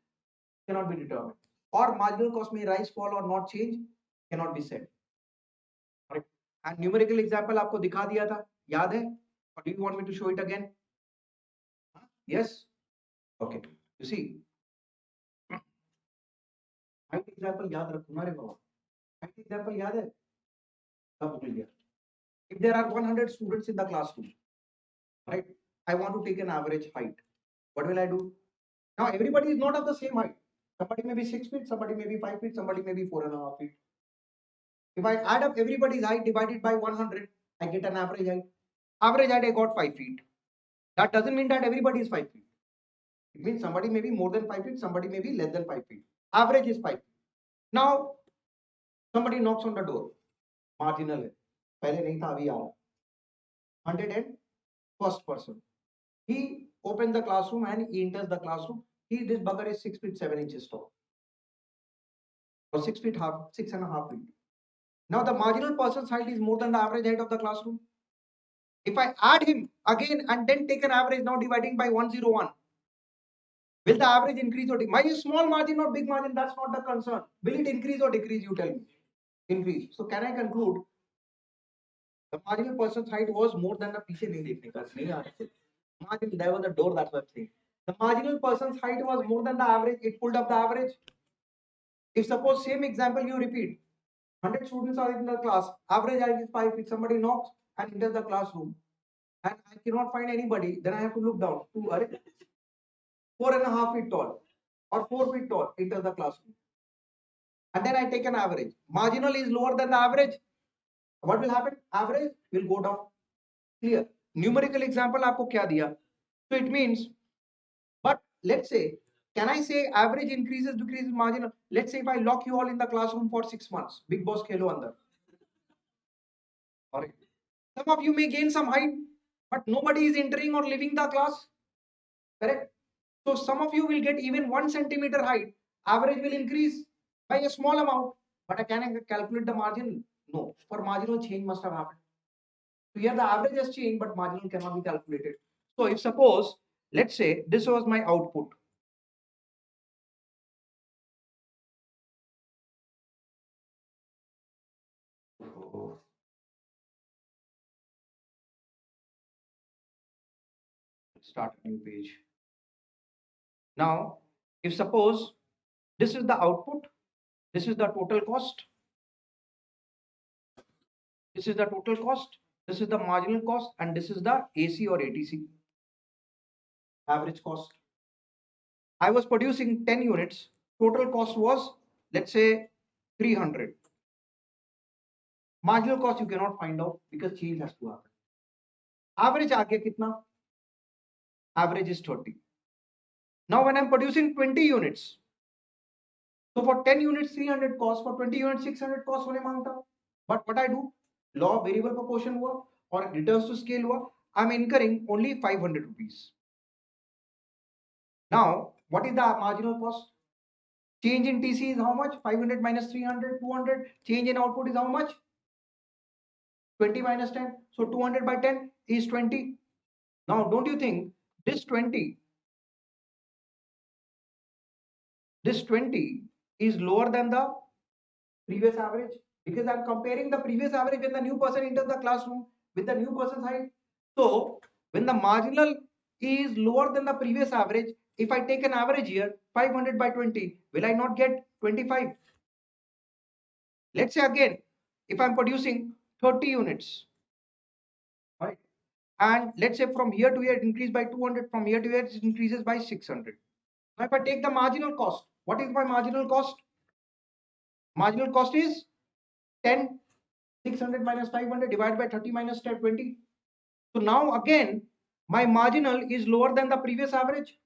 Cannot be determined. Or marginal cost may rise, fall, or not change, cannot be said. Correct. And numerical example आपको दिखा दिया था, याद है? Or do you want me to show it again? Yes. Okay. You see, height example याद रखो ना रे बाबा. Height example याद है? सब भूल गया. If there are 100 students in the classroom, right? I want to take an average height. What will I do? Now everybody is not of the same height. Somebody may be 6 feet, somebody may be 5 feet, somebody may be 4.5 feet. If I add up everybody's height divided by 100, I get an average height. Average height I got 5 feet. That doesn't mean that everybody is 5 feet. It means somebody may be more than 5 feet, somebody may be less than 5 feet. Average is 5 feet. Now somebody knocks on the door. Marginal है. पहले नहीं था, अभी आ रहा. 101st person. He opens the classroom and he enters the classroom. This bugger is 6 feet 7 inches tall, or 6.5 feet. Now the marginal person's height is more than the average height of the classroom. If I add him again and then take an average, now dividing by 101, will the average increase or decrease? My small margin or big margin, that's not the concern. Will it increase or decrease? You tell me. Increase. So can I conclude the marginal person's height was more than the पीछे नहीं देखने का, नहीं आ रहा. Marginal, there was a door, that's what I'm saying. The marginal person's height was more than the average, it pulled up the average. If suppose same example you repeat, 100 students are in the class, average height is 5 feet, somebody knocks and enters the classroom, and I cannot find anybody, then I have to look down to 4.5 feet tall or 4 feet tall, enters the classroom. And then I take an average. Marginal is lower than the average. What will happen? Average will go down. Clear. Numerical example आपको क्या दिया? So it means let's say, can I say average increases, decreases, marginal? Let's say if I lock you all in the classroom for 6 months, big boss khelo andar. All right. Some of you may gain some height, but nobody is entering or leaving the class. Correct? So some of you will get even 1 centimeter height. Average will increase by a small amount. But can I calculate the margin? No. For marginal change must have happened. So here the average has changed, but marginal cannot be calculated. So if suppose, let's say this was my output. Start a new page. Now, if suppose this is the output, this is the total cost, this is the total cost, this is the marginal cost, and this is the AC or ATC, average cost. I was producing 10 units, total cost was, let's say, 300. Marginal cost you cannot find out because change has to happen. Average aage kitna? Average is 30. Now when I'm producing 20 units, so for 10 units 300 cost, for 20 units 600 cost hone mangta. But what I do, law of variable proportion hua or returns to scale hua, I'm incurring only 500 rupees. Now what is the marginal cost? Change in TC is how much? 500 minus 300, 200. Change in output is how much? 20 minus 10. So 200 by 10 is 20. Now don't you think this 20 is lower than the previous average? Because I'm comparing the previous average when the new person enters the classroom with the new person's height. So when the marginal is lower than the previous average, if I take an average here, 500 by 20, will I not get 25? Let's say again, if I'm producing 30 units, right? And let's say from here to here it increased by 200, from here to here it increases by 600. Now if I take the marginal cost, what is my marginal cost? Marginal cost is 10, 600 minus 500 divided by 30 minus 10, 20. So now again, my marginal is lower than the previous average.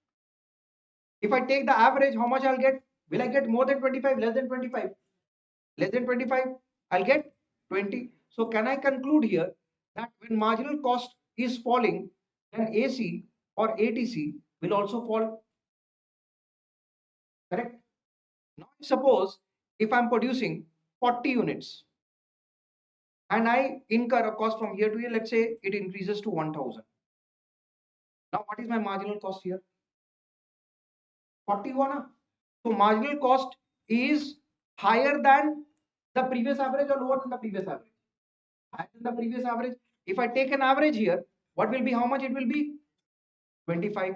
If I take the average, how much I'll get? Will I get more than 25, less than 25? Less than 25, I'll get 20. So can I conclude here that when marginal cost is falling, then AC or ATC will also fall? Correct? Now suppose if I'm producing 40 units and I incur a cost from here to here, let's say it increases to 1000. Now what is my marginal cost here? 40 हुआ ना? So marginal cost is higher than the previous average or lower than the previous average? Higher than the previous average. If I take an average here, what will be, how much it will be? 25.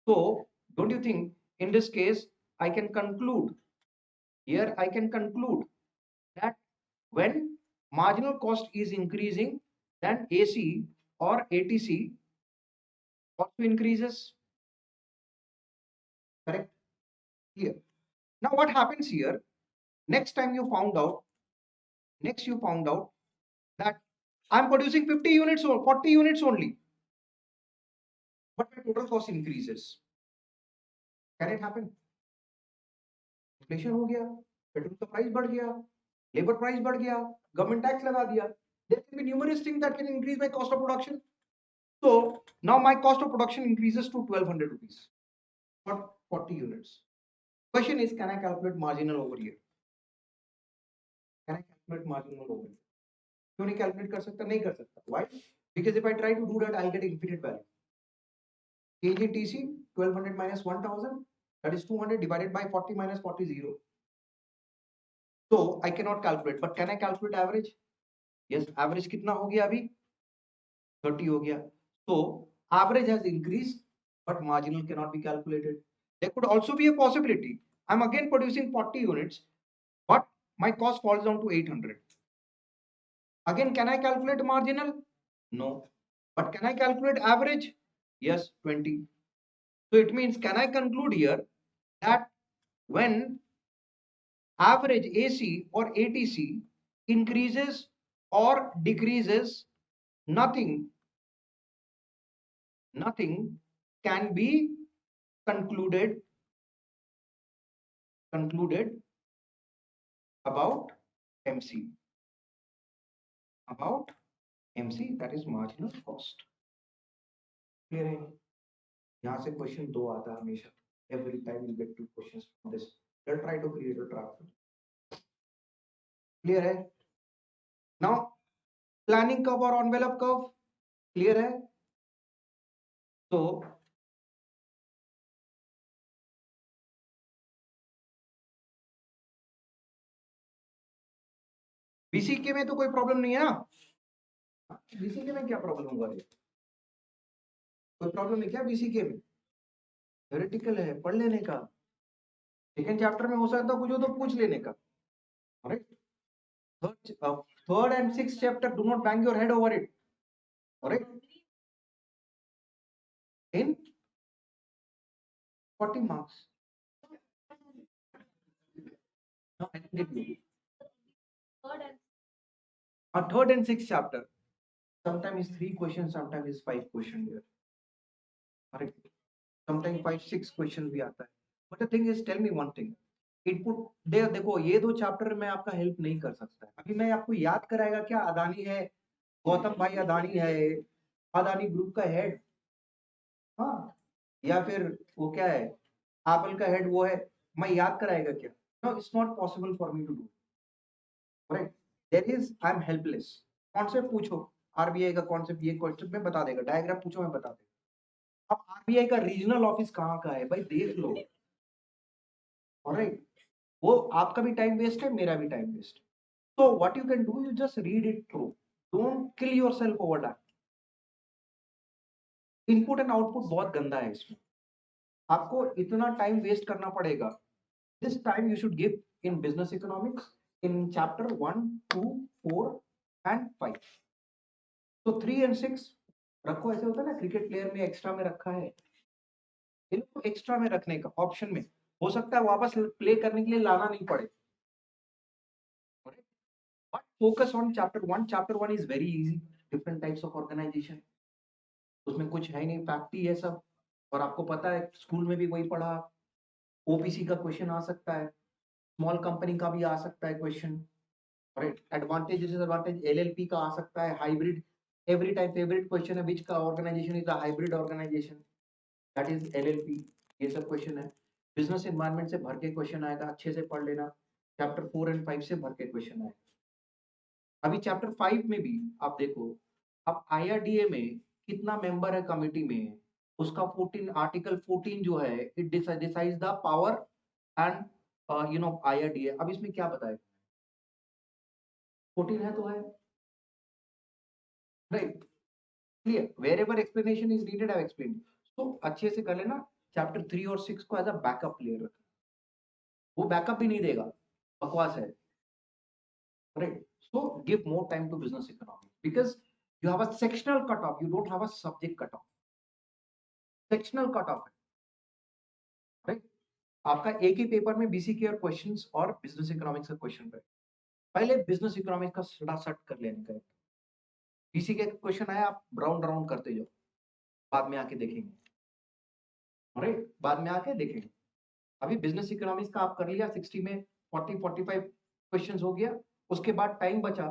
So don't you think in this case I can conclude here, I can conclude that when marginal cost is increasing, then AC or ATC also increases. Correct? Here. Now what happens here? Next you found out that I'm producing 50 units or 40 units only, but my total cost increases. Can it happen? Inflation हो गया, petrol का price बढ़ गया, labor price बढ़ गया, government tax लगा दिया. There can be numerous things that can increase my cost of production. So now my cost of production increases to 1200 rupees for 40 units. Question is, can I calculate marginal over here? Can I calculate marginal over here? क्यों नहीं calculate कर सकता? नहीं कर सकता. Why? Because if I try to do that, I'll get infinite value. KGTC 1200 minus 1000, that is 200 divided by 40 minus 40 0. So I cannot calculate, but can I calculate average? Yes, average कितना हो गया अभी? 30 हो गया. So average has increased, but marginal cannot be calculated. There could also be a possibility. I'm again producing 40 units, but my cost falls down to 800. Again, can I calculate marginal? No. But can I calculate average? Yes, 20. So it means, can I conclude here that when average AC or ATC increases or decreases, nothing can be concluded about MC, that is marginal cost. Clear है? यहाँ से question 2 आता है हमेशा. Every time you get 2 questions from this. Let's try to create a draft. Clear है? Now planning curve और envelope curve clear है? तो बीसीके में तो कोई प्रॉब्लम नहीं है ना. बीसीके में क्या प्रॉब्लम होगा? कोई प्रॉब्लम नहीं क्या बीसीके में? थ्योरेटिकल है, पढ़ लेने का. सेकंड चैप्टर में हो सकता कुछ हो तो पूछ लेने का. Right. Third and sixth chapter do not bang your head over it. Right. In 40 marks. No, I didn't get you. Third and sixth chapter. Sometimes is 3 questions, sometimes is 5 questions here. Correct. Sometimes 5-6 questions भी आता है. But the thing is, tell me one thing. Input देखो ये 2 chapter में आपका help नहीं कर सकता है. अभी मैं आपको याद कराएगा क्या? अदानी है, गौतम भाई अदानी है, अदानी ग्रुप का हेड. हाँ. या फिर वो क्या है, एप्पल का हेड वो है. मैं याद कराएगा क्या? No, it's not possible for me to do. Right. There is I am helpless. Concept पूछो, आरबीआई का कॉन्सेप्ट ये क्वेश्चन में बता देगा. डायग्राम पूछो, मैं बता देगा. अब आरबीआई का रीजनल ऑफिस कहाँ का है भाई, देख लो. ऑलराइट. वो आपका भी टाइम वेस्ट है, मेरा भी time waste. So what you can do, you just read it through. Don't kill yourself over that. Input and output बहुत गंदा है इसमें. आपको इतना टाइम वेस्ट करना पड़ेगा. This time you should give in business economics in chapter 1, 2, 4 and 5. तो 3 and 6 रखो. ऐसे होता है ना, क्रिकेट प्लेयर में एक्स्ट्रा में रखा है, इनको एक्स्ट्रा में रखने का ऑप्शन में. हो सकता है वापस प्ले करने के लिए लाना नहीं पड़े. But focus on chapter 1. Chapter 1 is very easy. Different types of organization. उसमें कुछ है नहीं, फैक्ट ही है सब. और आपको पता है स्कूल में भी वही पढ़ा. ओपीसी का क्वेश्चन आ सकता है, स्मॉल कंपनी का भी आ सकता है question. Right. Advantage disadvantage LLP का आ सकता है. Hybrid, every time favourite question है, विच का organization is a hybrid organization, that is LLP. ये सब क्वेश्चन है. बिजनेस एनवायरनमेंट से भर के क्वेश्चन आएगा, अच्छे से पढ़ लेना. चैप्टर 4 एंड 5 से भर के क्वेश्चन आएगा. अभी चैप्टर 5 में भी आप देखो. अब आईआरडीए में कितना मेंबर है कमिटी में, उसका 14 आर्टिकल 14 जो है, it decides the power and IRDA. अब इसमें क्या बताएगा? 14 है तो है. Right. Clear. Wherever explanation is needed, I have explained. तो अच्छे से कर लेना. चैप्टर 3 और 6 को एज अ बैकअप ले रखना. वो बैकअप भी नहीं देगा, बकवास है. Right. So give more time to business economics because you have a sectional cutoff. You don't have a subject cutoff. Sectional cutoff. Right. आपका एक ही पेपर में बीसीके और क्वेश्चंस और बिजनेस इकोनॉमिक्स का क्वेश्चन है. पहले बिजनेस इकोनॉमिक्स का सड़ा सट कर लेने का. बीसीके का क्वेश्चन आया, आप राउंड राउंड करते जाओ, बाद में आके देखेंगे. राइट. बाद में आके देखेंगे. अभी बिजनेस इकोनॉमिक्स का आप कर लिया, 60 में 40-45 क्वेश्चंस हो गया. उसके बाद टाइम बचा.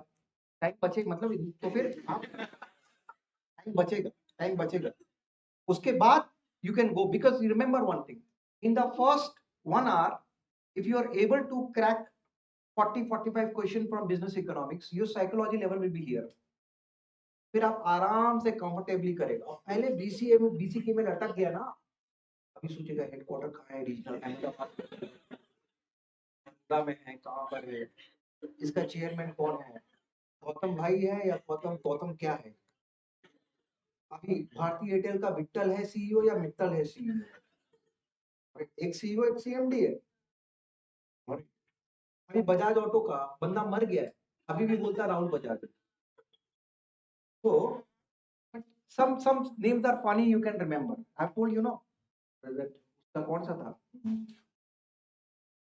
टाइम बचे मतलब तो फिर आप टाइम बचेगा. उसके बाद you can go, because you remember one thing, in the first 1 hour if you are able to crack 40-45 question from business economics, your psychology level will be here. फिर आप आराम से कंफर्टेबली करेगा. और पहले बीसीए में बीसीके में लटक गया ना, अभी सोचेगा हेडक्वार्टर कहाँ है, रीजनल अहमदाबाद में है, कहाँ पर है, इसका चेयरमैन कौन है, गौतम भाई है या गौतम क्या है. अभी भारतीय एयरटेल का विट्ठल है सीईओ या मित्तल है सीईओ. एक सीईओ एक सीएमडी है. अभी बजाज ऑटो का बंदा मर गया है, अभी भी बोलता राहुल बजाज. तो some names are funny, you can remember. I've told you, no, that उसका कौन सा था,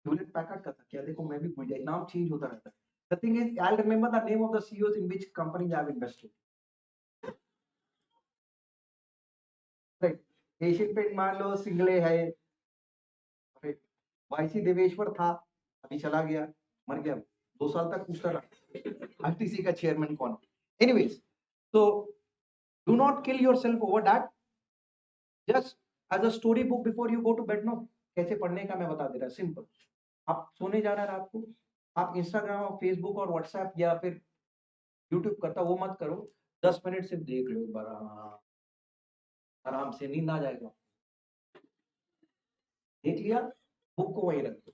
ह्यूलेट पैकर्ड का था क्या. देखो मैं भी भूल जाए, नाम चेंज होता रहता है. The thing is, I'll remember the name of the CEOs in which companies I have invested. Right. Asian paint मान लो सिंगले है, वाईसी देवेश्वर था, अभी चला गया, मर गया, 2 साल तक पूछता रहा आरटीसी का चेयरमैन कौन। Anyways, so do not kill yourself over that, just as a story book before you go to bed। No कैसे पढ़ने का मैं बता दे रहा, सिंपल। आप सोने जा रहा है रात को, आप इंस्टाग्राम और फेसबुक और व्हाट्सएप या फिर यूट्यूब करता वो मत करो, 10 मिनट सिर्फ देख लो एक बार, आराम से नींद आ जाएगा। देख लिया, बुक को वहीं रख दो,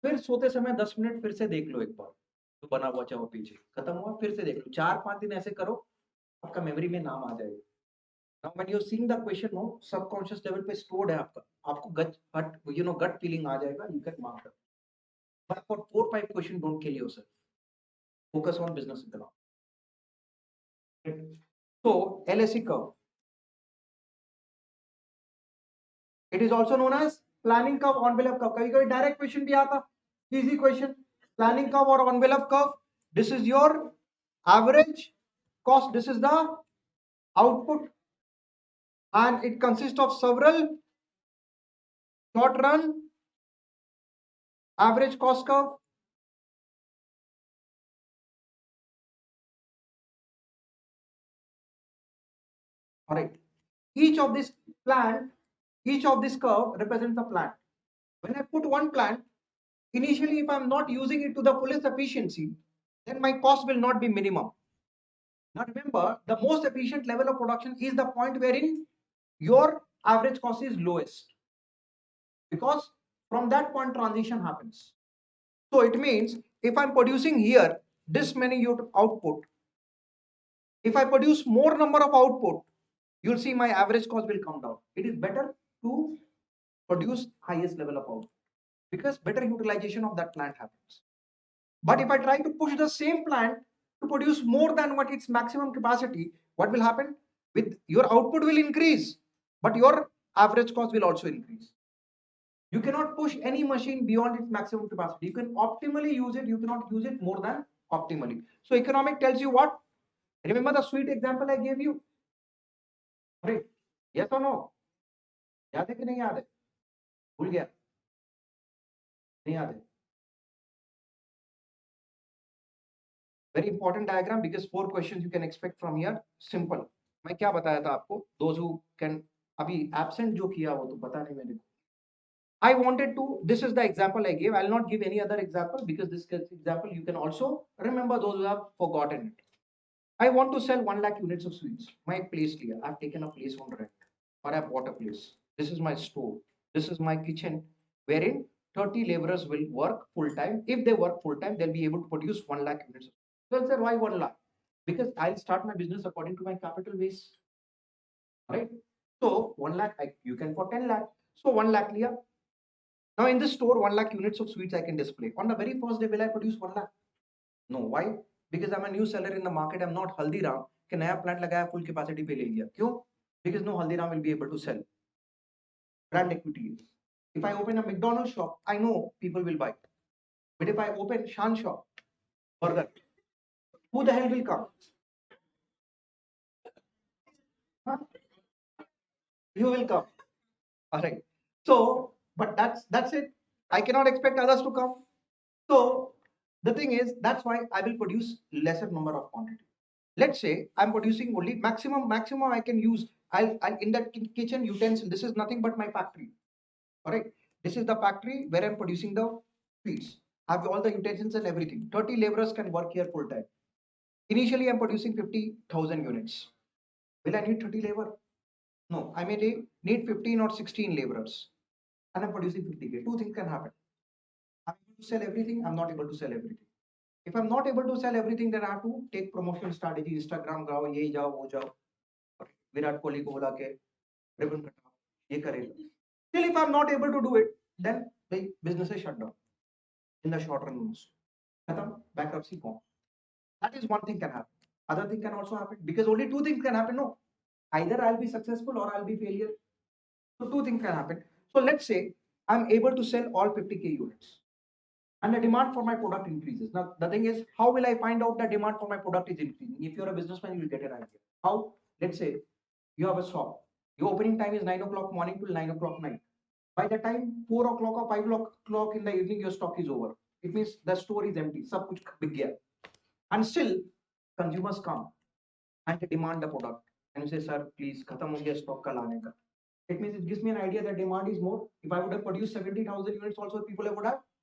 फिर सोते समय 10 मिनट फिर से देख लो एक बार, तो बना हुआ चाहो पीछे खत्म हुआ, फिर से देख लो, 4-5 दिन ऐसे करो, आपका मेमोरी में नाम आ जाएगा। Now when you're seeing the question, no, subconscious level पे stored है आपका, आपको gut feeling आ जाएगा, you can mark it। But for 4-5 question, don't kill yourself, focus on business economics। So LSE curve, it is also known as planning curve, envelope curve। कभी कभी direct question भी आता, easy question, planning curve और envelope curve, this is your average cost, this is the output, and it consists of several short run average cost curve, all right। Each of this plant, each of this curve represents a plant. When I put one plant, initially if I'm not using it to the fullest efficiency, then my cost will not be minimum। Now remember, the most efficient level of production is the point wherein your average cost is lowest, because from that point transition happens। So it means if I'm producing here this many output, if I produce more number of output, you'll see my average cost will come down। It is better to produce highest level of output because better utilization of that plant happens। But if I try to push the same plant to produce more than what its maximum capacity, what will happen? With your output will increase, but your average cost will also increase। You cannot push any machine beyond its maximum capacity। You can optimally use it, you cannot use it more than optimally। So economic tells you what? Remember the sweet example I gave you? Right? Yes or no? याद है कि नहीं याद है? भूल गया? नहीं याद है? Very important diagram because 4 questions you can expect from here। Simple। मैं क्या बताया था आपको? Those who can अभी absent जो किया वो तो पता नहीं मेरे को। I wanted to, this is the example I gave। I'll not give any other example because this example you can also remember those who have forgotten it। I want to sell 1 lakh units of sweets। My place लिया, I've taken a place on rent or I've bought a place। This is my store, this is my kitchen wherein 30 laborers will work full time। If they work full time, they'll be able to produce 1 lakh units। So sir, why 1 lakh? Because I'll start my business according to my capital base, right? So 1 lakh, you can for 10 lakh। So 1 lakh liya। Now in this store, 1 lakh units of sweets I can display। On the very first day, will I produce 1 lakh? No। Why? Because I'm a new seller in the market। I'm not Haldiram कि नया plant लगाया full capacity पे ले लिया। क्यों? Because no Haldiram will be able to sell। Brand equity। If I open a McDonald's shop, I know people will buy। But if I open Shan shop, burger, who the hell will come? Huh? You will come। All right। So, but that's it। I cannot expect others to come। So the thing is, that's why I will produce lesser number of quantity। Let's say I'm producing only maximum I can use, I'll in that kitchen utensil, this is nothing but my factory, all right? This is the factory where I'm producing the sweets। I have all the utensils and everything, 30 laborers can work here full time। Initially I'm producing 50,000 units। Will I need 30 labor? No, I may need 15 or 16 laborers and I'm producing 50K। Two things can happen, I'm able to sell everything, I'm not able to sell everything। If I'm not able to sell everything, then I have to take promotion strategy, Instagram जाओ, ये जाओ, वो जाओ, विराट कोहली को बुला के ribbon कटाओ, ये करेगा। Still, if I'm not able to do it, then the business is shut down in the short run most। खत्म, bankruptcy form। That is one thing can happen। Other thing can also happen because only two things can happen। No, either I'll be successful or I'll be failure। So two things can happen। So let's say I'm able to sell all 50K units and the demand for my product increases। Now the thing is, how will I find out the demand for my product is increasing? If you're a businessman, you will get an idea how। Let's say you have a shop, Your opening time is 9 o'clock morning till 9 o'clock night. By the time 4 o'clock or 5 o'clock in the evening, your stock is over. It means the store is empty. Sab kuch big gaya. And still, consumers come and they demand the product. And you say, sir, please, khatam ho gaya stock ka lane ka. It means it gives me an idea that demand is more. If I would have produced 70,000 units also,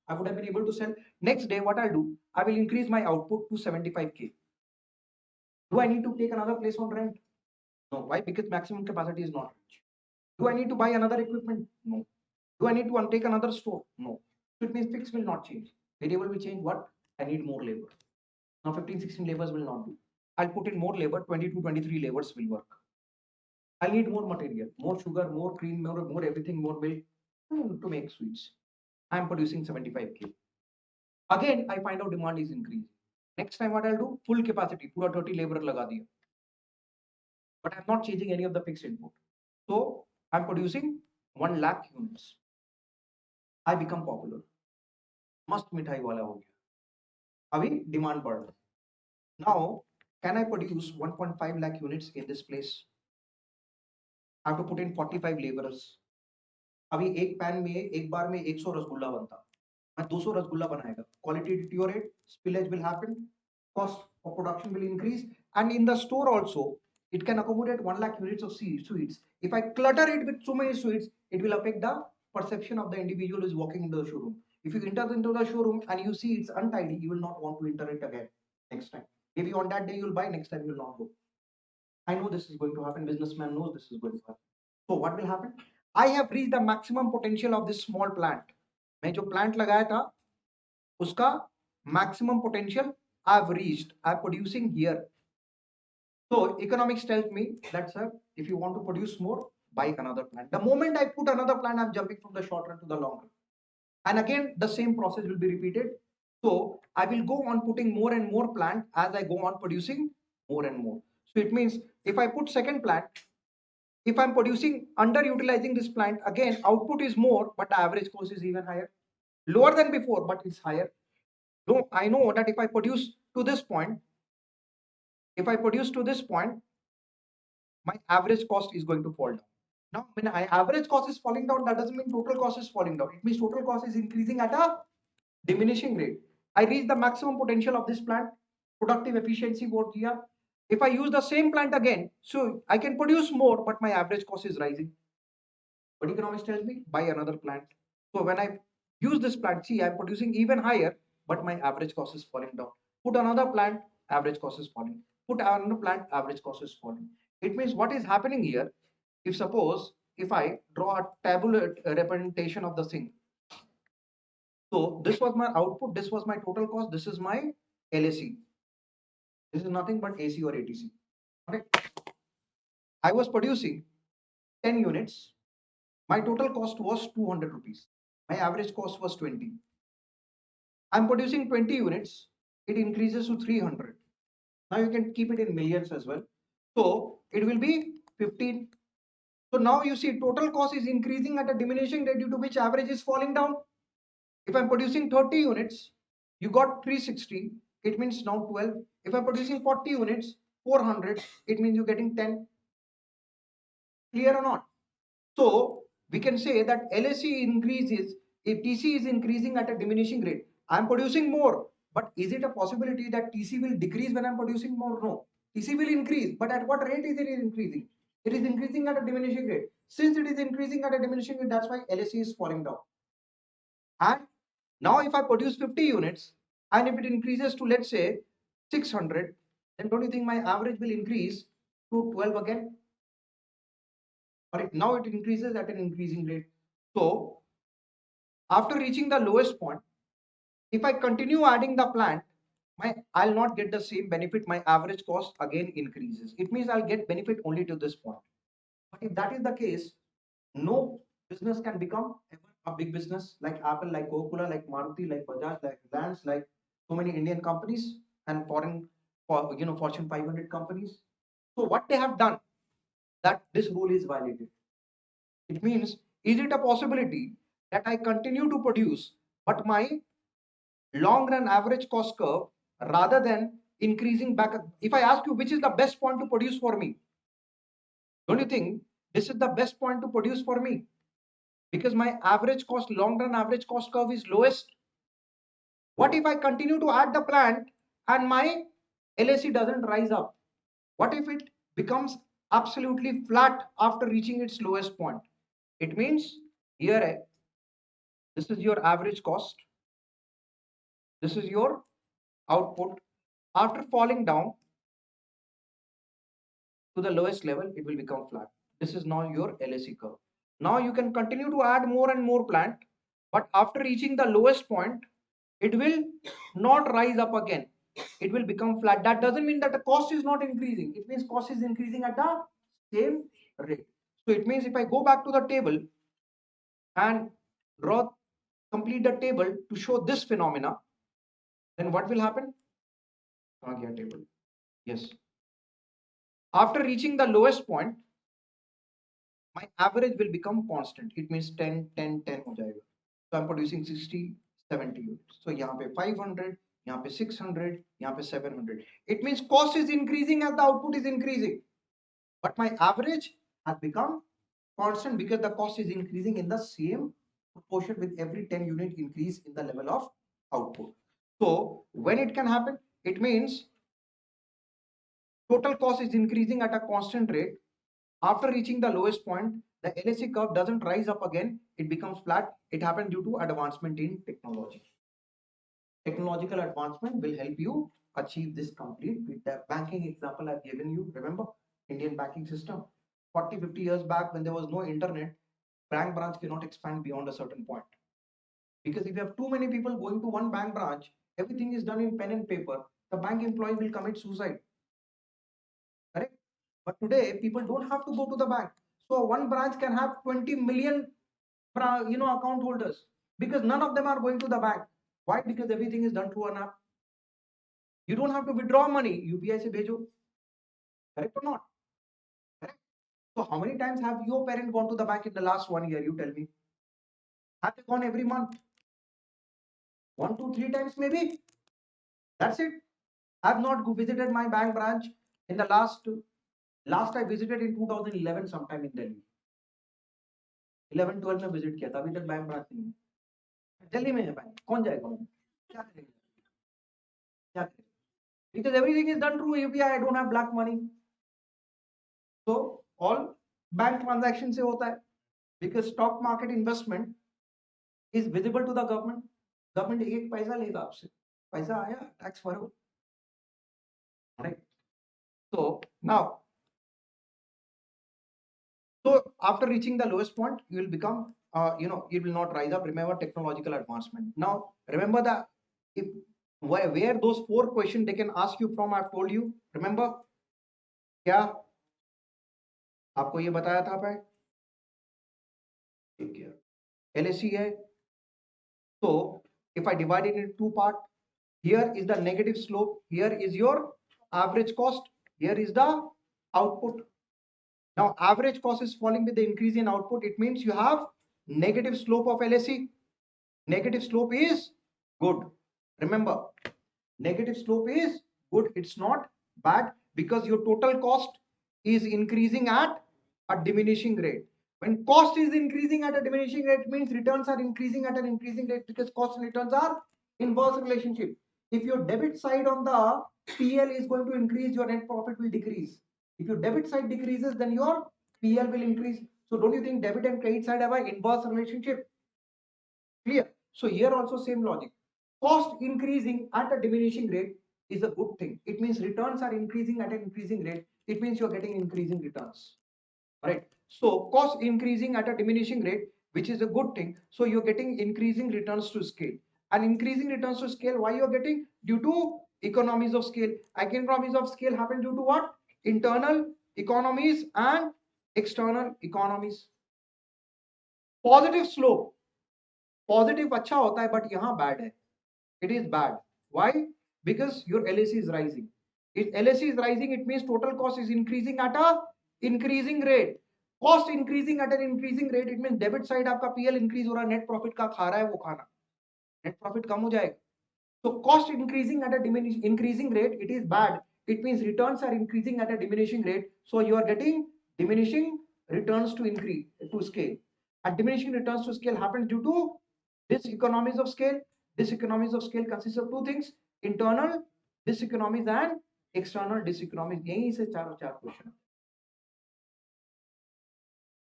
I would have been able to sell. Next day, what I'll do, I will increase my output to 75K. Do I need to take another place on rent? No. Why? Because maximum capacity is not reached. Do I need to buy another equipment? No. Do I need to take another store? No. So it means fix will not change. Variable will change. What? I need more labor. Now 15, 16 labors will not do. I'll put in more labor, 22, 23 labors will work. I need more material, more sugar, more cream, more everything, more milk to make sweets. I'm producing 75K. Again, I find out demand is increasing. Next time what I'll do, full capacity, pura 30 labor laga diya. But I'm not changing any of the fixed input. So I'm producing 1 lakh units. I become popular. Must mithai wala ho gaya. Abhi demand बढ़ रहा. Now, can I produce 1.5 lakh units in this place? I have to put in 45 laborers. अभी एक pan में एक बार में 100 रसगुल्ला बनता. मैं 200 रसगुल्ला बनाएगा. Quality deteriorate, spillage will happen, cost of production will increase, and in the store also, it can accommodate 1 lakh units of sweets. If I clutter it with so many sweets, it will affect the perception of the individual who is walking into the showroom. If you enter into the showroom and you see it's untidy, you will not want to enter it again next time. Maybe on that day you'll buy, next time you'll not go. I know this is going to happen. Businessman knows this is going to happen. So what will happen? I have reached the maximum potential of this small plant. मैं जो plant लगाया था, उसका maximum potential I've reached. I'm producing here. So economics tells me that, sir, if you want to produce more, buy another plant. The moment I put another plant, I'm jumping from the short run to the long run. And again, the same process will be repeated. So I will go on putting more and more plant as I go on producing more and more. So it means if I put second plant, if I'm producing underutilizing this plant, again, output is more, but the average cost is even higher. Lower than before, but it's higher. No, I know that if I produce to this point, my average cost is going to fall down. Now, when average cost is falling down, that doesn't mean total cost is falling down. It means total cost is increasing at a diminishing rate. I reach the maximum potential of this plant, productive efficiency what here. If I use the same plant again, so I can produce more, but my average cost is rising. What economics tells me? Buy another plant. So when I use this plant, see, I'm producing even higher, but my average cost is falling down. Put another plant, average cost is falling. Put another plant, average cost is falling. It means what is happening here? If suppose if I draw a tabular representation of the thing. So this was my output, this was my total cost, this is my LAC. This is nothing but AC or ATC. Okay. I was producing 10 units. My total cost was 200 rupees. My average cost was 20. I'm producing 20 units. It increases to 300. Now you can keep it in millions as well. So it will be 15. So now you see total cost is increasing at a diminishing rate due to which average is falling down. If I'm producing 30 units, you got 360. It means now 12. If I'm producing 40 units, 400. It means you're getting 10. Clear or not? So we can say that LAC increases if TC is increasing at a diminishing rate. I'm producing more, but is it a possibility that TC will decrease when I'm producing more? No. TC will increase, but at what rate is it increasing? It is increasing at a diminishing rate. Since it is increasing at a diminishing rate, that's why LAC is falling down. And now if I produce 50 units and if it increases to let's say 600, then don't you think my average will increase to 12 again? But now it increases at an increasing rate. So after reaching the lowest point, if I continue adding the plant, I'll not get the same benefit. My average cost again increases. It means I'll get benefit only to this point. But if that is the case, no business can become ever a big business like Apple, like Coca-Cola, like Maruti, like Bajaj, like Reliance, like so many Indian companies and foreign, Fortune 500 companies. So what they have done, that this rule is violated. It means, is it a possibility that I continue to produce, but my long run average cost curve rather than increasing back? If I ask you which is the best point to produce for me, don't you think This is the best point to produce for me because my average cost, long run average cost curve is lowest. What if I continue to add the plant and my LAC doesn't rise up? What if it becomes absolutely flat after reaching its lowest point? It means here, this is your average cost, this is your output. After falling down to the lowest level, it will become flat. This is now your LAC curve. Now you can continue to add more and more plant, but after reaching the lowest point, it will not rise up again. It will become flat. That doesn't mean that the cost is not increasing. It means cost is increasing at the same rate. So it means if I go back to the table and draw, complete the table to show this phenomena, then what will happen? Table. Yes. After reaching the lowest point, my average will become constant. It means 10, 10, 10 हो जाएगा. So I'm producing 60, 70 units. So यहाँ पे 500, यहाँ पे 600, यहाँ पे 700. It means cost is increasing as the output is increasing. But my average has become constant because the cost is increasing in the same proportion with every 10 unit increase in the level of output. So when it can happen, it means total cost is increasing at a constant rate. After reaching the lowest point, the LAC curve doesn't rise up again. It becomes flat. It happened due to advancement in technology. Technological advancement will help you achieve this complete with the banking example I've given you. Remember, Indian banking system. 40, 50 years back when there was no internet, bank branch cannot expand beyond a certain point. Because if you have too many people going to one bank branch, everything is done in pen and paper, the bank employee will commit suicide. Correct? But today, people don't have to go to the bank. So one branch can have 20 million account holders because none of them are going to the bank. Why? Because everything is done through an app. You don't have to withdraw money. UPI se bhejo. Correct or not? Correct. So how many times have your parent gone to the bank in the last 1 year? You tell me. Have they gone every month? 1, 2, 3 times maybe. That's it. I've not visited my bank branch in the last I visited in 2011 sometime in Delhi. 11, 12 में visit किया था अभी तक bank branch नहीं है दिल्ली में है bank कौन जाएगा क्या करेगा क्या करेगा because everything is done through UPI. I don't have black money. So all bank transaction से होता है because stock market investment is visible to the government. Government एक पैसा लेगा आपसे पैसा आया टैक्स भरो right. So now so after reaching the lowest point, you will become, it will not rise up. Remember technological advancement. Now, remember that if where those 4 questions they can ask you from, I've told you. Remember, क्या आपको ये बताया था भाई? LAC है. So if I divide it into 2 parts, here is the negative slope. Here is your average cost. Here is the output. Now, average cost is falling with the increase in output. It means you have negative slope of LAC. Negative slope is good. Remember, negative slope is good. It's not bad because your total cost is increasing at a diminishing rate. When cost is increasing at a diminishing rate, means returns are increasing at an increasing rate because cost and returns are inverse relationship. If your debit side on the PL is going to increase, your net profit will decrease. If your debit side decreases, then your PL will increase. So don't you think debit and credit side have an inverse relationship? Clear? So here also same logic. Cost increasing at a diminishing rate is a good thing. It means returns are increasing at an increasing rate. It means you're getting increasing returns. Right? So cost increasing at a diminishing rate, which is a good thing. So you're getting increasing returns to scale. And increasing returns to scale, why you're getting? Due to economies of scale. Economies of scale happen due to what? Internal economies and external economies. Positive slope. Positive अच्छा होता है but यहाँ bad है. It is bad. Why? Because your LAC is rising. If LAC is rising, it means total cost is increasing at a increasing rate. Cost increasing at an increasing rate, it means debit side आपका PL increase हो रहा है, net profit का खा रहा है वो खाना. Net profit कम हो जाएगा. So cost increasing at a increasing rate, it is bad. It means returns are increasing at a diminishing rate. So you are getting diminishing returns to increase to scale. And diminishing returns to scale happens due to diseconomies of scale. Diseconomies of scale consists of two things: internal diseconomies and external diseconomies. यहीं से चारों चार question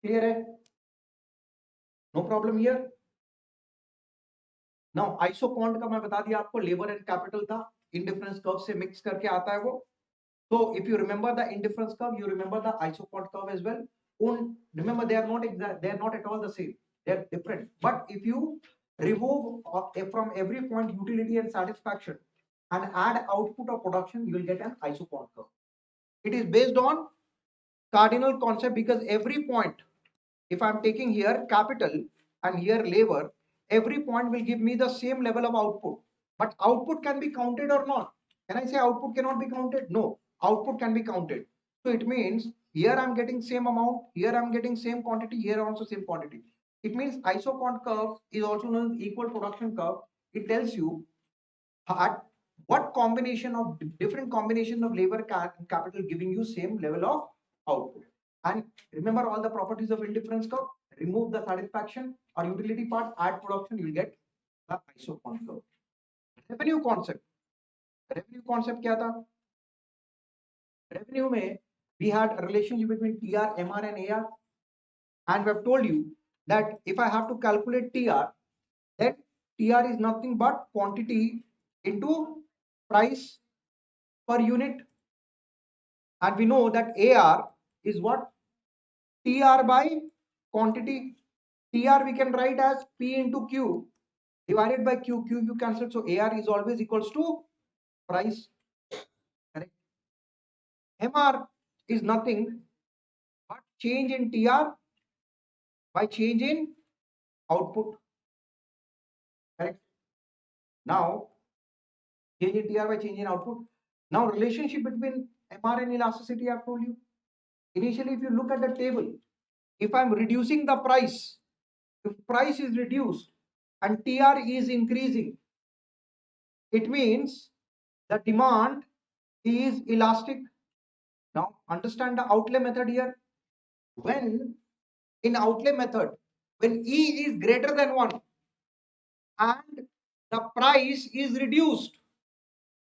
clear है? No problem here. Now isocost का मैं बता दिया आपको, लेबर एंड कैपिटल था, इंडिफरेंस कर्व से मिक्स करके आता है वो. So if you remember the indifference curve, you remember the isopod curve as well. Remember, they are not exact, they are not at all the same. They are different. But if you remove from every point utility and satisfaction and add output of production, you will get an isopod curve. It is based on cardinal concept, because every point, if I'm taking here capital and here labor, every point will give me the same level of output. But output can be counted or not. Can I say output cannot be counted? No, output can be counted. So it means here I'm getting same amount, here I'm getting same quantity, here also same quantity. It means isocont curve is also known as equal production curve. It tells you at what combination of different combination of labor capital giving you same level of output. And remember all the properties of indifference curve. Remove the satisfaction or utility part, add production, you will get the isocont curve. Revenue concept. Revenue concept क्या था? Revenue में we had a relationship between TR, MR and AR, and we have told you that if I have to calculate TR, then TR is nothing but quantity into price per unit, and we know that AR is what? TR by quantity. TR we can write as P into Q divided by Q. Q you cancel, so AR is always equals to price. Correct. MR is nothing but change in TR by change in output. Correct. Now change in TR by change in output. Now relationship between MR and elasticity I've told you. Initially, if you look at the table, if I'm reducing the price, if price is reduced and TR is increasing, it means the demand is elastic. Now understand the outlay method here. When in outlay method, when E is greater than 1 and the price is reduced,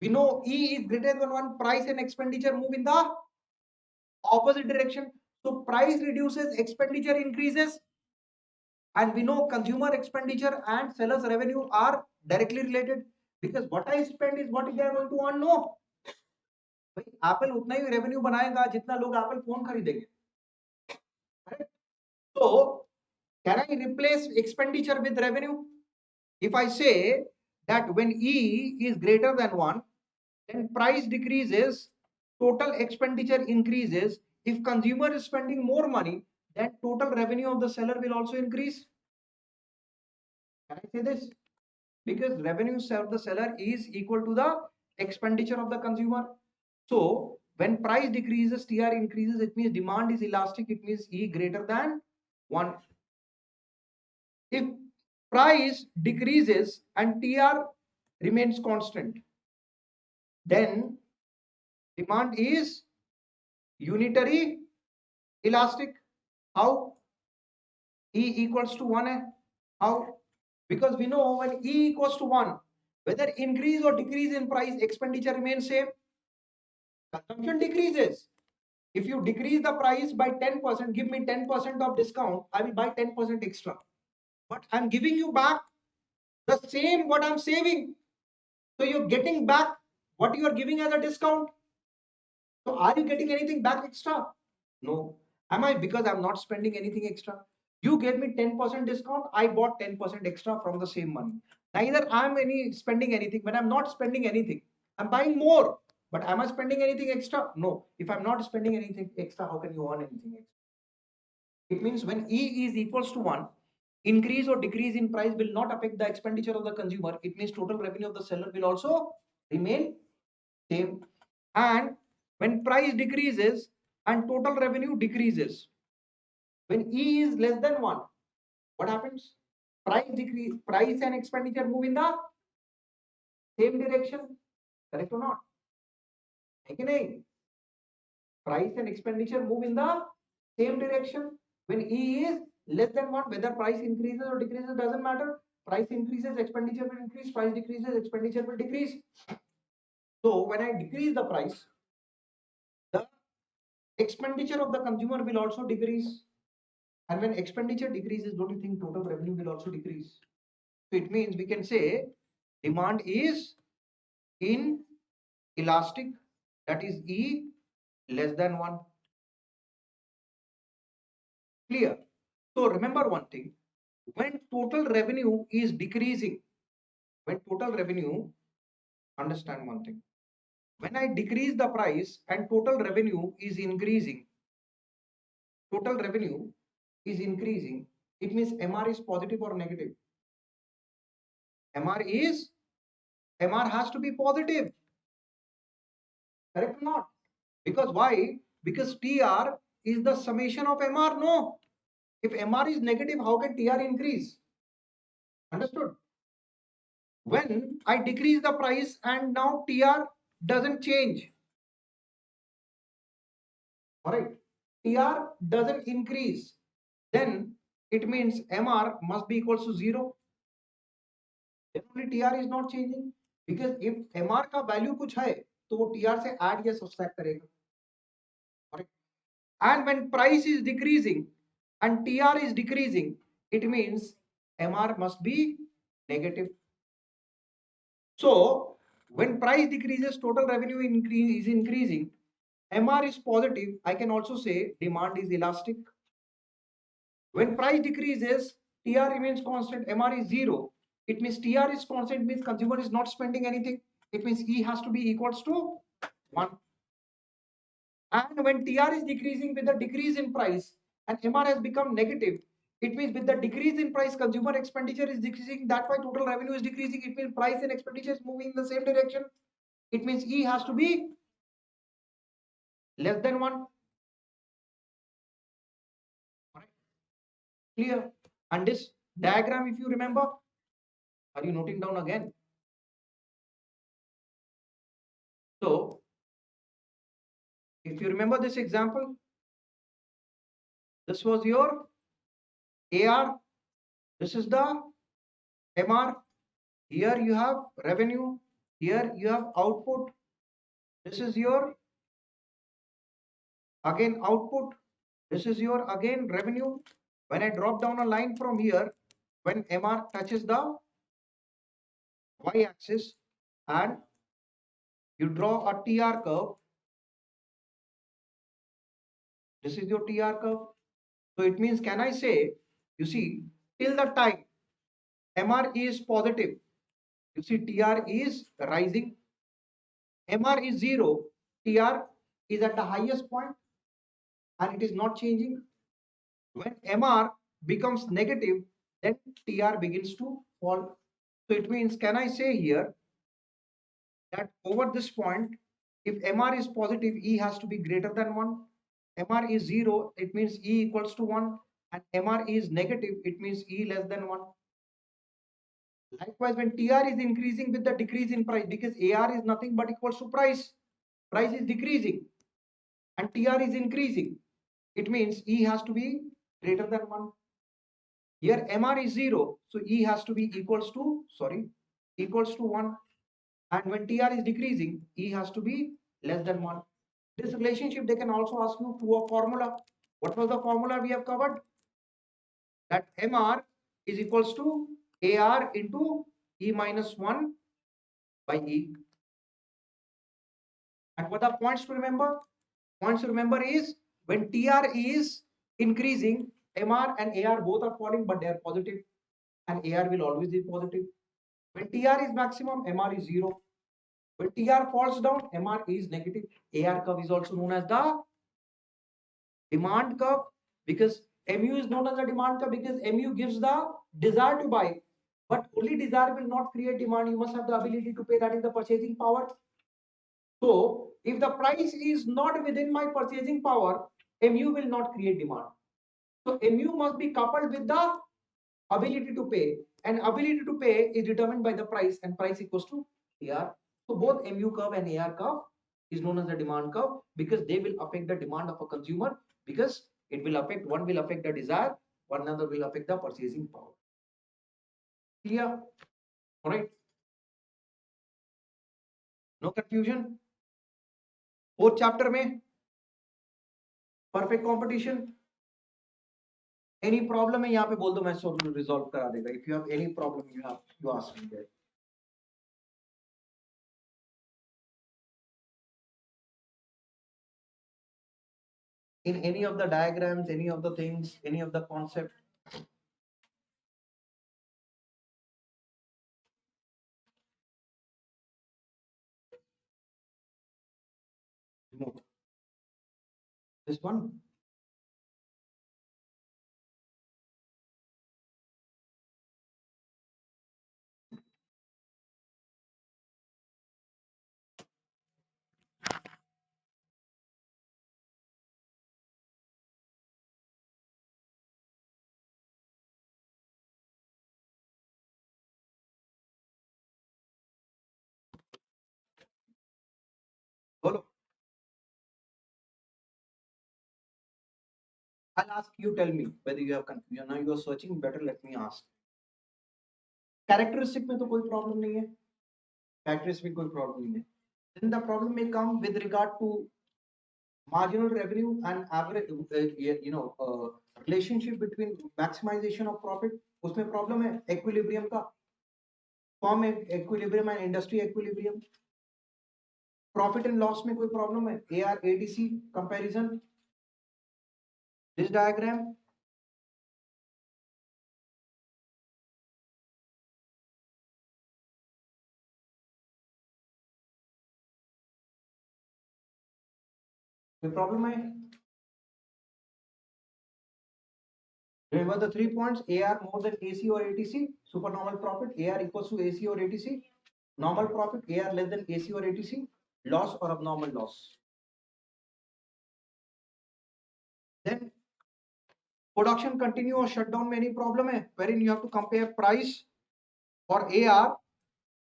we know E is greater than 1, price and expenditure move in the opposite direction. So price reduces, expenditure increases, and we know consumer expenditure and sellers revenue are directly related, because what I spend is what they are going to earn. No, Apple उतना ही revenue बनाएगा जितना लोग Apple phone खरीदेंगे. So can I replace expenditure with revenue? If I say that when E is greater than 1, then price decreases, total expenditure increases. If consumer is spending more money, then total revenue of the seller will also increase. Can I say this? Because revenue of the seller is equal to the expenditure of the consumer. So when price decreases, TR increases, it means demand is elastic, it means E greater than 1. If price decreases and TR remains constant, then demand is unitary elastic. How? E equals to 1 hai. How? Because we know when E equals to 1, whether increase or decrease in price, expenditure remains same. Consumption decreases. If you decrease the price by 10%, give me 10% of discount, I will buy 10% extra. But I'm giving you back the same what I'm saving. So you're getting back what you are giving as a discount. So are you getting anything back extra? No. Am I? Because I'm not spending anything extra. You gave me 10% discount, I bought 10% extra from the same money. Neither I'm spending anything. When I'm not spending anything, I'm buying more. But am I spending anything extra? No. If I'm not spending anything extra, how can you earn anything extra? It means when E is equals to 1, increase or decrease in price will not affect the expenditure of the consumer. It means total revenue of the seller will also remain same. And when price decreases and total revenue decreases, when E is less than 1, what happens? Price decrease, price and expenditure move in the same direction. Correct or not? Price and expenditure move in the same direction. When E is less than 1, whether price increases or decreases doesn't matter. Price increases, expenditure will increase. Price decreases, expenditure will decrease. So when I decrease the price, the expenditure of the consumer will also decrease. And when expenditure decreases, don't you think total revenue will also decrease? So it means we can say demand is inelastic, that is E less than 1. Clear? So remember one thing, when total revenue is decreasing, understand one thing, when I decrease the price and total revenue is increasing, it means MR is positive or negative? MR has to be positive, correct or not? Because why? Because TR is the summation of MR. No. If MR is negative, how can TR increase? Understood? When I decrease the price and now TR doesn't change, alright, TR doesn't increase, then it means MR must be equals to 0. Then only TR is not changing. Because if MR का value कुछ है, तो वो TR से add या subtract करेगा. Alright. And when price is decreasing and TR is decreasing, it means MR must be negative. So when price decreases, total revenue is increasing, MR is positive, I can also say demand is elastic. When price decreases, TR remains constant, MR is 0. It means TR is constant, means consumer is not spending anything. It means E has to be equals to 1. And when TR is decreasing with the decrease in price and MR has become negative, it means with the decrease in price, consumer expenditure is decreasing. That's why total revenue is decreasing. It means price and expenditure is moving in the same direction. It means E has to be less than 1. Right. Clear? And this diagram, if you remember, are you noting down again? So, if you remember this example, this was your AR, this is the MR, here you have revenue, here you have output, this is your again output, this is your again revenue. When I drop down a line from here, when MR touches the y-axis and you draw a TR curve, this is your TR curve. So it means, can I say, you see, till the time MR is positive, you see TR is rising, MR is 0, TR is at the highest point and it is not changing. When MR becomes negative, then TR begins to fall. So it means, can I say here that over this point, if MR is positive, E has to be greater than 1. MR is 0, it means E equals to 1. And MR is negative, it means E less than 1. Likewise, when TR is increasing with the decrease in price, because AR is nothing but equals to price. Price is decreasing and TR is increasing. It means E has to be greater than 1. Here MR is 0, so E has to be equals to 1. And when TR is decreasing, E has to be less than 1. This relationship, they can also ask you through a formula. What was the formula we have covered? That MR is equals to AR into E minus 1 by E. And what are points to remember? Points to remember is when TR is increasing, MR and AR both are falling, but they are positive, and AR will always be positive. When TR is maximum, MR is 0. When TR falls down, MR is negative. AR curve is also known as the demand curve, because MU is known as the demand curve because MU gives the desire to buy, but only desire will not create demand. You must have the ability to pay, that is the purchasing power. So if the price is not within my purchasing power, MU will not create demand. So MU must be coupled with the ability to pay, and ability to pay is determined by the price, and price equals to AR. So both MU curve and AR curve is known as the demand curve because they will affect the demand of a consumer, because It will affect, one will affect the desire, one another will affect the purchasing power. Clear? All right. No confusion. Fourth chapter में perfect competition, any problem है यहाँ पे बोल दो, मैं resolve करा देगा. If you have any problem you ask me that. In any of the diagrams, any of the things, any of the concept. Remove this one. बोलो. I'll ask you, tell me whether you have confusion. Now you are searching, better let me ask. Characteristic में तो कोई problem नहीं है. Characteristic में कोई problem नहीं है. Then the problem may come with regard to marginal revenue and average, relationship between maximization of profit. उसमें प्रॉब्लम है. Equilibrium का, form equilibrium and industry equilibrium. Profit and loss में कोई प्रॉब्लम है. AR ADC comparison, this diagram. कोई problem है? Remember the 3 points: AR more than AC or ATC, supernormal profit. AR equals to AC or ATC. Normal profit, AR less than AC or ATC. Loss or abnormal loss. Then production continue or shutdown में any problem है, wherein you have to compare price or AR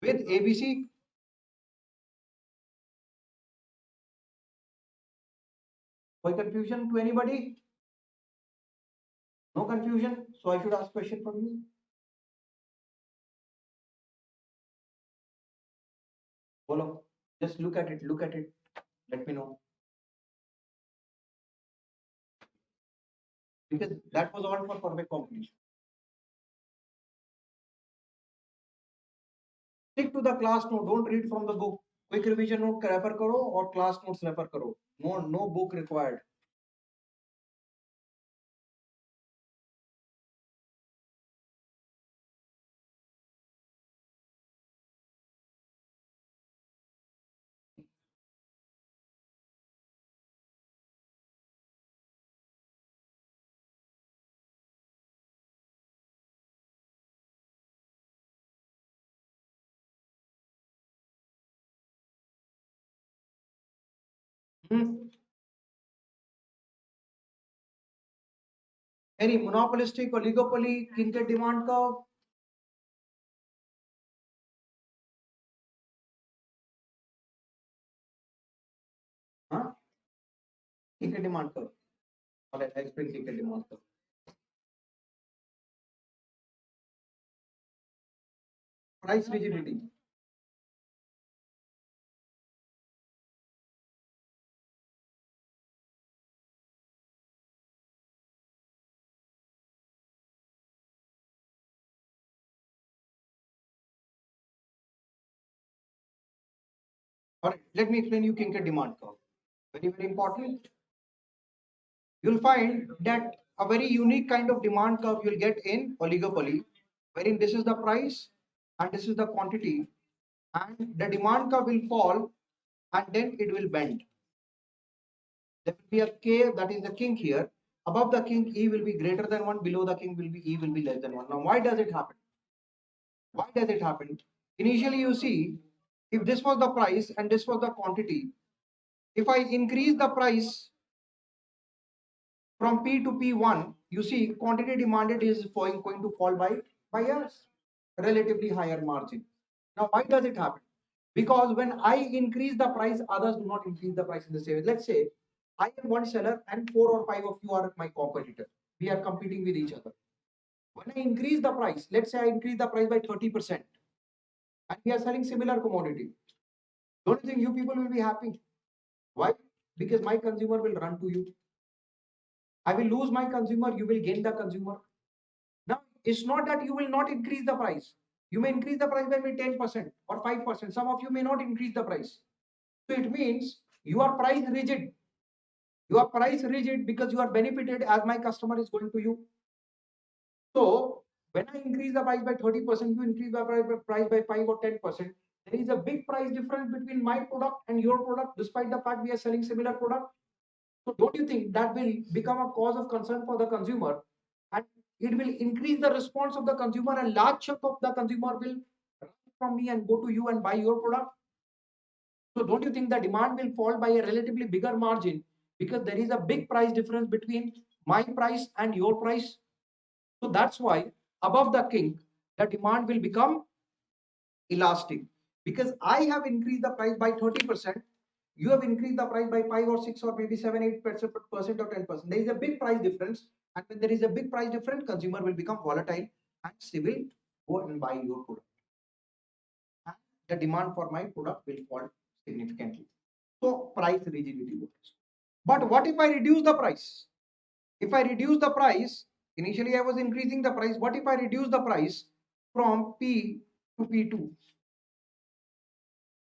with ABC. कोई confusion to anybody? No confusion. So I should ask question from you. बोलो. Just look at it. Look at it. Let me know. Because that was all for perfect competition. Stick to the class note. Don't read from the book. Quick revision note refer करो और class notes refer करो. No book required. Any monopolistic oligopoly किनके demand का? हाँ, किनके demand का? और explain किनके डिमांड का? Price rigidity. All right, let me explain you किनके डिमांड का. Very important. You'll find that a very unique kind of demand curve you'll get in oligopoly, wherein this is the price and this is the quantity, and the demand curve will fall and then it will bend. There will be a K, that is the kink here. Above the kink, E will be greater than 1, below the kink will be E will be less than 1. Now, why does it happen? Why does it happen? Initially, you see, if this was the price and this was the quantity, if I increase the price from P to P1, you see quantity demanded is going to fall by a relatively higher margin. Now, why does it happen? Because when I increase the price, others do not increase the price in the same way. Let's say I am one seller and 4 or 5 of you are my competitor. We are competing with each other. When I increase the price, let's say I increase the price by 30%, and we are selling similar commodity. Don't you think you people will be happy? Why? Because my consumer will run to you. I will lose my consumer, you will gain the consumer. Now, it's not that you will not increase the price. You may increase the price by maybe 10% or 5%. Some of you may not increase the price. So it means you are price rigid. You are price rigid because you are benefited as my customer is going to you. So when I increase the price by 30%, you increase the price by 5 or 10%. There is a big price difference between my product and your product, despite the fact we are selling similar product. So don't you think that will become a cause of concern for the consumer, and it will increase the response of the consumer, and large chunk of the consumer will run from me and go to you and buy your product? So don't you think the demand will fall by a relatively bigger margin because there is a big price difference between my price and your price? So that's why above the king, the demand will become elastic, because I have increased the price by 30%. You have increased the price by 5 or 6 or maybe 7, 8% or 10%. There is a big price difference. And when there is a big price difference, consumer will become volatile and they will go and buy your product. And the demand for my product will fall significantly. So price rigidity works. But what if I reduce the price? If I reduce the price, initially I was increasing the price. What if I reduce the price from P to P2?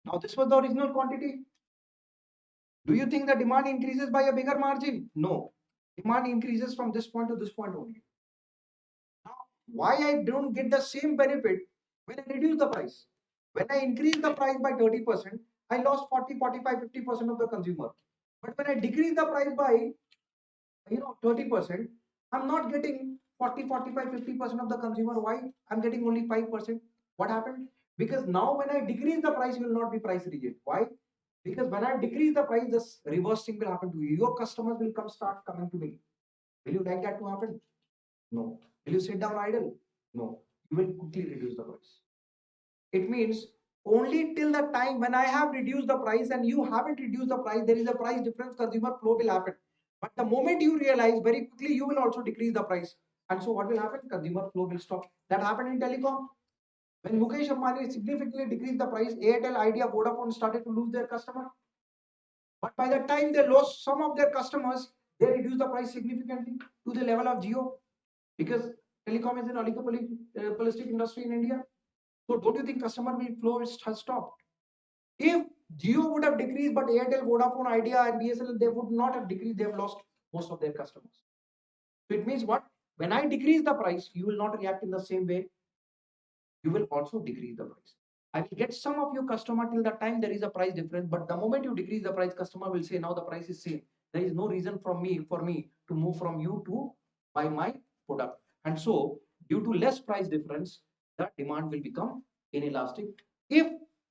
Now this was the original quantity. Do you think the demand increases by a bigger margin? No. Demand increases from this point to this point only. Now, why I don't get the same benefit when I reduce the price? When I increase the price by 30%, I lost 40, 45, 50% of the consumer. But when I decrease the price by 30%, I'm not getting 40, 45, 50% of the consumer. Why? I'm getting only 5%. What happened? Because now when I decrease the price, you will not be price rigid. Why? Because when I decrease the price, this reverse thing will happen to you. Your customers will start coming to me. Will you like that to happen? No. Will you sit down idle? No. You will quickly reduce the price. It means only till the time when I have reduced the price and you haven't reduced the price, there is a price difference, consumer flow will happen. But the moment you realize, very quickly you will also decrease the price. And so what will happen? Consumer flow will stop. That happened in telecom. When Mukesh Ambani significantly decreased the price, Airtel, Idea, Vodafone started to lose their customer. But by the time they lost some of their customers, they reduced the price significantly to the level of Jio, because telecom is an oligopolistic industry in India. So don't you think customer will flow has stopped? If Jio would have decreased, but Airtel, Vodafone, Idea, and BSNL, they would not have decreased. They have lost most of their customers. So it means what? When I decrease the price, you will not react in the same way. You will also decrease the price. I will get some of your customer till the time there is a price difference. But the moment you decrease the price, customer will say, now the price is same. There is no reason for me to move from you to buy my product. And so due to less price difference, the demand will become inelastic. If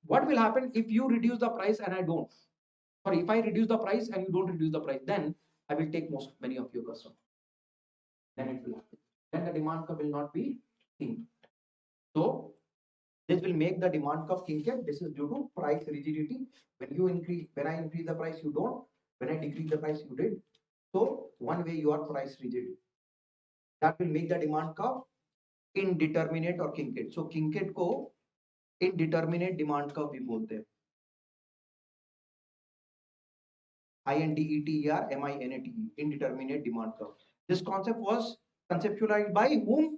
what will happen if you reduce the price and I don't? Or if I reduce the price and you don't reduce the price, then I will take many of your customers. Then it will happen. Then the demand curve will not be seen. So this will make the demand curve kinked. This is due to price rigidity. When I increase the price, you don't. When I decrease the price, you did. So one way you are price rigid. That will make the demand curve indeterminate or kinked. So kinked को indeterminate demand curve भी बोलते हैं. INDETERMINATE, indeterminate demand curve. This concept was conceptualized by whom?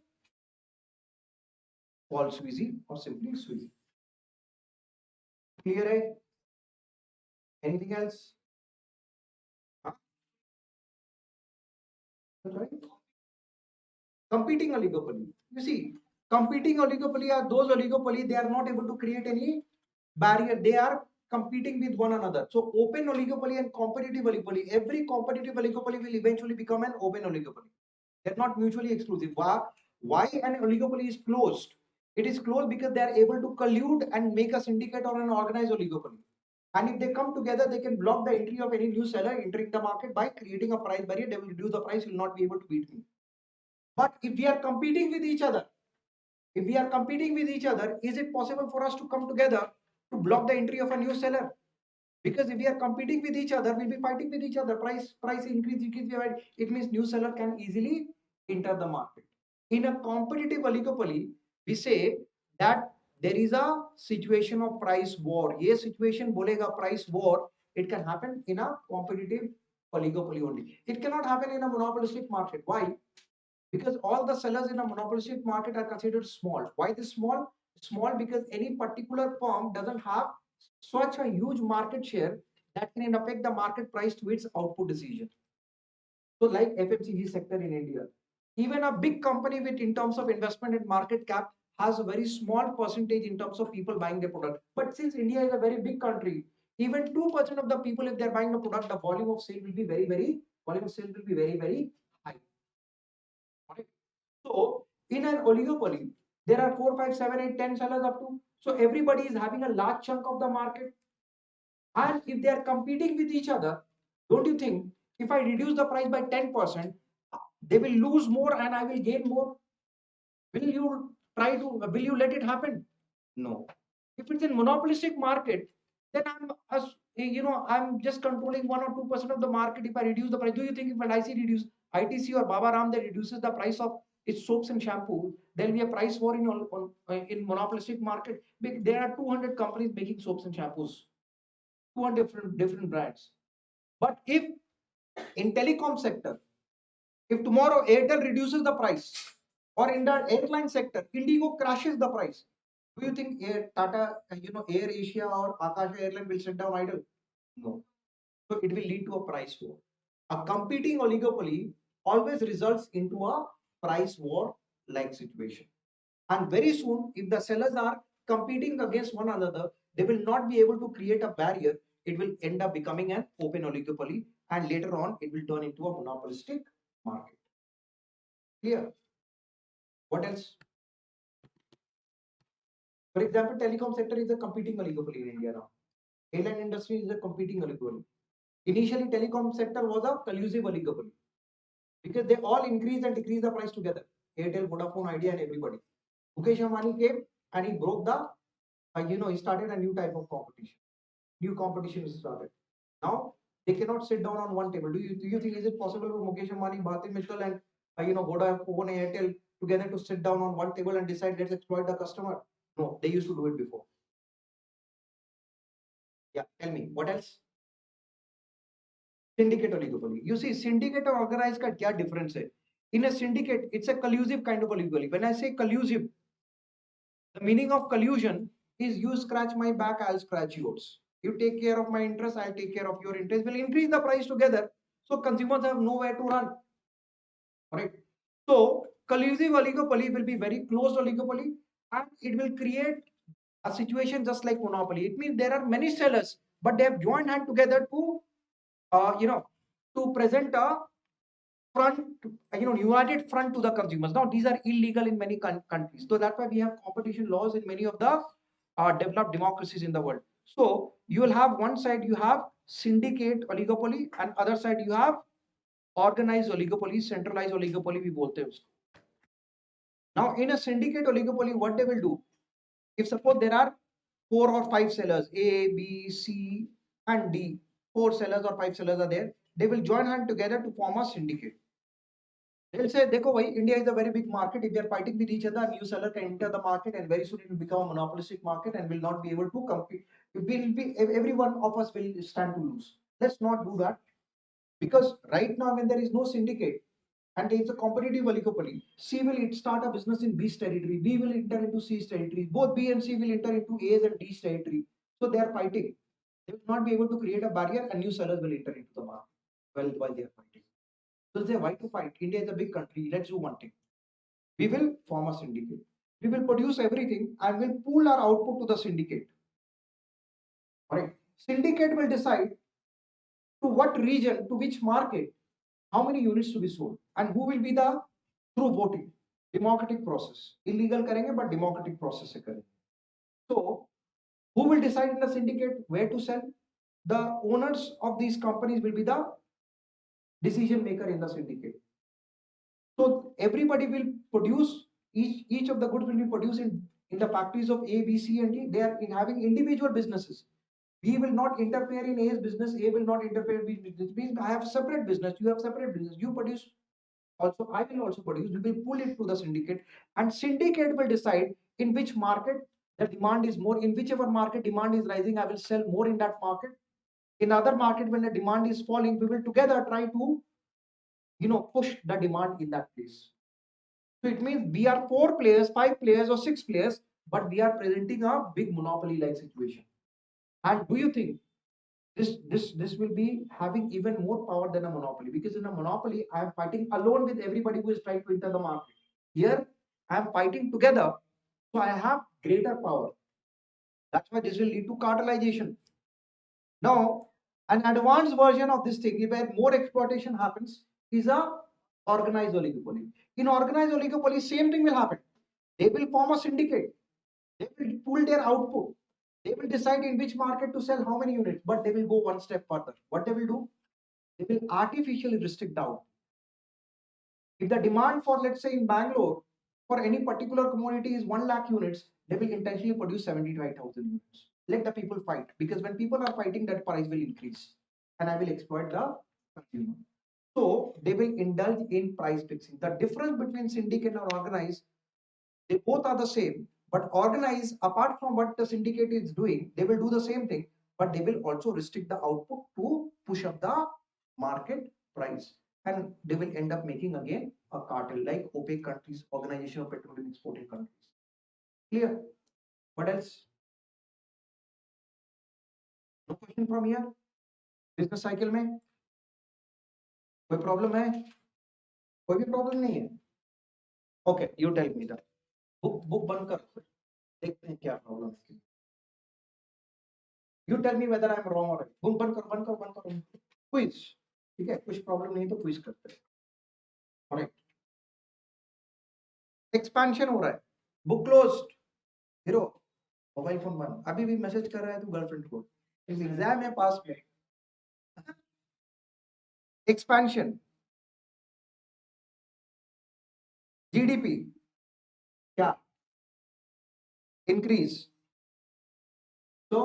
Paul Sweezy, or simply Sweezy. Clear है? Anything else? Huh? Right? Competing oligopoly. You see, competing oligopoly are those oligopoly, they are not able to create any barrier. They are competing with one another. So open oligopoly and competitive oligopoly. Every competitive oligopoly will eventually become an open oligopoly. They're not mutually exclusive. Why an oligopoly is closed? It is closed because they are able to collude and make a syndicate or an organized oligopoly. And if they come together, they can block the entry of any new seller entering the market by creating a price barrier. They will reduce the price, will not be able to beat me. But if we are competing with each other, is it possible for us to come together to block the entry of a new seller? Because if we are competing with each other, we'll be fighting with each other. Price increase. It means new seller can easily enter the market. In a competitive oligopoly, we say that there is a situation of price war. ये situation बोलेगा price war. It can happen in a competitive oligopoly only. It cannot happen in a monopolistic market. Why? Because all the sellers in a monopolistic market are considered small. Why this small? Small because any particular firm doesn't have such a huge market share that can affect the market price to its output decision. So like FMCG sector in India, even a big company with in terms of investment and market cap has a very small percentage in terms of people buying the product. But since India is a very big country, even 2% of the people, if they're buying the product, the volume of sale will be very high. Right? So in an oligopoly, there are 4, 5, 7, 8, 10 sellers up to. So everybody is having a large chunk of the market. And if they are competing with each other, don't you think if I reduce the price by 10%, they will lose more and I will gain more? Will you let it happen? No. If it's in monopolistic market, then I'm just controlling 1 or 2% of the market. If I reduce the price, do you think if an ITC or Baba Ram that reduces the price of its soaps and shampoo, there will be a price war in monopolistic market? There are 200 companies making soaps and shampoos, 200 different brands. But if in telecom sector, if tomorrow Airtel reduces the price, or in the airline sector, Indigo crashes the price, do you think Air Asia or Akash Airline will sit down idle? No. So it will lead to a price war. A competing oligopoly always results into a price war like situation. And very soon, if the sellers are competing against one another, they will not be able to create a barrier. It will end up becoming an open oligopoly, and later on, it will turn into a monopolistic market. Clear? What else? For example, telecom sector is a competing oligopoly in India now. Airline industry is a competing oligopoly. Initially, telecom sector was a collusive oligopoly because they all increase and decrease the price together. Airtel, Vodafone, Idea, and everybody. Mukesh Ambani came and he broke the, he started a new type of competition. New competition is started. Now they cannot sit down on one table. Do you think is it possible for Mukesh Ambani, Bharti Mittal, and Vodafone, Airtel together to sit down on one table and decide let's exploit the customer? No, they used to do it before. Yeah, tell me what else? Syndicate oligopoly. You see, syndicate or organized का क्या difference है? In a syndicate, it's a collusive kind of oligopoly. When I say collusive, the meaning of collusion is you scratch my back, I'll scratch yours. You take care of my interest, I'll take care of your interest. We'll increase the price together, so consumers have nowhere to run. Right? So collusive oligopoly will be very closed oligopoly, and it will create a situation just like monopoly. It means there are many sellers, but they have joined hand together to, to present a front, united front to the consumers. Now these are illegal in many countries, so that's why we have competition laws in many of the developed democracies in the world. So you will have one side you have syndicate oligopoly, and other side you have organized oligopoly, centralized oligopoly we bolte hain usko. Now in a syndicate oligopoly, what they will do, if suppose there are 4 or 5 sellers, A, B, C, and D, 4 sellers or 5 sellers are there, they will join hand together to form a syndicate. They'll say, Dekho, bhai, India is a very big market. If we are fighting with each other, a new seller can enter the market, and very soon it will become a monopolistic market and will not be able to compete. Every one of us will stand to lose. Let's not do that, because right now, when there is no syndicate and there is a competitive oligopoly, C will start a business in B's territory, B will enter into C's territory, both B and C will enter into A's and D's territory. So they are fighting. They will not be able to create a barrier, and new sellers will enter into the market while they are fighting. So say, why to fight? India is a big country. Let's do one thing. We will form a syndicate. We will produce everything and we'll pool our output to the syndicate. All right. Syndicate will decide to what region, to which market, how many units to be sold, and who will be the through voting, democratic process. Illegal karenge, but democratic process se karenge. So, who will decide in the syndicate where to sell? The owners of these companies will be the decision maker in the syndicate. So everybody will produce, each of the goods will be produced in the factories of A, B, C, and D. They are having individual businesses. B will not interfere in A's business. A will not interfere with business. Means I have separate business. You have separate business. You produce. Also, I will also produce. We will pull it to the syndicate, and syndicate will decide in which market the demand is more. In whichever market demand is rising, I will sell more in that market. In other market, when the demand is falling, we will together try to push the demand in that place. So it means we are 4 players, 5 players, or 6 players, but we are presenting a big monopoly-like situation. And do you think this will be having even more power than a monopoly? Because in a monopoly, I am fighting alone with everybody who is trying to enter the market. Here, I am fighting together, so I have greater power. That's why this will lead to cartelization. Now, an advanced version of this thing, where more exploitation happens, is a organized oligopoly. In organized oligopoly, same thing will happen. They will form a syndicate. They will pool their output. They will decide in which market to sell how many units, but they will go one step further. What they will do? They will artificially restrict out. If the demand for, let's say, in Bangalore, for any particular commodity is 1 lakh units, they will intentionally produce 75,000 units. Let the people fight, because when people are fighting, that price will increase, and I will exploit the consumer. So they will indulge in price fixing. The difference between syndicate and organized, they both are the same, but organized, apart from what the syndicate is doing, they will do the same thing, but they will also restrict the output to push up the market price, and they will end up making again a cartel like OPEC countries, Organization of Petroleum Exporting Countries. Clear? What else? No question from here? Business cycle में कोई problem है? कोई भी problem नहीं है? Okay, you tell me that. Book बंद कर, देखते हैं क्या प्रॉब्लम है. You tell me whether I am wrong और राइट. बुक बंद कर, बंद कर, बंद कर. क्विज, ठीक है, कुछ प्रॉब्लम नहीं तो क्विज करते हैं. ऑलराइट, एक्सपेंशन हो रहा है. Book closed. Hero mobile phone बंद. अभी भी मैसेज कर रहा है तू गर्लफ्रेंड को. एग्जाम है पास में. एक्सपेंशन, जीडीपी क्या? Increase. So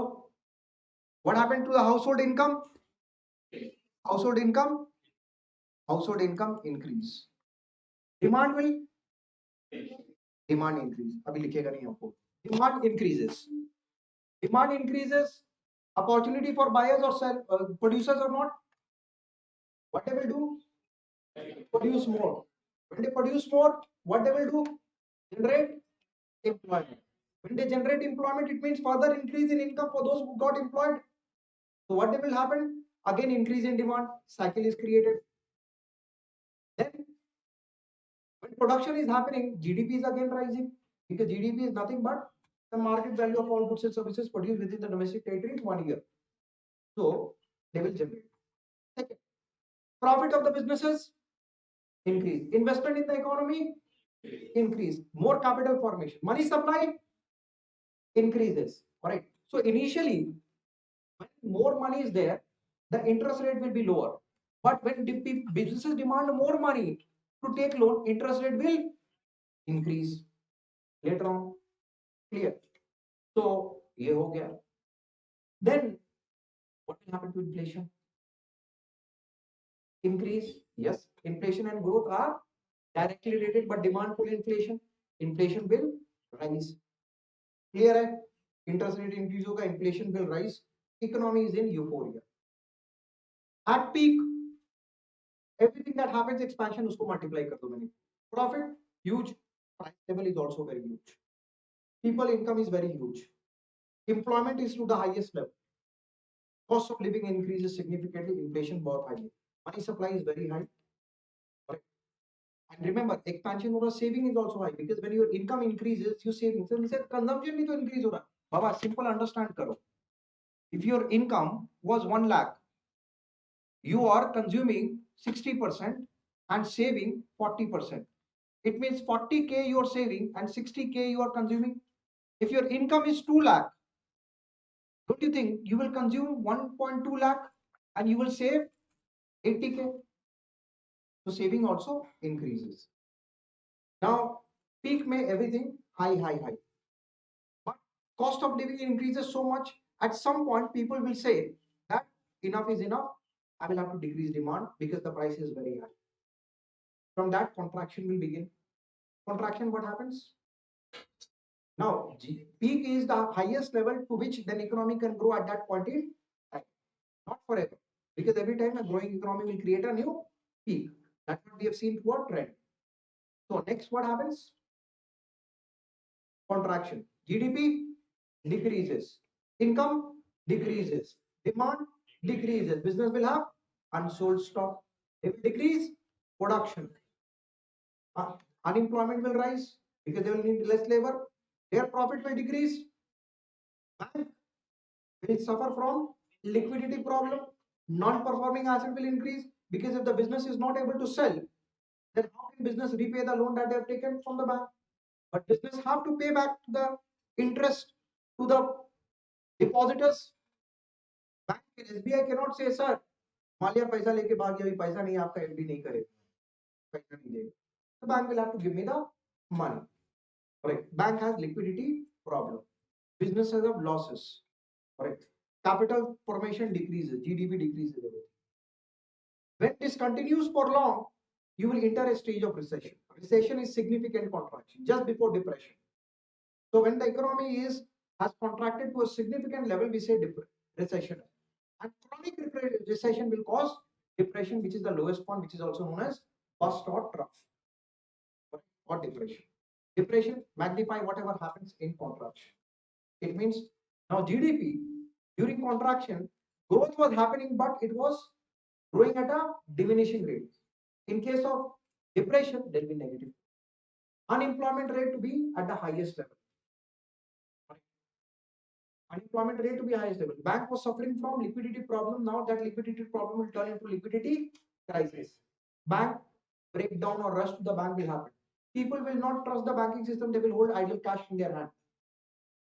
what happened to the household income? Household income, household income increase. Demand will, demand increase. अभी लिखेगा नहीं आपको. Demand increases. Demand increases. Opportunity for buyers or sell producers or not. What they will do? Produce more. When they produce more, what they will do? Generate employment. When they generate employment, it means further increase in income for those who got employed. So what will happen? Again, increase in demand. Cycle is created. Then, when production is happening, GDP is again rising, because GDP is nothing but the market value of all goods and services produced within the domestic territory in 1 year. So they will generate. Second, profit of the businesses increase. Investment in the economy increase. More capital formation. Money supply increases. All right. So initially, when more money is there, the interest rate will be lower. But when businesses demand more money to take loan, interest rate will increase later on. Clear? So ये हो गया. Then what will happen to inflation? Increase. Yes, inflation and growth are directly related, but demand pull inflation. Inflation will rise. Clear है? Interest rate increase होगा, inflation will rise. Economy is in euphoria. At peak, everything that happens expansion उसको multiply कर दो मैंने. Profit huge, price level is also very huge. People income is very huge. Employment is to the highest level. Cost of living increases significantly. Inflation बहुत high. Money supply is very high. Right? And remember, expansion or saving is also high, because when your income increases, you saving. So consumption भी तो increase हो रहा. बाबा simple understand करो. If your income was 1 lakh, you are consuming 60% and saving 40%. It means 40K you are saving and 60K you are consuming. If your income is 2 lakh, don't you think you will consume 1.2 lakh and you will save 80K? So saving also increases. Now, peak may everything high. But cost of living increases so much, At some point people will say that enough is enough, I will have to decrease demand because the price is very high. From that, contraction will begin. Contraction, what happens? Now, peak is the highest level to which then economy can grow at that point in time, not forever. Because every time a growing economy will create a new peak. That's what we have seen through a trend. So next, what happens? Contraction. GDP decreases. Income decreases. Demand decreases. Business will have unsold stock. It will decrease production. Unemployment will rise because they will need less labor. Their profit will decrease. Bank will suffer from liquidity problem. Non-performing asset will increase because if the business is not able to sell, then how can business repay the loan that they have taken from the bank? But business have to pay back the interest to the depositors. Bank SBI cannot say, sir, Mallya पैसा लेके भाग गया, अभी पैसा नहीं, आपका FD नहीं करे, पैसा नहीं देगा. The bank will have to give me the money. Correct. Bank has liquidity problem. Businesses have losses. Correct. Capital formation decreases. GDP decreases. When this continues for long, you will enter a stage of recession. Recession is significant contraction just before depression. So when the economy has contracted to a significant level, we say recession. And chronic recession will cause depression, which is the lowest point, which is also known as bust or trough or depression. Depression magnify whatever happens in contraction. It means now GDP during contraction, growth was happening, but it was growing at a diminishing rate. In case of depression, there will be negative. Unemployment rate to be at the highest level. Unemployment rate to be highest level. Bank was suffering from liquidity problem. Now that liquidity problem will turn into liquidity crisis. Bank breakdown or rush to the bank will happen. People will not trust the banking system. They will hold idle cash in their hand.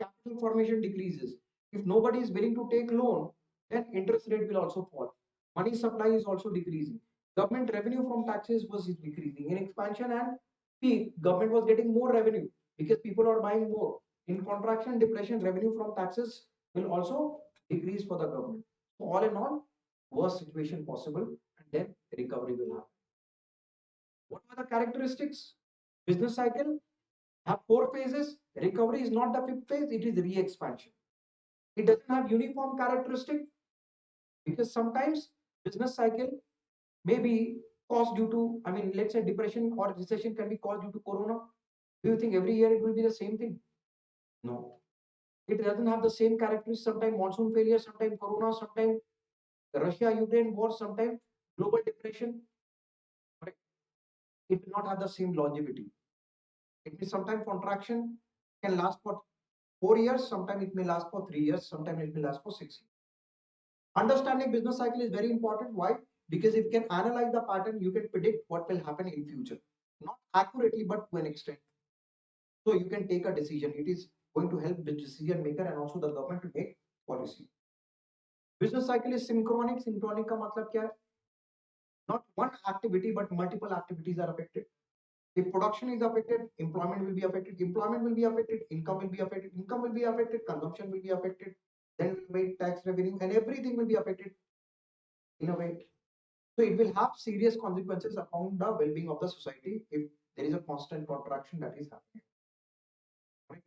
Capital formation decreases. If nobody is willing to take loan, then interest rate will also fall. Money supply is also decreasing. Government revenue from taxes was decreasing. In expansion and peak, government was getting more revenue because people are buying more. In contraction, depression, revenue from taxes will also decrease for the government. So all in all, worst situation possible, and then recovery will happen. What are the characteristics? Business cycle have four phases. Recovery is not the fifth phase, it is re-expansion. It doesn't have uniform characteristic because sometimes business cycle may be caused due to, I mean, let's say depression or recession can be caused due to corona. Do you think every year it will be the same thing? No. It doesn't have the same characteristics. Sometimes monsoon failure, sometimes corona, sometimes Russia-Ukraine war, sometimes global depression. Right? It will not have the same longevity. It means sometimes contraction can last for 4 years, sometimes it may last for 3 years, sometimes it may last for 6 years. Understanding business cycle is very important. Why? Because if you can analyze the pattern, you can predict what will happen in future. Not accurately, but to an extent. So you can take a decision. It is going to help the decision maker and also the government to make policy. Business cycle is synchronic. Synchronic का मतलब क्या है? Not one activity, but multiple activities are affected. If production is affected, employment will be affected. Employment will be affected. Income will be affected. Income will be affected. Consumption will be affected. Then will be tax revenue, and everything will be affected in a way. So it will have serious consequences upon the well-being of the society if there is a constant contraction that is happening. Right?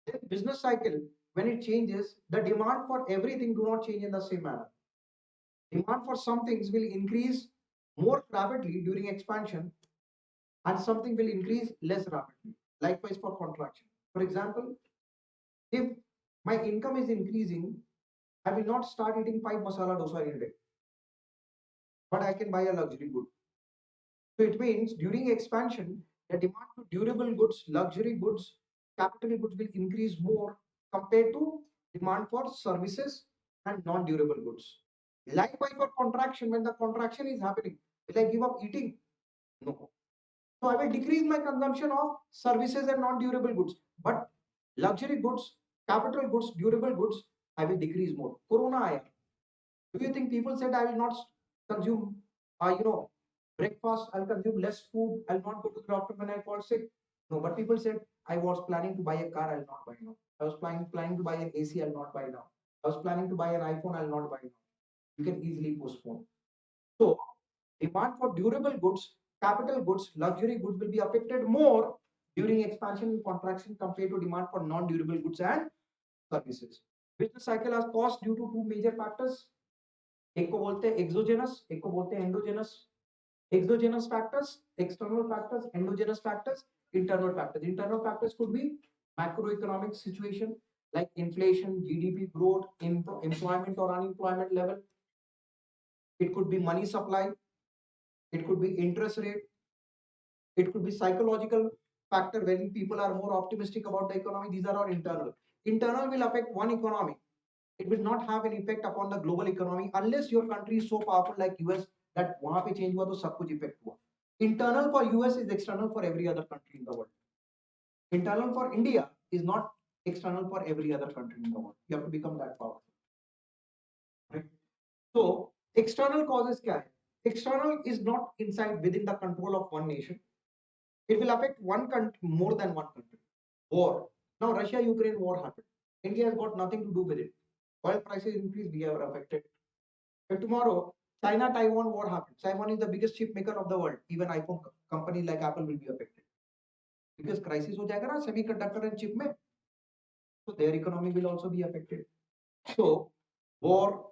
Then business cycle, when it changes, the demand for everything do not change in the same manner. Demand for some things will increase more rapidly during expansion, and something will increase less rapidly. Likewise for contraction. For example, if my income is increasing, I will not start eating 5 masala dosa in a day, but I can buy a luxury good. So it means during expansion, the demand for durable goods, luxury goods, capital goods will increase more compared to demand for services and non-durable goods. Likewise for contraction, when the contraction is happening, will I give up eating? No. So I will decrease my consumption of services and non-durable goods. But luxury goods, capital goods, durable goods, I will decrease more. Corona aaya. Do you think people said I will not consume, breakfast? I'll consume less food. I'll not go to the doctor when I fall sick. No, but people said I was planning to buy a car. I'll not buy now. I was planning to buy an AC. I'll not buy now. I was planning to buy an iPhone, I'll not buy it. You can easily postpone. So demand for durable goods, capital goods, luxury goods will be affected more during expansion and contraction compared to demand for non-durable goods and services. Business cycle has caused due to two major factors. एक को बोलते हैं exogenous, एक को बोलते हैं endogenous. Exogenous factors, external factors, endogenous factors, internal factors. Internal factors could be macroeconomic situation like inflation, GDP growth, employment or unemployment level. It could be money supply. It could be interest rate. It could be psychological factor when people are more optimistic about the economy. These are all internal. Internal will affect one economy. It will not have an effect upon the global economy unless your country is so powerful like US that वहां पे change हुआ तो सब कुछ effect हुआ. Internal for US is external for every other country in the world. Internal for India is not external for every other country in the world. You have to become that powerful. Right? So external causes क्या है? External is not inside within the control of one nation. It will affect one country more than one country. War. Now Russia-Ukraine war happened. India has got nothing to do with it. Oil prices increase, we are affected. But tomorrow, China-Taiwan war happens. Taiwan is the biggest chip maker of the world. Even iPhone companies like Apple will be affected. Because crisis हो जाएगा ना semiconductor and chip में. So their economy will also be affected. So war,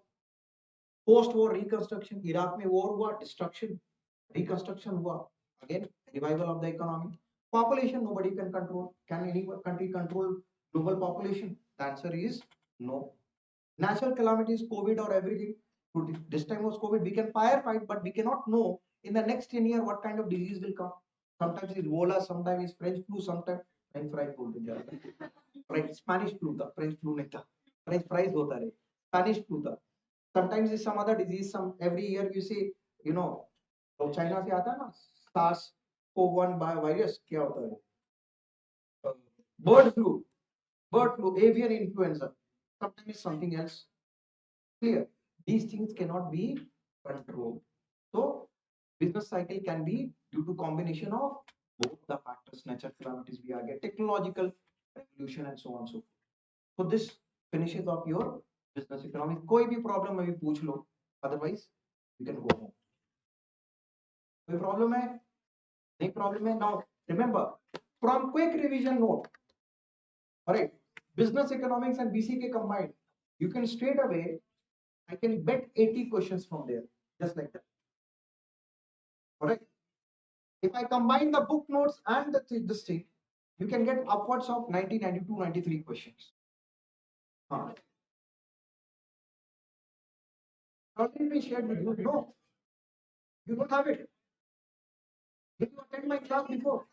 post-war reconstruction. Iraq में war हुआ, destruction, reconstruction हुआ. Again, revival of the economy. Population, nobody can control. Can any country control global population? The answer is no. Natural calamities, COVID or everything. This time was COVID. We can firefight, but we cannot know in the next 10 years what kind of disease will come. Sometimes it's Ebola, sometimes it's French flu, sometimes French fries बोलते हैं. Right, Spanish flu था, French flu नहीं था. French fries होता रहे. Spanish flu था. Sometimes it's some other disease. Some every year you see, you know, तो China से आता है ना, SARS-CoV-1 virus क्या होता है? Bird flu, avian influenza. Sometimes it's something else. Clear. These things cannot be controlled. So business cycle can be due to combination of both the factors, natural calamities we are getting, technological revolution and so on so forth. So this finishes off your business economics. कोई भी problem अभी पूछ लो, otherwise you can go home. कोई problem है? नहीं problem है? Now remember, from quick revision note, alright, business economics and BCK combined, you can straight away, I can bet 80 questions from there, just like that. Alright. If I combine the book notes and this thing, you can get upwards of 90, 92, 93 questions. Already we shared with you. No, you don't have it. Did you attend my class before?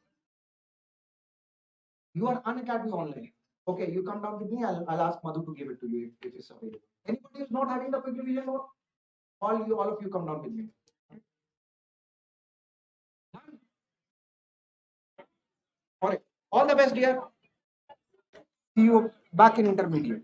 You are Unacademy online. Okay, you come down with me. I'll ask Madhu to give it to you if it's available. Anybody who's not having the quick revision note, all of you come down with me. All right. All the best, dear. See you back in intermediate.